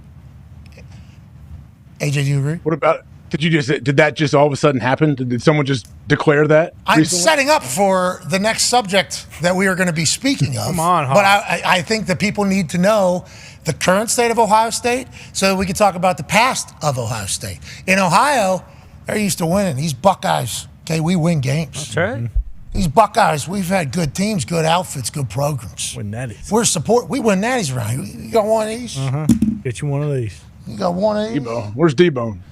AJ, do you agree? What about? Did that just all of a sudden happen? Did someone just declare that? I'm recently? setting up for the next subject that we are going to be speaking of. Come on, but I think that people need to know the current state of Ohio State so that we can talk about the past of Ohio State. In Ohio, they're used to winning. These Buckeyes, okay, we win games. That's right. These Buckeyes, we've had good teams, good outfits, good programs. Win natties. We win natties around here. You got one of these? Get you one of these. You got one of these? D-Bone. Where's D-Bone?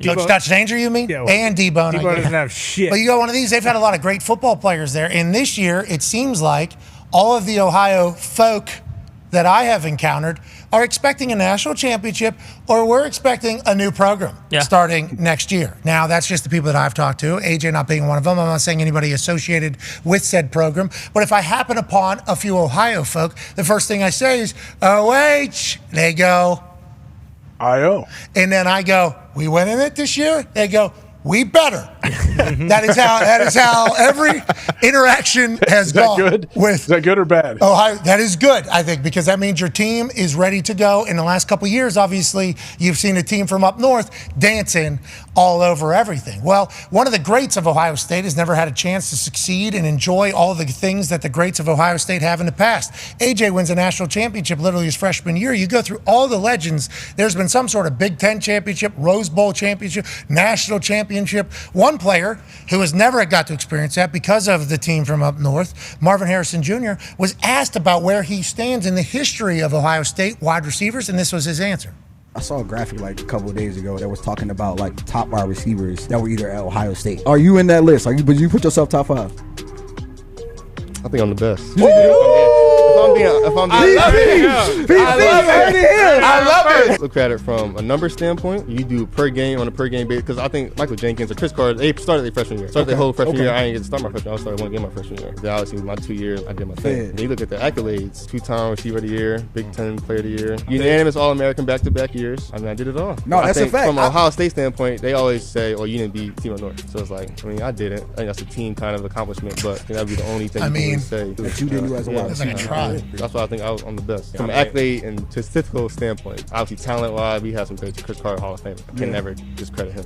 Coach Dutch Danger, you mean? Yeah, well, and D-Bone. D-Bone doesn't have shit. But you got one of these. They've had a lot of great football players there. And this year, it seems like all of the Ohio folk that I have encountered are expecting a national championship, or we're expecting a new program starting next year. Now, that's just the people that I've talked to, AJ not being one of them. I'm not saying anybody associated with said program. But if I happen upon a few Ohio folk, the first thing I say is, OH. They go, I-O. And then I go, we went in it this year? They go, we better. That is how every interaction has gone. Good? Is that good or bad? Ohio, that is good, I think, because that means your team is ready to go. In the last couple of years, obviously, you've seen a team from up north dancing all over everything. Well, one of the greats of Ohio State has never had a chance to succeed and enjoy all the things that the greats of Ohio State have in the past. AJ wins a national championship literally his freshman year. You go through all the legends. There's been some sort of Big Ten championship, Rose Bowl championship, national championship. One player who has never got to experience that because of the team from up north, Marvin Harrison Jr., was asked about where he stands in the history of Ohio State wide receivers, and this was his answer. I saw a graphic like a couple of days ago that was talking about like the top wide receivers that were either at Ohio State. Are you in that list? Would you put yourself top 5? I think I'm the best. I love it. Look at it from a number standpoint. You do per game on a per game basis because I think Michael Jenkins or Chris Carter, they started their freshman year. Started their whole freshman year. I didn't get to start my freshman year. I started one game my freshman year. Then obviously my 2 years, I did my thing. And you look at the accolades: 2-time receiver of the year, Big Ten player of the year, unanimous All-American back-to-back years. I mean, I did it all. No, that's a fact. From an Ohio State standpoint, they always say, "Oh, you didn't beat Team North." So it's like, I mean, I didn't. I think that's a team kind of accomplishment, but that'd be the only thing you can say that you didn't do as a wide receiver. That's why I think I'm the best. From an accolade and statistical standpoint, obviously talent-wise, we have some great Chris Carter Hall of Fame. I can never discredit him.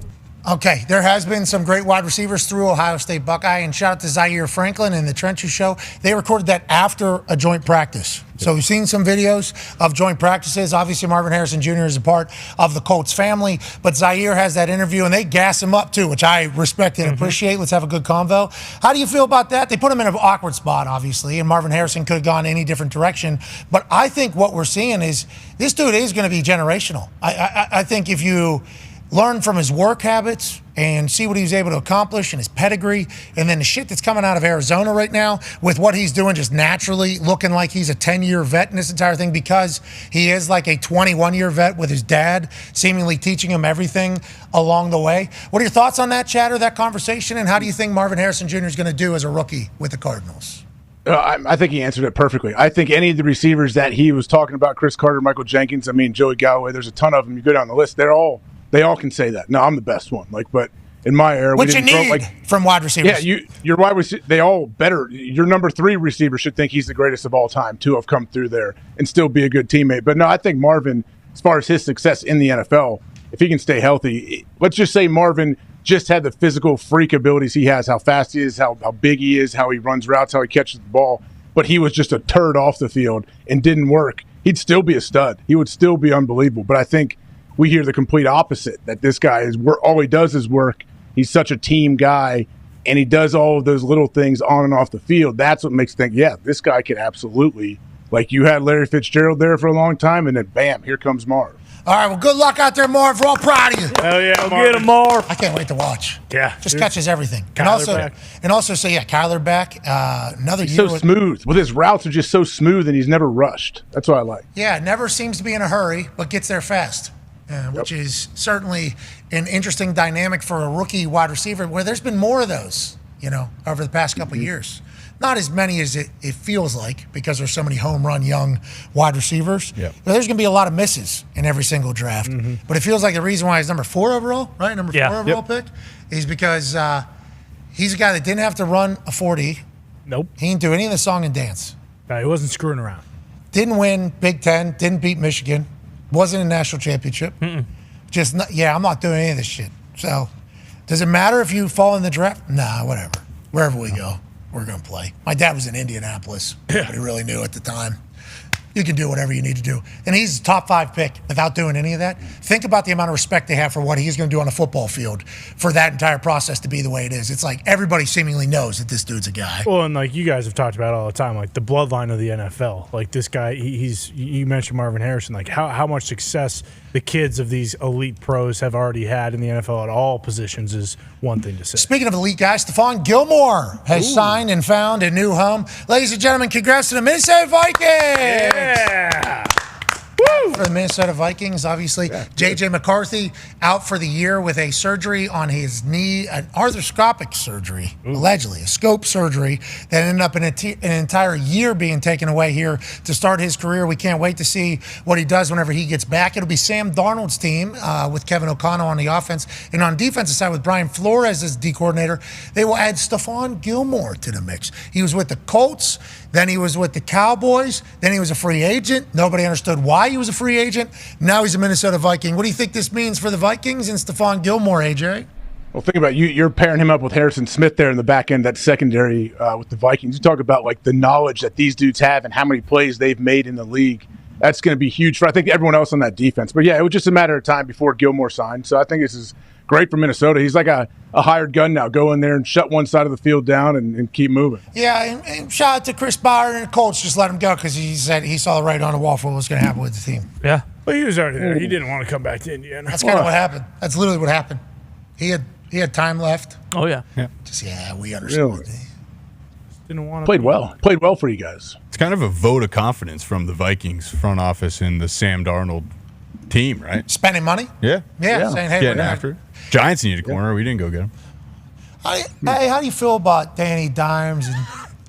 Okay, there has been some great wide receivers through Ohio State Buckeye, and shout out to Zaire Franklin and the Trenches Show. They recorded that after a joint practice. So we've seen some videos of joint practices. Obviously, Marvin Harrison Jr. is a part of the Colts family, but Zaire has that interview, and they gas him up too, which I respect and appreciate. Let's have a good convo. How do you feel about that? They put him in an awkward spot, obviously, and Marvin Harrison could have gone any different direction. But I think what we're seeing is this dude is going to be generational. I think if you learn from his work habits and see what he was able to accomplish and his pedigree, and then the shit that's coming out of Arizona right now with what he's doing, just naturally looking like he's a 10-year vet in this entire thing because he is like a 21-year vet with his dad seemingly teaching him everything along the way. What are your thoughts on that, Chatter, that conversation, and how do you think Marvin Harrison Jr. is going to do as a rookie with the Cardinals? I think he answered it perfectly. I think any of the receivers that he was talking about, Chris Carter, Michael Jenkins, I mean, Joey Galloway, there's a ton of them. You go down the list, they all can say that. No, I'm the best one. But in my era, what you need from wide receivers. Yeah, your wide receiver, they all better. Your number 3 receiver should think he's the greatest of all time to have come through there and still be a good teammate. But no, I think Marvin, as far as his success in the NFL, if he can stay healthy, let's just say Marvin just had the physical freak abilities he has, how fast he is, how big he is, how he runs routes, how he catches the ball. But he was just a turd off the field and didn't work. He'd still be a stud. He would still be unbelievable. But I think we hear the complete opposite, that this guy is all he does is work. He's such a team guy, and he does all of those little things on and off the field. That's what makes you think, yeah, this guy can absolutely, like you had Larry Fitzgerald there for a long time, and then bam, here comes Marv. All right, well, good luck out there, Marv. We're all proud of you. Hell yeah, Marv. Get him, Marv. I can't wait to watch. Yeah. Just catches everything. Kyler Kyler back. Another He's year. so smooth. With his routes are just so smooth, and he's never rushed. That's what I like. Yeah, never seems to be in a hurry, but gets there fast. Which is certainly an interesting dynamic for a rookie wide receiver where there's been more of those, over the past couple of years. Not as many as it feels like because there's so many home run young wide receivers. Yep. But there's going to be a lot of misses in every single draft. But it feels like the reason why he's number 4 overall, right? Number 4 overall pick is because he's a guy that didn't have to run a 40. Nope. He didn't do any of the song and dance. No, he wasn't screwing around. Didn't win Big Ten, didn't beat Michigan. Wasn't a national championship. I'm not doing any of this shit. So, does it matter if you fall in the draft? Nah, whatever. Wherever we go, we're going to play. My dad was in Indianapolis. Nobody really knew at the time. You can do whatever you need to do. And he's a top 5 pick without doing any of that. Think about the amount of respect they have for what he's going to do on a football field for that entire process to be the way it is. It's like everybody seemingly knows that this dude's a guy. Well, and like you guys have talked about all the time, like the bloodline of the NFL. Like this guy, you mentioned Marvin Harrison, like how much success the kids of these elite pros have already had in the NFL at all positions is one thing to say. Speaking of elite guys, Stephon Gilmore has signed and found a new home. Ladies and gentlemen, congrats to the Minnesota Vikings. Yeah. Woo! For the Minnesota Vikings, obviously. J.J. McCarthy out for the year with a surgery on his knee, an arthroscopic surgery, allegedly, a scope surgery that ended up in an entire year being taken away here to start his career. We can't wait to see what he does whenever he gets back. It'll be Sam Darnold's team with Kevin O'Connell on the offense. And on the defensive side with Brian Flores as D coordinator, they will add Stephon Gilmore to the mix. He was with the Colts. Then he was with the Cowboys. Then he was a free agent. Nobody understood why he was a free agent. Now he's a Minnesota Viking. What do you think this means for the Vikings and Stephon Gilmore, AJ? Well, think about it. You're pairing him up with Harrison Smith there in the back end, that secondary with the Vikings. You talk about like the knowledge that these dudes have and how many plays they've made in the league. That's going to be huge for, I think, everyone else on that defense. But, yeah, it was just a matter of time before Gilmore signed. So I think this is great for Minnesota. He's like a hired gun now. Go in there and shut one side of the field down and keep moving. Yeah, and shout out to Chris Bauer and the Colts. Just let him go because he said he saw right on the wall for what was going to happen with the team. Yeah. Well, he was already there. He didn't want to come back to Indiana. That's kind of what happened. That's literally what happened. He had time left. Oh, yeah. Just, we understood. Really? Didn't want to Played well. Played well for you guys. It's kind of a vote of confidence from the Vikings front office and the Sam Darnold team, right? Spending money? Yeah. Yeah, saying, hey, getting we're after it. Giants need a corner. We didn't go get him. Hey, how do you feel about Danny Dimes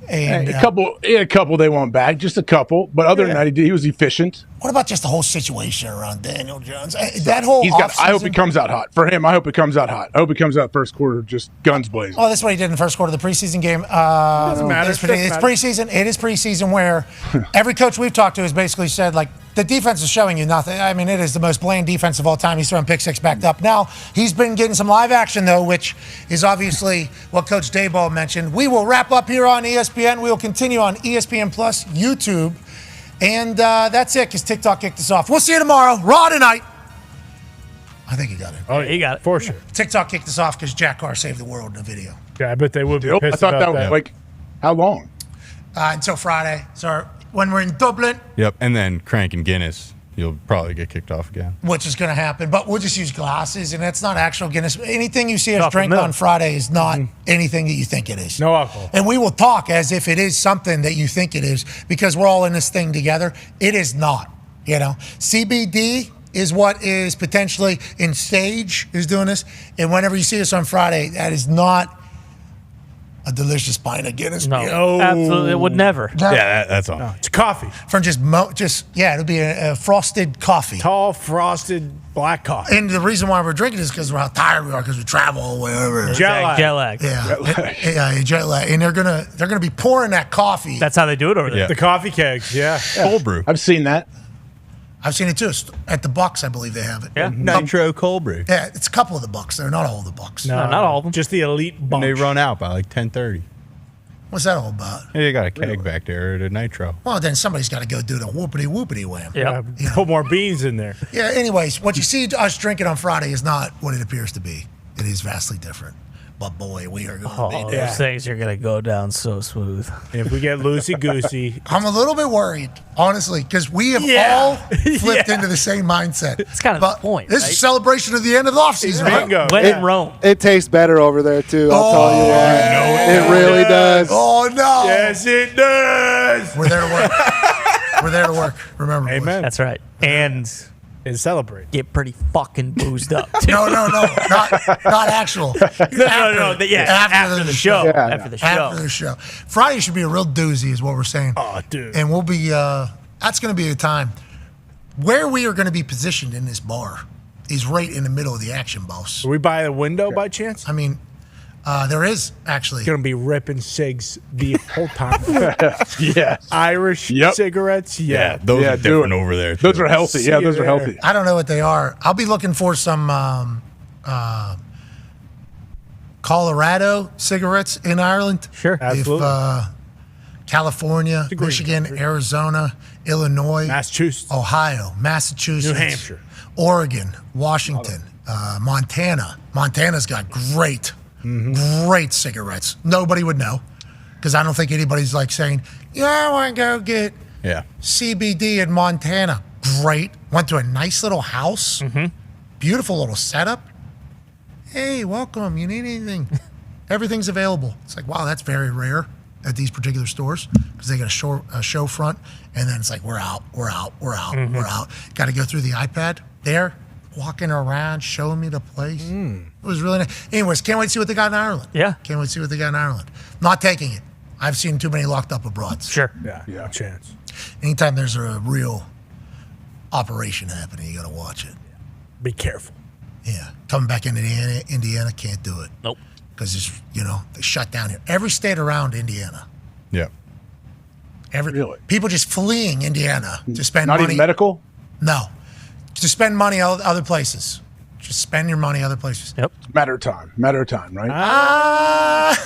and A couple they want back, just a couple. But other than that, he was efficient. what about just the whole situation around Daniel Jones? That whole I hope it comes out hot for him. I hope it comes out hot. I hope it comes out first quarter, just guns blazing. Oh, that's what he did in the first quarter of the preseason game. Doesn't matter. It's preseason. It is preseason where every coach we've talked to has basically said, like, the defense is showing you nothing. I mean, it is the most bland defense of all time. He's throwing pick six backed up. Now, he's been getting some live action, though, which is obviously what Coach Daboll mentioned. We will wrap up here on ESPN. We will continue on ESPN Plus, YouTube. And that's it, because TikTok kicked us off. We'll see you tomorrow. Raw tonight. I think he got it. Oh, he got it. For sure. TikTok kicked us off because Jack Carr saved the world in a video. Yeah, I bet they would be I pissed thought about that was like, how long? Until Friday. So when we're in Dublin, Yep. And then Crank and Guinness, you'll probably get kicked off again. which is going to happen. But we'll just use glasses, and that's not actual Guinness. Anything you see us Chocolate drink milk. on Friday is not anything that you think it is. No alcohol. And we will talk as if it is something that you think it is, because we're all in this thing together. It is not, CBD is what is potentially in stage is doing this. And whenever you see us on Friday, that is not a delicious pint of Guinness. No, absolutely. It would never. Yeah, that's all. No, it's coffee. From it'll be a frosted coffee. Tall, frosted black coffee. And the reason why we're drinking is because of how tired we are, because we travel, wherever. Jet lag. Yeah, jet lag. And they're gonna be pouring that coffee. That's how they do it over there. Yeah. The coffee kegs, yeah. Cold brew. I've seen that. I've seen it too. At the Bucks, I believe they have it. Yeah. Nitro cold brew. Yeah, it's a couple of the Bucks. They're not all the Bucks. No, not all of them. Just the elite And bunch. they run out by like 10:30. What's that all about? Hey, they got a keg back there at a Nitro. Well, then somebody's got to go do the whoopity wham. Yeah. Put more beans in there. Yeah. Anyways, what you see us drinking on Friday is not what it appears to be. It is vastly different. But boy, we are going to be there. Those things are going to go down so smooth. If we get loosey-goosey. I'm a little bit worried, honestly, because we have all flipped into the same mindset. It's kind of the point, This right? is a celebration of the end of the offseason. Bingo. When in Rome. It tastes better over there too. I'll tell you what. It really does. Oh, no. Yes, it does. We're there to work. We're there to work. Remember, boys. Amen. That's right. And celebrate. get pretty fucking boozed up, too. No. Not actual. No. Yeah, after the show. Yeah. After the show. After the show. Friday should be a real doozy, is what we're saying. Oh, dude. And we'll be, that's going to be a time. Where we are going to be positioned in this bar is right in the middle of the action, boss. Are we by the window by chance? I mean, there is actually. Going to be ripping cigs the whole time. Yeah. Irish cigarettes. Yeah, Yeah. those are different over there. Those too. are healthy. Yeah, those are healthy. I don't know what they are. I'll be looking for some Colorado cigarettes in Ireland. Sure. Absolutely. If California, green Michigan, country. Arizona, Illinois, Massachusetts. Ohio, Massachusetts, New Hampshire. Oregon, Washington, Montana. Montana's got great cigarettes. Nobody would know, because I don't think anybody's like saying, yeah, I want to go get CBD in Montana. Great. Went to a nice little house. Beautiful little setup. Hey, welcome. You need anything? Everything's available. It's like, wow, that's very rare at these particular stores, because they got a show front, and then it's like, we're out. Got to go through the iPad there, walking around, showing me the place. It was really nice. Anyways, can't wait to see what they got in Ireland. Yeah. Can't wait to see what they got in Ireland. Not taking it. I've seen too many locked up abroad. Sure. Yeah. No chance. Anytime there's a real operation happening, you got to watch it. Be careful. Yeah. Coming back into Indiana, can't do it. Nope. Because it's, they shut down here. Every state around Indiana. Yeah. People just fleeing Indiana to spend Not money. even medical? No. To spend money other places. Just spend your money other places. Yep. Matter of time, right?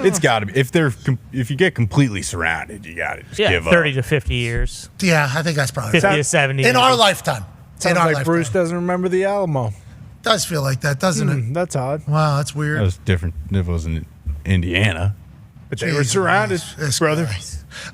It's got to be. If you get completely surrounded, you got to just give up. 30 to 50 years. Yeah, I think that's probably 50 right. to 70. In our lifetime. Sounds in our like lifetime. Bruce doesn't remember the Alamo. Does feel like that, doesn't it? That's odd. Wow, that's weird. That was different if it was in Indiana. But they were surrounded, brother.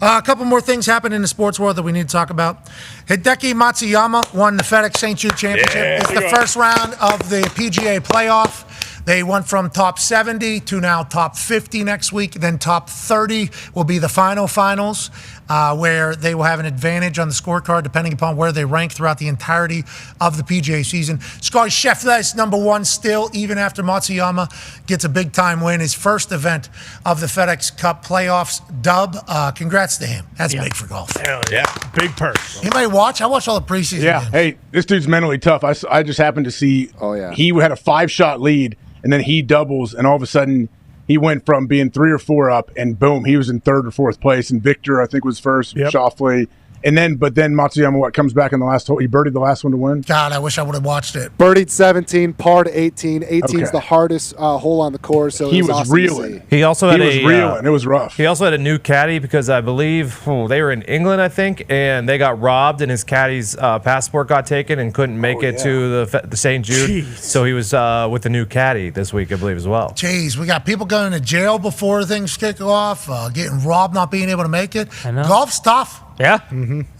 A couple more things happened in the sports world that we need to talk about. Hideki Matsuyama won the FedEx St. Jude Championship. Yeah. It's the first round of the PGA playoff. They went from top 70 to now top 50 next week. Then top 30 will be the finals, where they will have an advantage on the scorecard depending upon where they rank throughout the entirety of the PGA season. Scottie Scheffler is number one still, even after Matsuyama gets a big-time win, his first event of the FedEx Cup playoffs dub. Congrats to him. That's big for golf. Hell yeah. Big purse. Anybody watch? I watched all the preseason games. Hey, this dude's mentally tough. I just happened to see he had a 5-shot lead, and then he doubles, and all of a sudden he went from being 3 or 4 up, and boom, he was in 3rd or 4th place. And Victor, I think, was first. Schauffele. And then Matsuyama, comes back in the last hole? He birdied the last one to win? God, I wish I would have watched it. Birdied 17, par to 18. 18's the hardest hole on the course, so he it was was awesome reeling. to see. He also had reeling. It was rough. He also had a new caddy because I believe they were in England, I think, and they got robbed, and his caddy's passport got taken and couldn't make it to the St. Jude. Jeez. So he was with the new caddy this week, I believe, as well. Jeez, we got people going to jail before things kick off, getting robbed, not being able to make it. I know. Golf's tough. Yeah.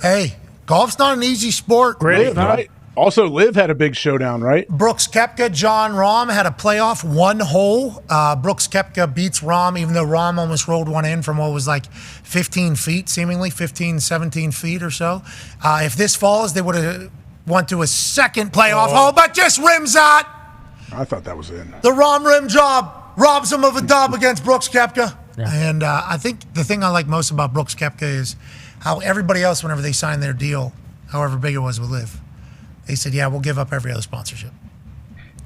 Hey, golf's not an easy sport. Right. Also, Liv had a big showdown, right? Brooks Koepka, John Rahm had a playoff, 1 hole. Brooks Koepka beats Rahm, even though Rahm almost rolled one in from what was like 15 feet, seemingly 15, 17 feet or so. If this falls, they would have went to a second playoff hole, but just rims that. I thought that was in. The Rahm rim job robs him of a dub against Brooks Koepka. Yeah. And I think the thing I like most about Brooks Koepka is how everybody else, whenever they signed their deal, however big it was with Liv, they said, yeah, we'll give up every other sponsorship.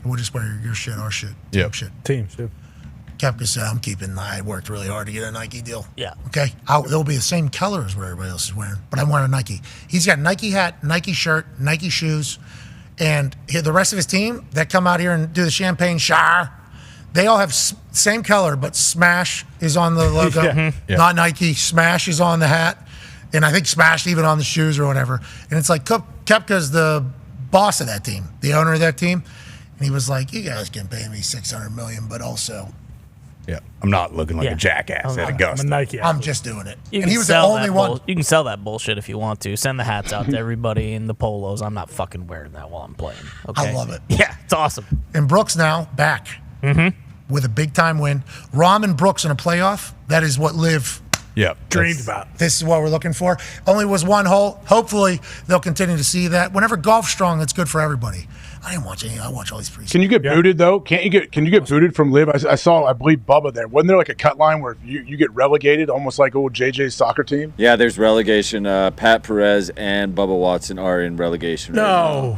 We'll just wear your shit, our shit, shit. Teams, yeah. Koepka said, I worked really hard to get a Nike deal. Yeah. Okay? They'll be the same color as what everybody else is wearing, but I'm wearing a Nike. He's got Nike hat, Nike shirt, Nike shoes, and the rest of his team that come out here and do the champagne shower, they all have same color, but Smash is on the logo, not Nike. Smash is on the hat, and I think Smash even on the shoes or whatever. And it's like Koepka's the boss of that team, the owner of that team, and he was like, "You guys can pay me $600 million, but also, I'm not looking like a jackass at Augusta. I'm a Nike. I'm just doing it." You And can he was the sell only that one. You can sell that bullshit if you want to. Send the hats out to everybody in the polos. I'm not fucking wearing that while I'm playing. Okay? I love it. Yeah, it's awesome. And Brooks now back with a big time win. Rahm and Brooks in a playoff. That is what Liv dreamed about. This is what we're looking for. Only was 1 hole. Hopefully they'll continue to see that. Whenever golf's strong, it's good for everybody. I didn't watch any. I watch all these preseason. Can you get booted though? Can you get booted from Liv? I believe Bubba there. Wasn't there like a cut line where you get relegated, almost like old JJ's soccer team? Yeah, there's relegation. Pat Perez and Bubba Watson are in relegation. Right now.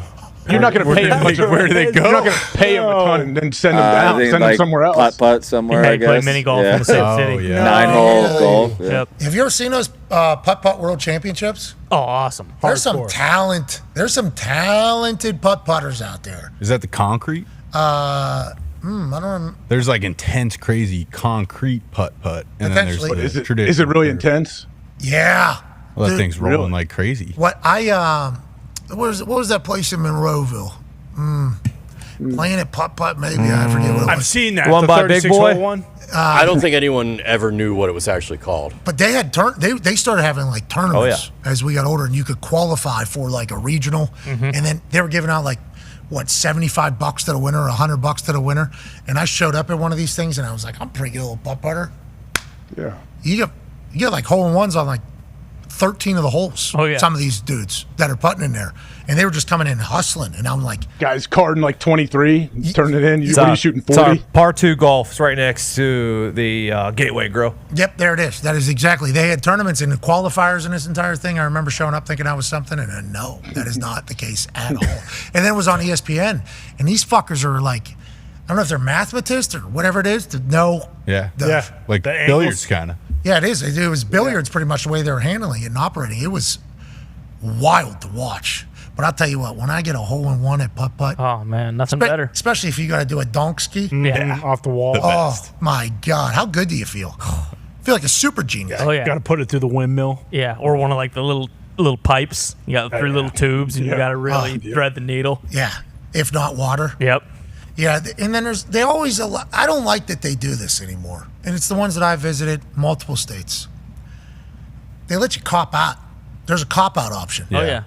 You're not going to pay him much. Where do they go? You're not going to pay him a ton and then send him down. Send him somewhere else. Putt somewhere. I guess. Play mini golf in the same city. 9-hole golf. Yeah. Yep. Have you ever seen those putt World Championships? Oh, awesome. There's some talent. There's some talented putters out there. Is that the concrete? I don't. There's like intense, crazy concrete putt, and then there's Potentially. the Is traditional. it really intense? Yeah. Well, that Dude, thing's rolling like crazy. What what was that place in Monroeville? Playing at putt, maybe. I forget what it was. I've seen that. One the by Big 36 Boy? hole one. I don't think anyone ever knew what it was actually called. But they had they started having like tournaments as we got older, and you could qualify for like a regional, and then they were giving out like $75 to the winner, $100 to the winner, and I showed up at one of these things, and I was like, I'm a pretty good little putter. Yeah. You get like hole in ones on like 13 of the holes. Oh, yeah. Some of these dudes that are putting in there, and they were just coming in and hustling, and I'm like, Guys carding like 23, turning it in. What are you shooting, It's our 40? par 2 golf. It's right next to the Gateway Grill. yep, there it is. That is exactly. They had tournaments and qualifiers in this entire thing. I remember showing up thinking I was something, and no, that is not the case at all. And then it was on ESPN, and these fuckers are like, I don't know if they're mathematists or whatever it is to know. Like The billiards angles. kind of. Yeah, it is. It was billiards pretty much the way they were handling it and operating. It was wild to watch. But I'll tell you what, when I get a hole in one at putt, Oh, man, nothing better. especially if you got to do a donk ski. Yeah. Off the wall. Oh, my God. How good do you feel? I feel like a super genius. Oh, yeah. Got to put it through the windmill. Yeah, or one of like the little pipes. You got 3 little tubes, and you got to really thread the needle. Yeah, if not water. Yep. Yeah, and then they always I don't like that they do this anymore. And it's the ones that I visited, multiple states. They let you cop out. There's a cop out option. Oh, yeah.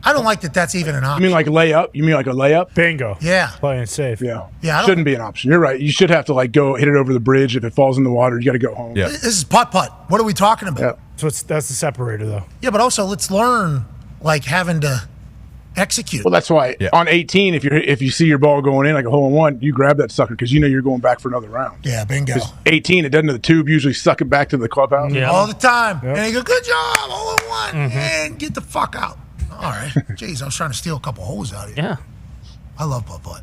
I don't like that that's even an You option. mean like a layup? You mean like a layup? Bingo. Yeah. Playing safe. Yeah. Yeah, I don't- Shouldn't be an option. You're right. You should have to like go hit it over the bridge. If it falls in the water, you got to go home. Yeah. This is putt-putt. What are we talking about? Yeah. So that's the separator, though. Yeah, but also let's learn, like, having to execute. Well, that's why on 18, if you see your ball going in like a hole in one, you grab that sucker because you know you're going back for another round. Yeah, bingo. 18, it doesn't to the tube. Usually suck it back to the clubhouse. All the time. And you go, good job, hole in one, and get the fuck out. All right. Jeez, I was trying to steal a couple holes out of you. Yeah. I love putt-putt.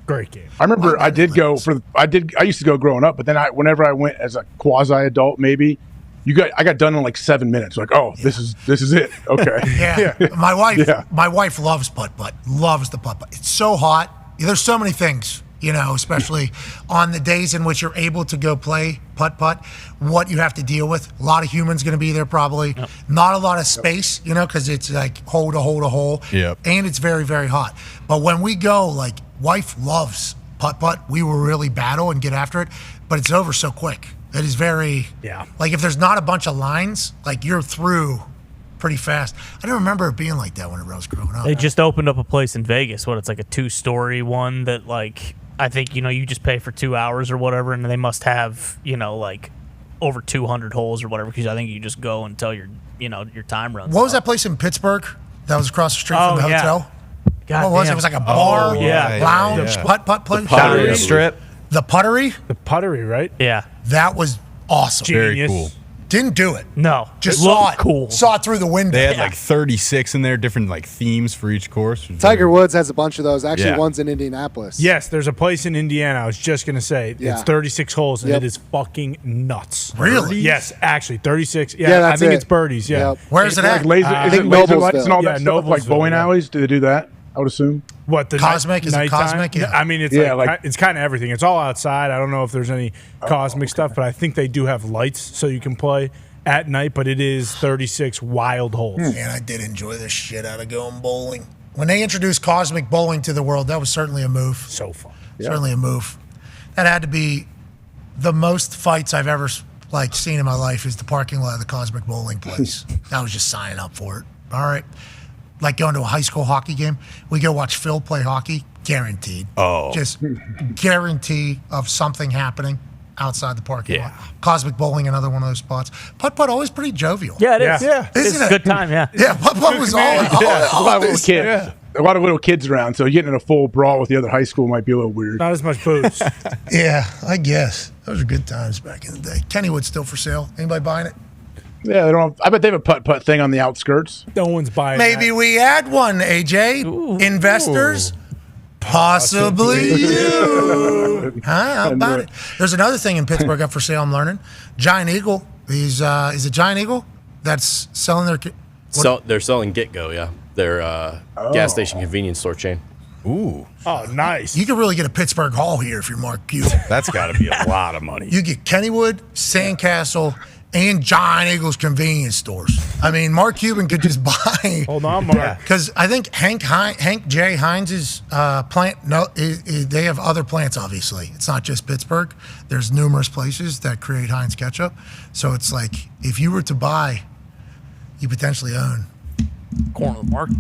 Great game. I remember I used to go growing up, but then whenever I went as a quasi adult, maybe I got done in like 7 minutes. Like, this is it. Okay. Yeah. My wife loves putt-putt. Loves the putt-putt. It's so hot. There's so many things, especially on the days in which you're able to go play putt-putt, what you have to deal with. A lot of humans going to be there probably. Yep. Not a lot of space, because it's like hole to hole to hole. Yep. And it's very, very hot. But when we go, like, wife loves putt-putt. We will really battle and get after it, but it's over so quick. It is very, like if there's not a bunch of lines, like you're through pretty fast. I don't remember it being like that whenever I was growing up. They just opened up a place in Vegas. It's like a 2-story one that like, I think, you just pay for 2 hours or whatever. And they must have, like over 200 holes or whatever. Cause I think you just go until your time runs What was that place in Pittsburgh that was across the street from the hotel? God what was it? damn. It was like a bar, lounge, putt-putt place. The Puttery Strip. The Puttery? The Puttery, right? Yeah. That was awesome. Very cool. Didn't do it. No. Just it saw it. Cool. Saw it through the window. They had like 36 in there, different like themes for each course. Tiger Woods has a bunch of those. Actually, Yeah. one's in Indianapolis. Yes, there's a place in Indiana. I was just going to say Yeah. it's 36 holes and Yep. it is fucking nuts. Really? Yes, actually 36. Yeah, Yeah, I that's think it. it's birdies. Yeah. Yep. Where's it Like at? laser, I is it think laser lights and all Noblesville. that stuff? Like Noblesville, bowling yeah. alleys? Do they do that? I would assume. What the Cosmic? Is it nighttime? cosmic? Yeah. I mean, it's Yeah, like it's kind of everything. It's all outside. I don't know if there's any cosmic stuff, but I think they do have lights so you can play at night. But it is 36 wild holes. Man, I did enjoy the shit out of going bowling. When they introduced cosmic bowling to the world, that was certainly a move. So fun. Certainly a move. That had to be the most fights I've ever seen in my life is the parking lot of the cosmic bowling place. I was just signing up for it. All right. Like going to a high school hockey game. We go watch Phil play hockey. Guaranteed. Oh. Just guarantee of something happening outside the parking lot. Cosmic bowling, another one of those spots. Putt-putt alwa's pretty jovial. Yeah, it is. Yeah. It's Isn't a it? good time, yeah. Yeah, putt-putt was all A lot of little this- kids. A lot of little kids around, so getting in a full brawl with the other high school might be a little weird. Not as much booze. Yeah, I guess. Those were good times back in the day. Kennywood's still for sale. Anybody buying it? Yeah, they don't. I bet they have a putt-putt thing on the outskirts. No one's buying Maybe we add one, AJ. Investors? Possibly you. How about it? There's another thing in Pittsburgh up for sale, I'm learning. Giant Eagle. Is it Giant Eagle that's selling their... So they're selling GetGo, yeah. Their gas station convenience store chain. Ooh. Oh, nice. You could really get a Pittsburgh haul here if you're Mark Cuban. That's got to be a lot of money. You get Kennywood, Sandcastle, and Giant Eagle's convenience stores. I mean, Mark Cuban could just buy... Hold on, Mark. Because I think Hank J. Heinz's plant, they have other plants, obviously. It's not just Pittsburgh. There's numerous places that create Heinz ketchup. So it's like, if you were to buy, you potentially own Corner of the market.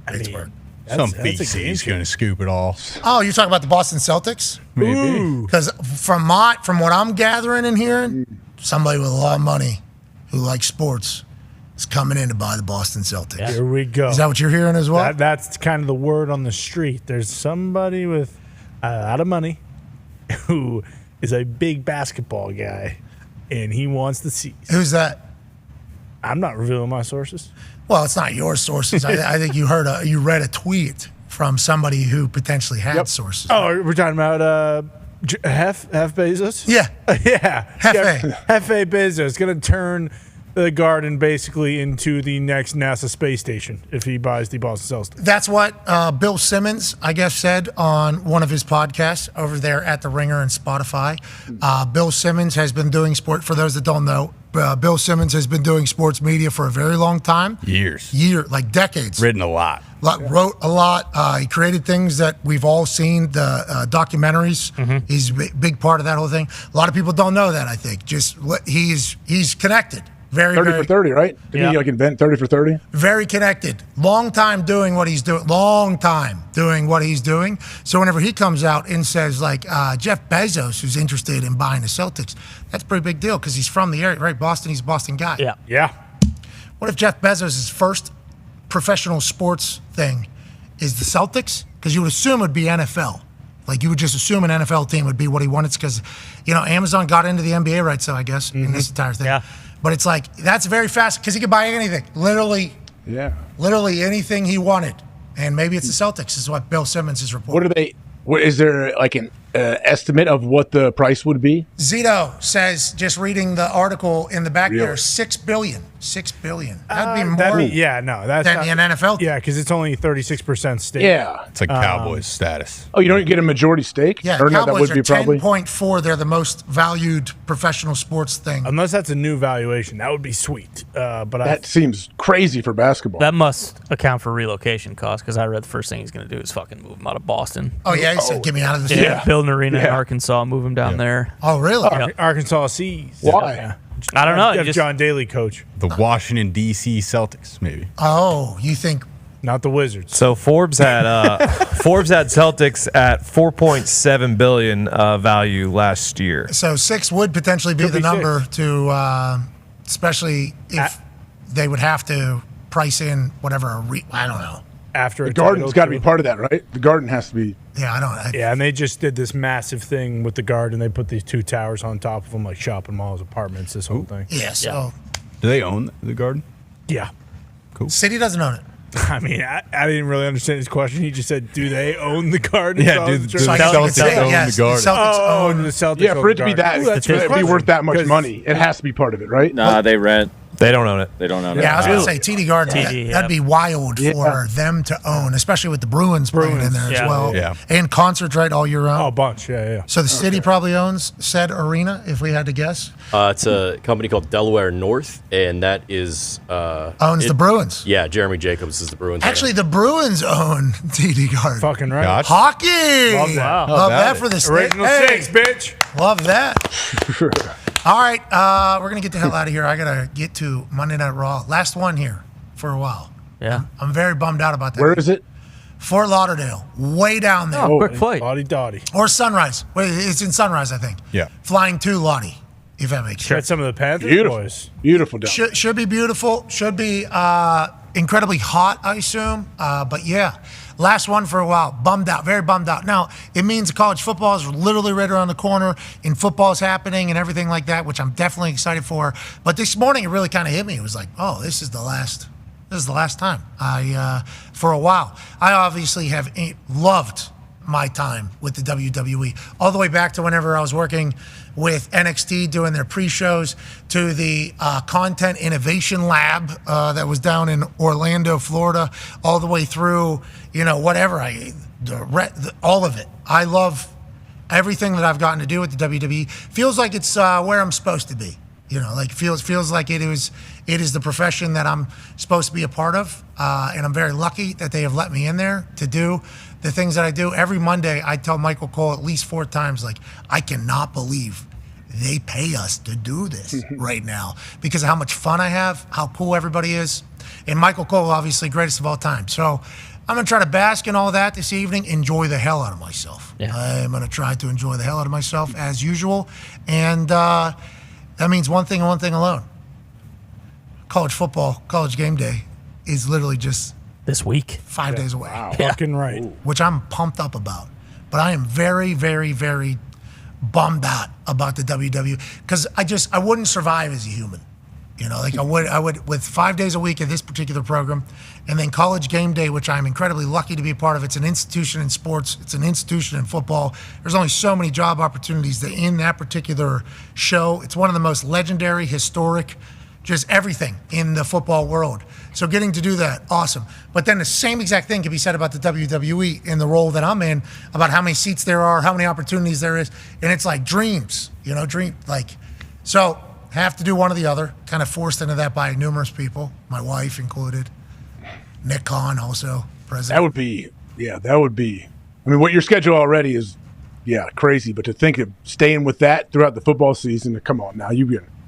Pittsburgh. Some BC's going to scoop it all. Oh, you're talking about the Boston Celtics? Maybe. Because from what I'm gathering and hearing, somebody with a lot of money who likes sports is coming in to buy the Boston Celtics. Here we go. Is that what you're hearing as well? That's kind of the word on the street. There's somebody with a lot of money who is a big basketball guy, and he wants the seats. Who's that? I'm not revealing my sources. Well, it's not your sources. I think you read a tweet from somebody who potentially had sources. Oh, we're talking about Jeff Bezos? Yeah. Yeah. Hefe. Bezos going to turn the Garden basically into the next NASA space station if he buys the Boston Celtics. That's what Bill Simmons, I guess, said on one of his podcasts over there at The Ringer and Spotify. Bill Simmons has been doing sport, for those that don't know, Bill Simmons has been doing sports media for a very long time. Like decades. Written a lot. Wrote a lot. He created things that we've all seen, the documentaries. Mm-hmm. He's a big part of that whole thing. A lot of people don't know that, I think. He's connected. Very 30 very, for 30, right? Did he like invent 30 for 30? Very connected. Long time doing what he's doing. Long time doing what he's doing. So whenever he comes out and says, like, Jeff Bezos, who's interested in buying the Celtics, that's a pretty big deal because he's from the area, right? Boston, he's a Boston guy. Yeah. Yeah. What if Jeff Bezos' first professional sports thing is the Celtics? Because you would assume it would be NFL. Like, you would just assume an NFL team would be what he wanted because, Amazon got into the NBA rights, so I guess, in this entire thing. Yeah. But it's like, that's very fast because he could buy anything. Literally anything he wanted. And maybe it's the Celtics, is what Bill Simmons is reporting. Is there like an estimate of what the price would be? Zito says, just reading the article in the back there, $6 billion. $6 billion. That'd be more that's than not, an NFL team. Yeah, because it's only 36% stake. Yeah. It's like Cowboys status. Oh, you don't get a majority stake? Yeah, Or no, Cowboys that would be are probably 10.4. They're the most valued professional sports thing. Unless that's a new valuation, that would be sweet. But that seems crazy for basketball. That must account for relocation costs because I read the first thing he's going to do is fucking move him out of Boston. Oh, yeah, he said, get me out of the city. Yeah, build an arena in Arkansas, move him down there. Oh, really? Arkansas Seas. Why? Yeah. I don't know. Have John Daly coach. The Washington, D.C. Celtics, maybe. Oh, you think? Not the Wizards. So Forbes had Celtics at $4.7 billion value last year. So 6 would potentially be the number to, especially if they would have to price in whatever, I don't know. After the Garden's got to be part of that, right? The Garden has to be. Yeah, I don't know. Yeah, and they just did this massive thing with the Garden. They put these 2 towers on top of them, like shopping malls, apartments, this whole thing. Yeah, so. Do they own the Garden? Yeah. Cool. City doesn't own it. I mean, I didn't really understand his question. He just said, do they own the Garden? Yeah, do the Celtics own the Garden? Celtics own the Celtics. Yeah, for own it to be the Garden. that, it'd be worth that much money. It has to be part of it, right? Nah, they rent. They don't own it. They don't own it. Yeah, I was going to say TD Garden. That'd be wild for them to own, especially with the Bruins playing in there as well. Yeah. And concerts, right, all year round. Oh, a bunch. Yeah. So the city probably owns said arena, if we had to guess. It's a company called Delaware North, and that is owns the Bruins. Yeah, Jeremy Jacobs is the Bruins. Actually, the Bruins own TD Garden. Fucking right. Gotcha. Hockey. Love that. Love that for the state. Original six, bitch. Love that. All right, we're going to get the hell out of here. I got to get to Monday Night Raw. Last one here for a while. Yeah. I'm very bummed out about that. Where is it? Fort Lauderdale. Way down there. Oh, quick flight. Lottie Dottie. Or Sunrise. Wait, it's in Sunrise, I think. Yeah. Flying to Lottie, if that makes sense. Got some of the Panthers Beautiful. boys. Beautiful down. Should be beautiful. Should be incredibly hot, I assume. But yeah, last one for a while. Bummed out. Very bummed out. Now, it means college football is literally right around the corner and football's happening and everything like that, which I'm definitely excited for. But this morning, it really kind of hit me. It was like, oh, this is the last time. For a while. I obviously have loved my time with the WWE, all the way back to whenever I was working with NXT doing their pre-shows, to the content innovation lab that was down in Orlando, Florida, all the way through, whatever, all of it. I love everything that I've gotten to do with the WWE. Feels like it's where I'm supposed to be. Feels like it is the profession that I'm supposed to be a part of, and I'm very lucky that they have let me in there to do the things that I do. Every Monday, I tell Michael Cole at least 4 times, I cannot believe they pay us to do this right now because of how much fun I have, how cool everybody is. And Michael Cole, obviously, greatest of all time. So I'm going to try to bask in all that this evening, enjoy the hell out of myself. Yeah. I'm going to try to enjoy the hell out of myself as usual. And that means one thing and one thing alone. College football, college game day is literally just this week, 5 days away. Wow. Fucking right. Which I'm pumped up about. But I am very, very, very bummed out about the WWE because I wouldn't survive as a human. I would with 5 days a week at this particular program, and then college game day, which I'm incredibly lucky to be a part of. It's an institution in sports. It's an institution in football. There's only so many job opportunities in that particular show. It's one of the most legendary, historic, just everything in the football world. So getting to do that, awesome. But then the same exact thing can be said about the WWE in the role that I'm in, about how many seats there are, how many opportunities there is. And it's like dreams, so have to do one or the other, kind of forced into that by numerous people, my wife included, Nick Khan also president. That would be, I mean, what your schedule already is, crazy. But to think of staying with that throughout the football season, come on now,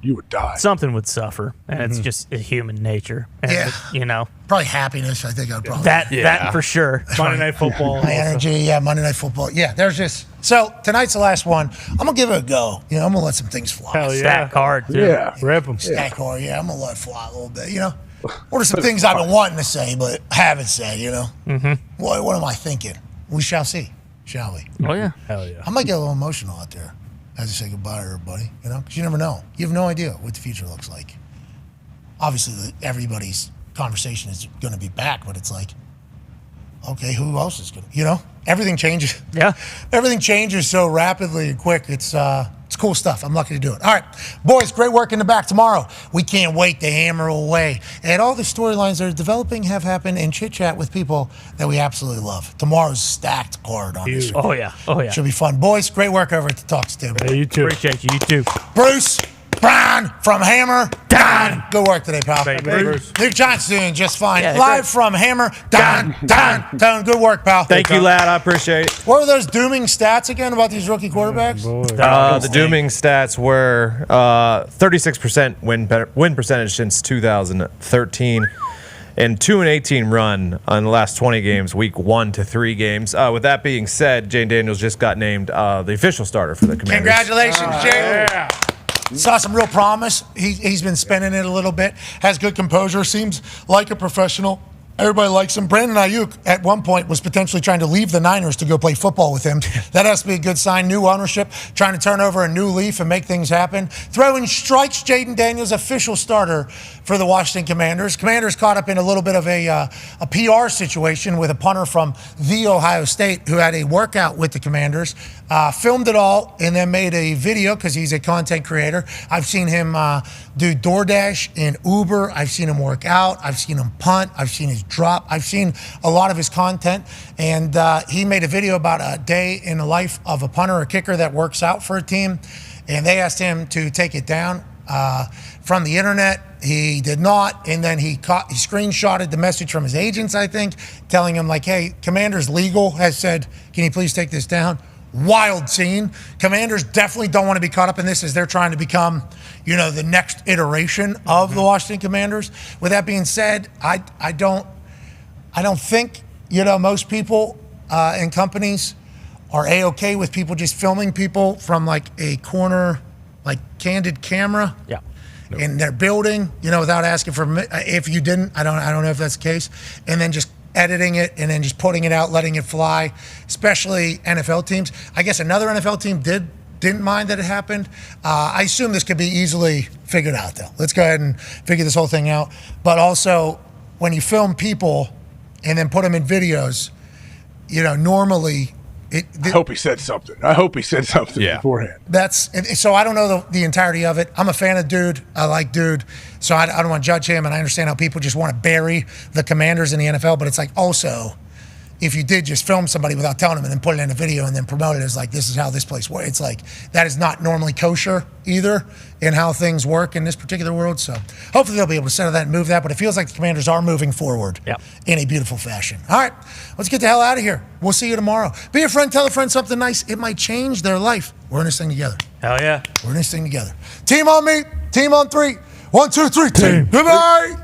you would die. Something would suffer, and it's just a human nature. And Probably happiness. I think I'd probably that for sure. Monday Night Football. My energy, Monday Night Football. Yeah, there's just so tonight's the last one. I'm gonna give it a go. I'm gonna let some things fly. Hell yeah. Stack hard, too. Yeah, rip them. Stack hard. Yeah, I'm gonna let it fly a little bit. What are some things I've been wanting to say but haven't said? What am I thinking? We shall see, shall we? Oh yeah, hell yeah. I might get a little emotional out there as I say goodbye to everybody. Because you never know. You have no idea what the future looks like. Obviously, everybody's conversation is going to be back, but it's like, okay, who else is going to? Everything changes. Yeah, everything changes so rapidly and quick. It's cool stuff. I'm lucky to do it. All right, boys, great work in the back tomorrow. We can't wait to hammer away at all the storylines that are developing, have happened, and chit-chat with people that we absolutely love. Tomorrow's stacked card on this. Oh, yeah. Should be fun. Boys, great work over at the Talks table. Hey, you too. Appreciate you. You too. Bruce, Brian from Hammer, Dahn. Good work today, pal. Bruce. Luke Johnson's doing just fine. Yeah, Live great. from Hammer, Dahn. Good work, pal. Thank you, lad. I appreciate it. What were those dooming stats again about these rookie quarterbacks? The dooming stats were 36% win percentage since 2013 and 2-18 run on the last 20 games, week 1 to 3 games. With that being said, Jane Daniels just got named the official starter for the Commanders. Congratulations, Jane. Yeah. Saw some real promise. He's been spinning it a little bit. Has good composure. Seems like a professional. Everybody likes him. Brandon Ayuk, at one point, was potentially trying to leave the Niners to go play football with him. That has to be a good sign. New ownership, trying to turn over a new leaf and make things happen. Throwing strikes, Jaden Daniels, official starter for the Washington Commanders. Commanders caught up in a little bit of a PR situation with a punter from The Ohio State who had a workout with the Commanders. Filmed it all and then made a video because he's a content creator. I've seen him do DoorDash and Uber. I've seen him work out. I've seen him punt. I've seen his drop. I've seen a lot of his content. And he made a video about a day in the life of a punter or kicker that works out for a team. And they asked him to take it down from the internet. He did not. And then he screenshotted the message from his agents, I think, telling him like, hey, Commanders Legal has said, can you please take this down? Wild scene. Commanders definitely don't want to be caught up in this as they're trying to become, the next iteration of the Washington Commanders. With that being said, I don't think, most people and companies are A-okay with people just filming people from like a corner, like candid camera. Yeah. In their building, without asking for, if you didn't, I don't know if that's the case. And then just editing it and then just putting it out, letting it fly, especially NFL teams. I guess another NFL team didn't mind that it happened. I assume this could be easily figured out, though. Let's go ahead and figure this whole thing out. But also, when you film people and then put them in videos, normally... I hope he said something. Beforehand. So I don't know the entirety of it. I'm a fan of Dude. I like Dude. So I don't want to judge him, and I understand how people just want to bury the Commanders in the NFL, but it's like also, if you did just film somebody without telling them and then put it in a video and then promote it as like, this is how this place works. It's like, that is not normally kosher either in how things work in this particular world. So hopefully they'll be able to settle that and move that, but it feels like the Commanders are moving forward in a beautiful fashion. All right, let's get the hell out of here. We'll see you tomorrow. Be a friend, tell a friend something nice. It might change their life. We're in this thing together. Hell yeah. We're in this thing together. Team on me, team on 3. 1, 2, 3, team. Goodbye.